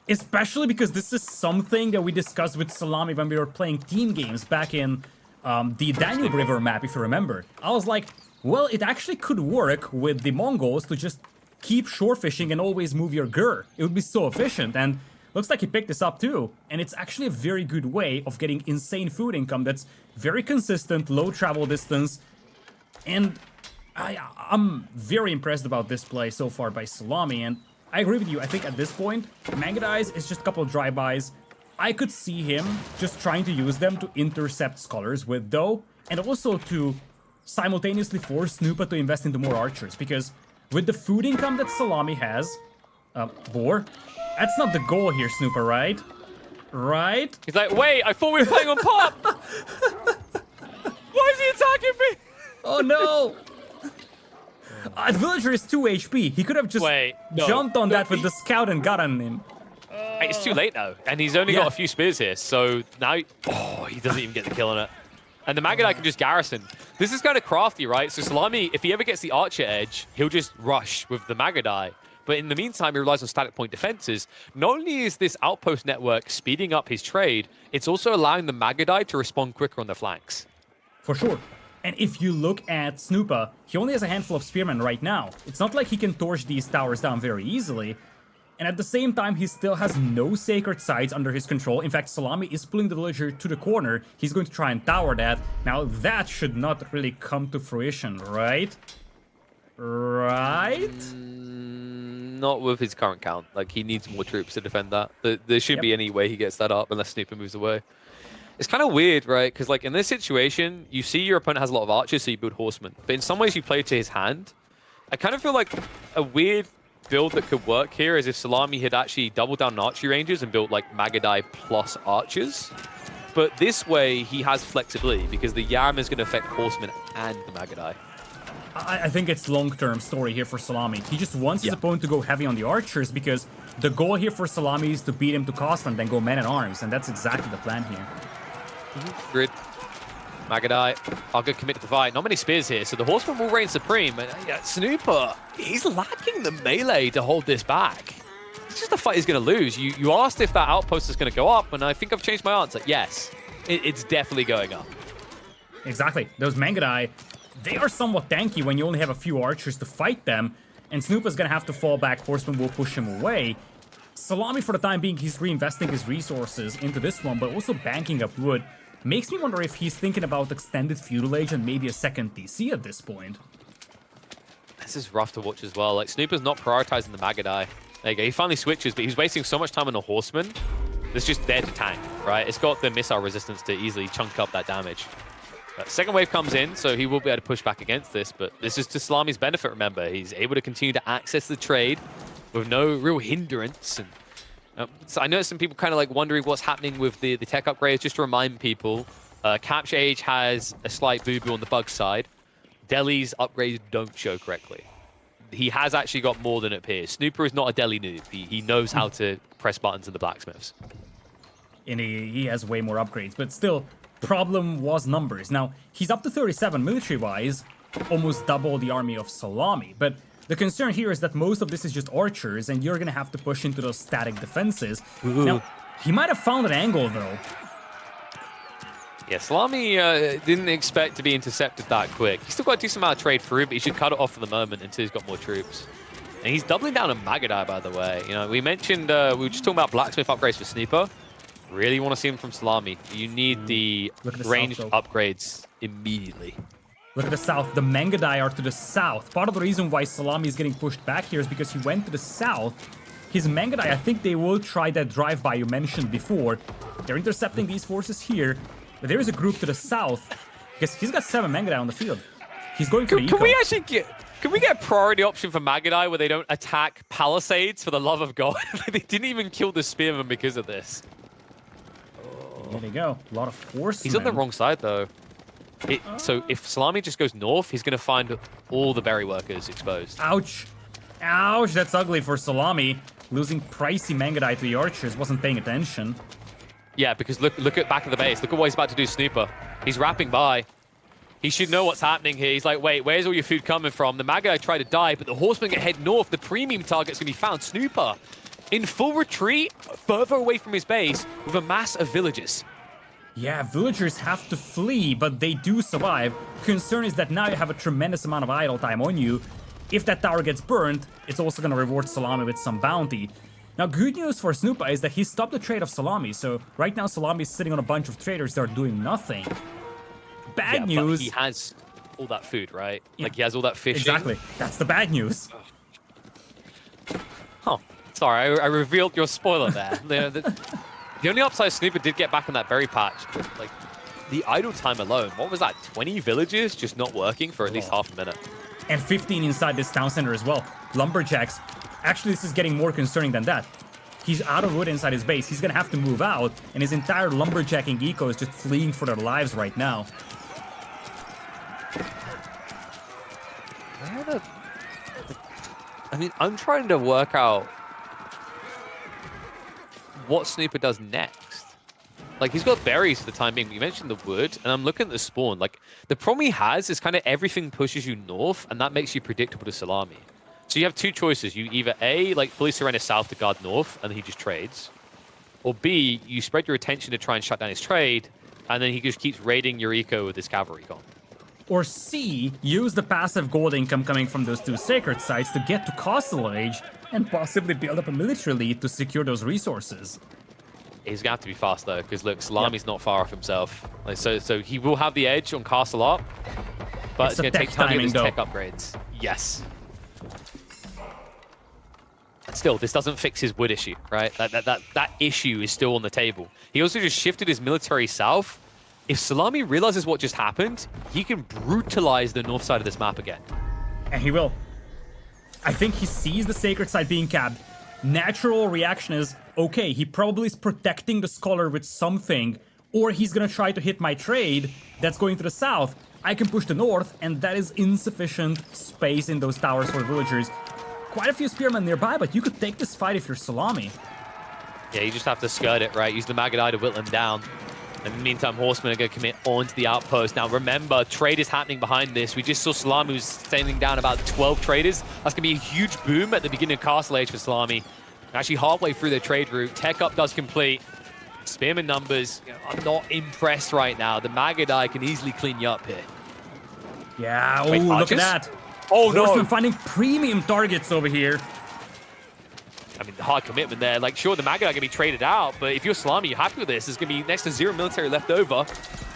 Especially because this is something that we discussed with Szalami when we were playing team games back in the Danube River map, if you remember. I was like, well, it actually could work with the Mongols to just keep shore fishing and always move your gur. It would be so efficient, and looks like he picked this up too. And it's actually a very good way of getting insane food income that's very consistent, low travel distance, and I'm very impressed about this play so far by Szalami, and I agree with you. I think at this point, Mangadais is just a couple of drive-bys. I could see him just trying to use them to intercept scholars with, though, and also to simultaneously force Snoopa to invest into more archers, because with the food income that Szalami has... Boar? That's not the goal here, Snoopa, right? Right? He's like, wait, I thought we were playing on pop! Why is he attacking me? Oh no! The villager is 2 HP. He could have just jumped on that with the scout and got on him. It's too late now, and he's only got a few spears here, so now... Oh, he doesn't even get the kill on it. And the Magadai can just garrison. This is kind of crafty, right? So Szalami, if he ever gets the archer edge, he'll just rush with the Magadai. But in the meantime, he relies on static point defenses. Not only is this outpost network speeding up his trade, it's also allowing the Magadai to respond quicker on the flanks. For sure. And if you look at Snoopa, he only has a handful of spearmen right now. It's not like he can torch these towers down very easily. And at the same time, he still has no sacred sites under his control. In fact, Szalami is pulling the villager to the corner. He's going to try and tower that. Now, that should not really come to fruition, right? Right? Not with his current count. Like, he needs more troops to defend that. There shouldn't be any way he gets that up unless Snoopa moves away. It's kind of weird, right? Because, like, in this situation, you see your opponent has a lot of archers, so you build horsemen. But in some ways, you play to his hand. I kind of feel like a weird build that could work here is if Szalami had actually doubled down on archery ranges and built, like, Magadai plus archers. But this way, he has flexibility, because the Yam is going to affect horsemen and the Magadai. I think it's long-term story here for Szalami. He just wants his opponent to go heavy on the archers, because the goal here for Szalami is to beat him to cost and then go man-at-arms, and that's exactly the plan here. Grid. Magadai, I'll go commit to the fight. Not many spears here, so the horseman will reign supreme. And Snoopa, he's lacking the melee to hold this back. It's just a fight he's going to lose. You asked if that outpost is going to go up, and I think I've changed my answer. Yes, it's definitely going up. Exactly. Those Mangadai, they are somewhat tanky when you only have a few archers to fight them, and Snoopa's going to have to fall back. Horseman will push him away. Szalami, for the time being, he's reinvesting his resources into this one, but also banking up wood. Makes me wonder if he's thinking about extended feudal age and maybe a second TC at this point. This is rough to watch as well. Like, Snoopa's not prioritizing the Magadai. There you go. He finally switches, but he's wasting so much time on a horseman that's just there to tank, right? It's got the missile resistance to easily chunk up that damage. Second wave comes in, so he will be able to push back against this, but this is to Szalami's benefit, remember. He's able to continue to access the trade with no real hindrance. And so I know some people kind of like wondering what's happening with the tech upgrades. Just to remind people, Capture Age has a slight boo-boo on the bug side. Delhi's upgrades don't show correctly. He has actually got more than it appears. Snoopa is not a Delhi noob. He knows how to press buttons in the blacksmiths. And he has way more upgrades, but still, problem was numbers. Now, he's up to 37 military-wise, almost double the army of Szalami, but the concern here is that most of this is just archers, and you're going to have to push into those static defenses. Ooh. Now, he might have found an angle, though. Yeah, Szalami didn't expect to be intercepted that quick. He's still got a decent amount of trade through, but he should cut it off for the moment until he's got more troops. And he's doubling down on Magadai, by the way. You know, we mentioned, we were just talking about blacksmith upgrades for Snoopa. Really want to see him from Szalami. You need the ranged upgrades immediately. Look at the south. The Mangadai are to the south. Part of the reason why Szalami is getting pushed back here is because he went to the south. His Mangadai, I think they will try that drive-by you mentioned before. They're intercepting these forces here. But there is a group to the south, because he's got 7 Mangadai on the field. He's going for the eco. Can we actually can we get a priority option for Magadai where they don't attack palisades for the love of God? They didn't even kill the spearman because of this. There you go. A lot of force. He's on the wrong side, though. So if Szalami just goes north, he's going to find all the berry workers exposed. Ouch. Ouch, that's ugly for Szalami. Losing pricey Mangadai to the archers, wasn't paying attention. Yeah, because look at back of the base. Look at what he's about to do, Snoopa. He's wrapping by. He should know what's happening here. He's like, wait, where's all your food coming from? The Magadai try to die, but the horsemen get head north. The premium target's going to be found. Snoopa in full retreat, further away from his base, with a mass of villagers. Yeah, villagers have to flee, but they do survive. Concern is that now you have a tremendous amount of idle time on you. If that tower gets burned, it's also going to reward Szalami with some bounty. Now, good news for Snoopa is that he stopped the trade of Szalami, so right now Szalami is sitting on a bunch of traders that are doing nothing. Bad news. But he has all that food, right? Yeah. Like he has all that fishing. Exactly. That's the bad news. Huh. Sorry, I revealed your spoiler there. The only upside Snoopa did get back in that berry patch, but like the idle time alone, what was that? 20 villages just not working for at least half a minute. And 15 inside this town center as well. Lumberjacks. Actually, this is getting more concerning than that. He's out of wood inside his base. He's gonna have to move out, and his entire lumberjacking eco is just fleeing for their lives right now. I mean, I'm trying to work out what Snoopa does next. Like, he's got berries for the time being. You mentioned the wood, and I'm looking at the spawn. Like, the problem he has is kind of everything pushes you north, and that makes you predictable to Szalami. So you have two choices. You either A, like, fully surrender south to guard north, and then he just trades. Or B, you spread your attention to try and shut down his trade, and then he just keeps raiding your eco with his cavalry gone. Or C, use the passive gold income coming from those two sacred sites to get to Castle Age and possibly build up a military lead to secure those resources. He's gonna have to be fast though, because look, Szalami's not far off himself. Like, so he will have the edge on Castle Up, but it's gonna take time to get his tech upgrades. Yes. Still, this doesn't fix his wood issue, right? That issue is still on the table. He also just shifted his military south. If Szalami realizes what just happened, he can brutalize the north side of this map again. And he will. I think he sees the sacred site being capped. Natural reaction is, okay, he probably is protecting the scholar with something, or he's gonna try to hit my trade that's going to the south. I can push the north, and that is insufficient space in those towers for villagers. Quite a few spearmen nearby, but you could take this fight if you're Szalami. Yeah, you just have to skirt it, right? Use the Magadai to whittle them down. In the meantime, Horsemen are going to commit onto the outpost. Now, remember, trade is happening behind this. We just saw Szalami was standing down about 12 traders. That's going to be a huge boom at the beginning of Castle Age for Szalami. Actually, halfway through their trade route, tech up does complete. Spearman numbers, I'm not impressed right now. The Magadai can easily clean you up here. Yeah, oh, Wait, look at that. Oh, no. Horsemen finding premium targets over here. I mean, the hard commitment there. Like, sure, the Magadai are going to be traded out, but if you're Szalami, you're happy with this. There's going to be next to 0 military left over.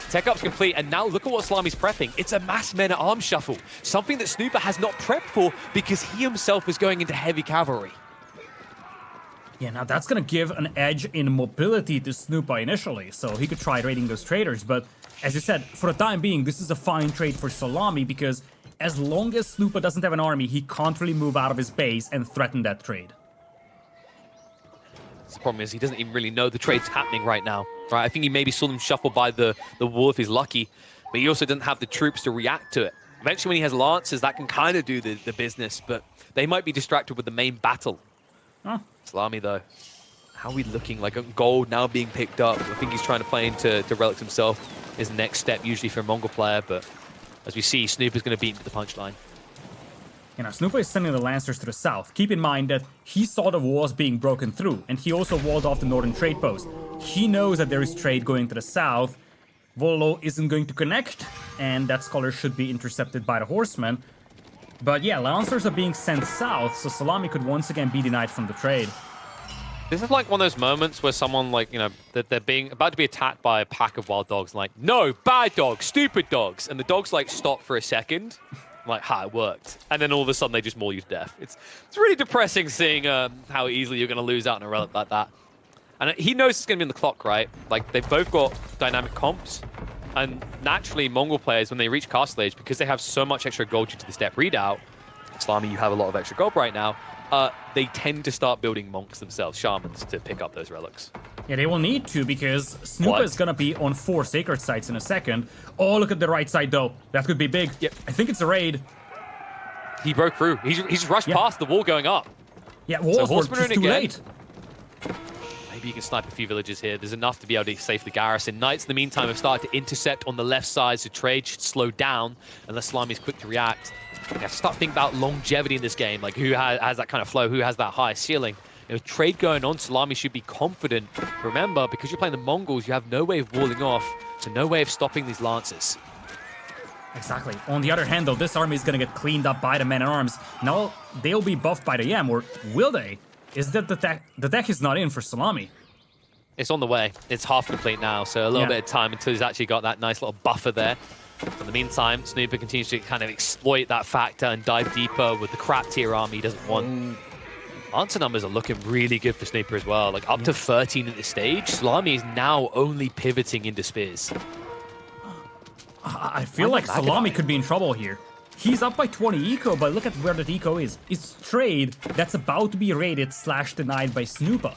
Tech up's complete, and now look at what Szalami's prepping. It's a mass men-at-arms shuffle, something that Snoopa has not prepped for because he himself was going into heavy cavalry. Yeah, now that's gonna give an edge in mobility to Snoopa initially, so he could try raiding those traders, but as you said, for the time being, this is a fine trade for Szalami because as long as Snoopa doesn't have an army, he can't really move out of his base and threaten that trade. The problem is he doesn't even really know the trade's happening right now, right? I think he maybe saw them shuffle by the wall if he's lucky, but he also doesn't have the troops to react to it. Eventually when he has lancers, that can kind of do the business, but they might be distracted with the main battle. Huh. Szalami, though, how are we looking? Like, gold now being picked up. I think he's trying to play into relics himself. His next step usually for a Mongol player, but as we see, Snoopa's going to beat him to the punchline. You know, Snoopa is sending the Lancers to the south. Keep in mind that he saw the walls being broken through, and he also walled off the northern trade post. He knows that there is trade going to the south. Volo isn't going to connect, and that scholar should be intercepted by the horsemen. But yeah, Lancers are being sent south, so Szalami could once again be denied from the trade. This is like one of those moments where someone, like, you know, that they're being about to be attacked by a pack of wild dogs, like, no, bad dogs, stupid dogs. And the dogs, like, stop for a second. Like, ha, it worked. And then all of a sudden, they just maul you to death. It's really depressing seeing how easily you're going to lose out on a relic like that. And he knows it's going to be in the clock, right? Like, they've both got dynamic comps. And naturally, Mongol players, when they reach Castle Age, because they have so much extra gold due to the step readout, Szalami, you have a lot of extra gold right now, they tend to start building monks themselves, shamans, to pick up those relics. Yeah, they will need to, because Snoopa is gonna be on 4 sacred sites in a second. Oh, look at the right side, though. That could be big. Yep. I think it's a raid. He broke through. He's rushed past the wall going up. Yeah, walls were just too late. Maybe you can snipe a few villages here. There's enough to be able to safely garrison. Knights, in the meantime, have started to intercept on the left side, so trade should slow down unless Szalami is quick to react. You have to start thinking about longevity in this game, like who has that kind of flow, who has that high ceiling. You know, trade going on, Szalami should be confident. Remember, because you're playing the Mongols, you have no way of walling off, so no way of stopping these Lancers. Exactly. On the other hand, though, this army is going to get cleaned up by the men-at-arms. Now, they'll be buffed by the Yam, or will they? Is that the deck is not in for Szalami? It's on the way. It's half complete now, so a little bit of time until he's actually got that nice little buffer there. In the meantime, Snoopa continues to kind of exploit that factor and dive deeper with the crap tier army he doesn't want. Answer numbers are looking really good for Snoopa as well. Like up to 13 at this stage. Szalami is now only pivoting into spears. I feel like Szalami could be in trouble here. He's up by 20 eco, but look at where that eco is. It's trade that's about to be raided / denied by Snoopa.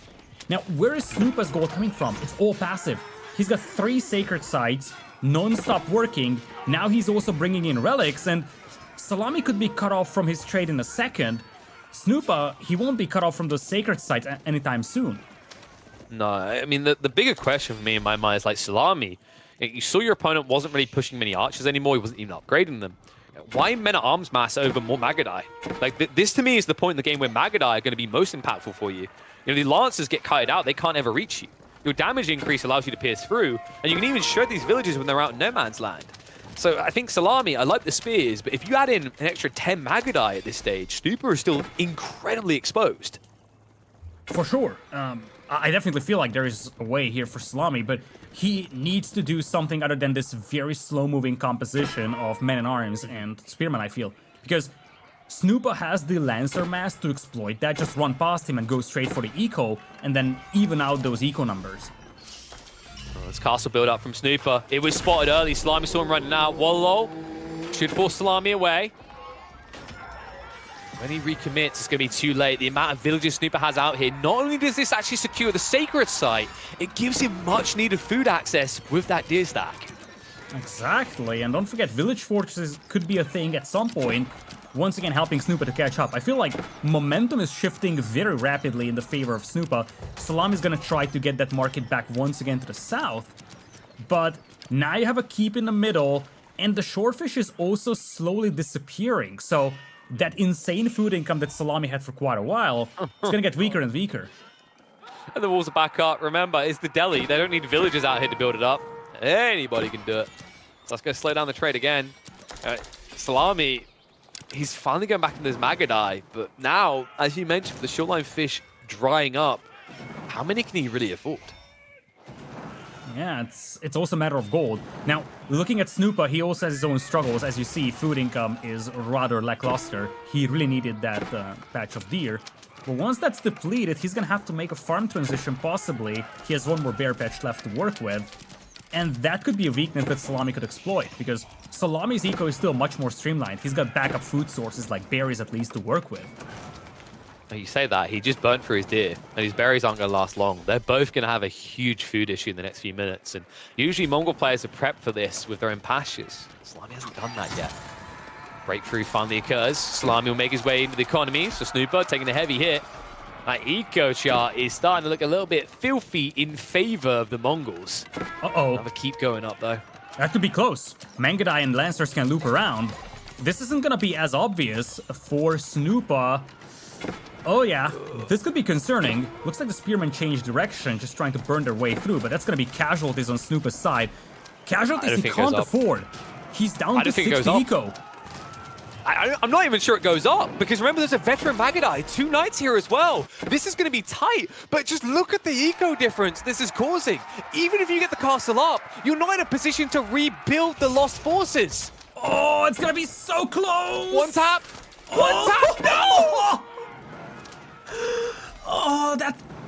Now, where is Snoopa's gold coming from? It's all passive. He's got 3 sacred sites, non-stop working. Now he's also bringing in relics, and Szalami could be cut off from his trade in a second. Snoopa, he won't be cut off from those sacred sites anytime soon. No, I mean, the bigger question for me in my mind is like Szalami. You saw your opponent wasn't really pushing many archers anymore. He wasn't even upgrading them. Why men-at-arms mass over more Magadai? Like, this to me is the point in the game where Magadai are going to be most impactful for you. You know, the Lancers get kited out. They can't ever reach you. Your damage increase allows you to pierce through, and you can even shred these villages when they're out in no man's land. So I think Szalami, I like the spears, but if you add in an extra 10 Magadai at this stage, Snoopa is still incredibly exposed. For sure. I definitely feel like there is a way here for Szalami, but he needs to do something other than this very slow-moving composition of men-at-arms and spearmen, I feel. Because Snoopa has the Lancer mass to exploit that, just run past him and go straight for the eco, and then even out those eco numbers. This castle build up from Snoopa. It was spotted early. Szalami saw him running out. Wallow should force Szalami away. When he recommits, it's going to be too late. The amount of villages Snoopa has out here, not only does this actually secure the sacred site, it gives him much needed food access with that deer stack. Exactly, and don't forget, village fortresses could be a thing at some point, once again helping Snoopa to catch up. I feel like momentum is shifting very rapidly in the favor of Snoopa. Szalami is going to try to get that market back once again to the south, but now you have a keep in the middle, and the shorefish is also slowly disappearing, so that insane food income that Szalami had for quite a while is going to get weaker and weaker. And the walls are back up. Remember, it's the Delhi. They don't need villagers out here to build it up. Anybody can do it. So let's go slow down the trade again. Szalami, he's finally going back into his Magadai, but now, as you mentioned, with the shoreline fish drying up, how many can he really afford? Yeah, it's also a matter of gold. Now, looking at Snoopa, he also has his own struggles. As you see, food income is rather lackluster. He really needed that patch of deer. But once that's depleted, he's gonna have to make a farm transition, possibly. He has one more bear patch left to work with. And that could be a weakness that Szalami could exploit, because Salami's eco is still much more streamlined. He's got backup food sources, like berries at least, to work with. You say that, he just burnt through his deer, and his berries aren't going to last long. They're both going to have a huge food issue in the next few minutes, and usually Mongol players are prepped for this with their own pastures. Szalami hasn't done that yet. Breakthrough finally occurs. Szalami will make his way into the economy, so Snoopa taking a heavy hit. That eco chart is starting to look a little bit filthy in favor of the Mongols. Uh-oh. Another keep going up, though. That could be close. Mangadai and Lancers can loop around. This isn't going to be as obvious for Snoopa. Oh yeah, this could be concerning. Looks like the spearmen changed direction, just trying to burn their way through, but that's going to be casualties on Snoopa's side. Casualties he can't afford. He's down to 60 eco. I'm not even sure it goes up, because remember, there's a veteran Magadai, 2 knights here as well. This is going to be tight, but just look at the eco difference this is causing. Even if you get the castle up, you're not in a position to rebuild the lost forces. Oh, it's going to be so close. One tap. One tap. No! Oh,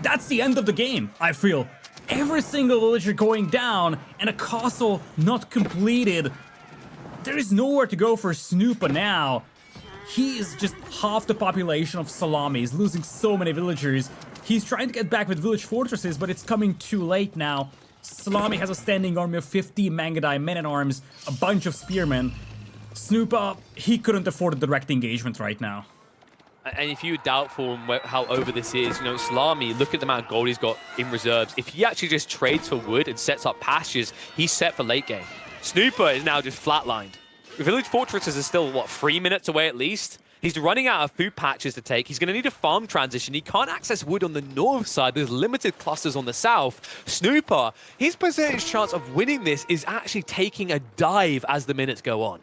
that's the end of the game, I feel. Every single villager going down, and a castle not completed. There is nowhere to go for Snoopa now. He is just half the population of Szalami. He's losing so many villagers. He's trying to get back with village fortresses, but it's coming too late now. Szalami has a standing army of 50 Mangadai men-at-arms, a bunch of spearmen. Snoopa, he couldn't afford a direct engagement right now. And if you're doubtful on how over this is, you know, Szalami, look at the amount of gold he's got in reserves. If he actually just trades for wood and sets up pastures, he's set for late game. Snoopa is now just flatlined. Village fortresses are still, what, 3 minutes away at least? He's running out of food patches to take. He's going to need a farm transition. He can't access wood on the north side. There's limited clusters on the south. Snoopa, his percentage chance of winning this is actually taking a dive as the minutes go on.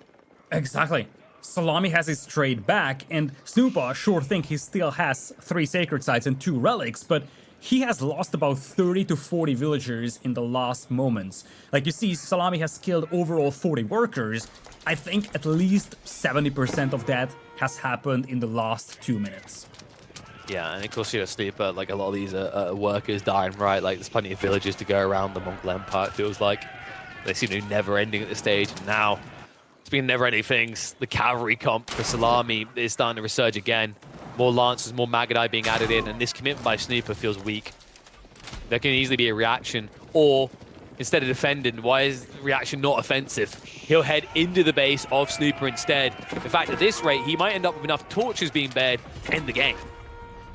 Exactly. Szalami has his trade back, and Snoopa sure think he still has 3 sacred sites and 2 relics, but he has lost about 30 to 40 villagers in the last moments. Like you see, Szalami has killed overall 40 workers. I think at least 70% of that has happened in the last 2 minutes. Yeah, and of course, you know, Snoopa, like a lot of these workers dying, right? Like, there's plenty of villages to go around the Mongol Empire. It feels like they seem to be never ending at this stage. And now, it's been never-ending things. The cavalry comp for Szalami is starting to resurge again. More Lancers, more Magadai being added in, and this commitment by Snoopa feels weak. There can easily be a reaction, or instead of defending, why is the reaction not offensive? He'll head into the base of Snoopa instead. In fact, at this rate, he might end up with enough torches being bared to end the game.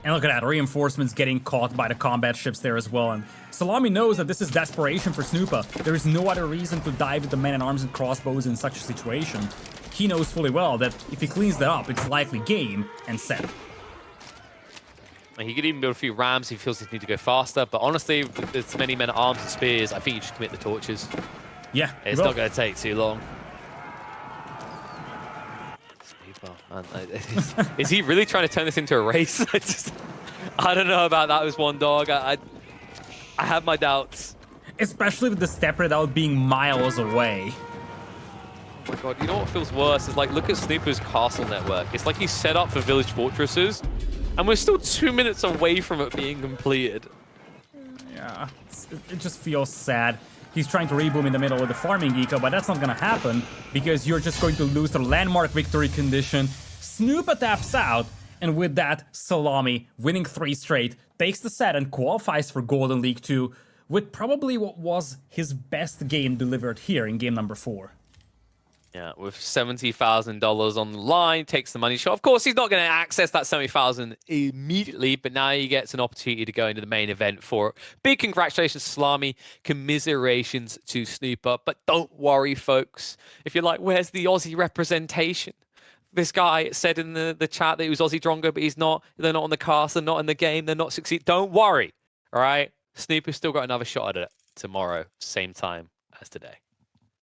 And look at that, reinforcements getting caught by the combat ships there as well. And Szalami knows that this is desperation for Snoopa. There is no other reason to dive with the men-at-arms and crossbows in such a situation. He knows fully well that if he cleans that up, it's likely game and set. He could even build a few rams. He feels he needs to go faster. But honestly, with as many men-at-arms and spears, I think you just commit the torches. Yeah, it's not going to take too long. Man, is he really trying to turn this into a race? I don't know about that with one dog. I have my doubts. Especially with the step rate out being miles away. Oh my god, you know what feels worse? Is like, look at Snoopa's castle network. It's like he's set up for village fortresses, and we're still 2 minutes away from it being completed. Yeah, it just feels sad. He's trying to reboom in the middle with the farming eco, but that's not gonna happen because you're just going to lose the landmark victory condition. Snoopa taps out, and with that, Szalami, winning 3 straight, takes the set and qualifies for Golden League 2 with probably what was his best game delivered here in game number 4. Yeah, with $70,000 on the line, takes the money shot. Of course, he's not going to access that $70,000 immediately, but now he gets an opportunity to go into the main event for it. Big congratulations, Szalami. Commiserations to Snoopa. But don't worry, folks. If you're like, where's the Aussie representation? This guy said in the chat that he was Aussie Drongo, but he's not. They're not on the cast. They're not in the game. They're not succeeding. Don't worry, all right? Snoopa's still got another shot at it tomorrow, same time as today.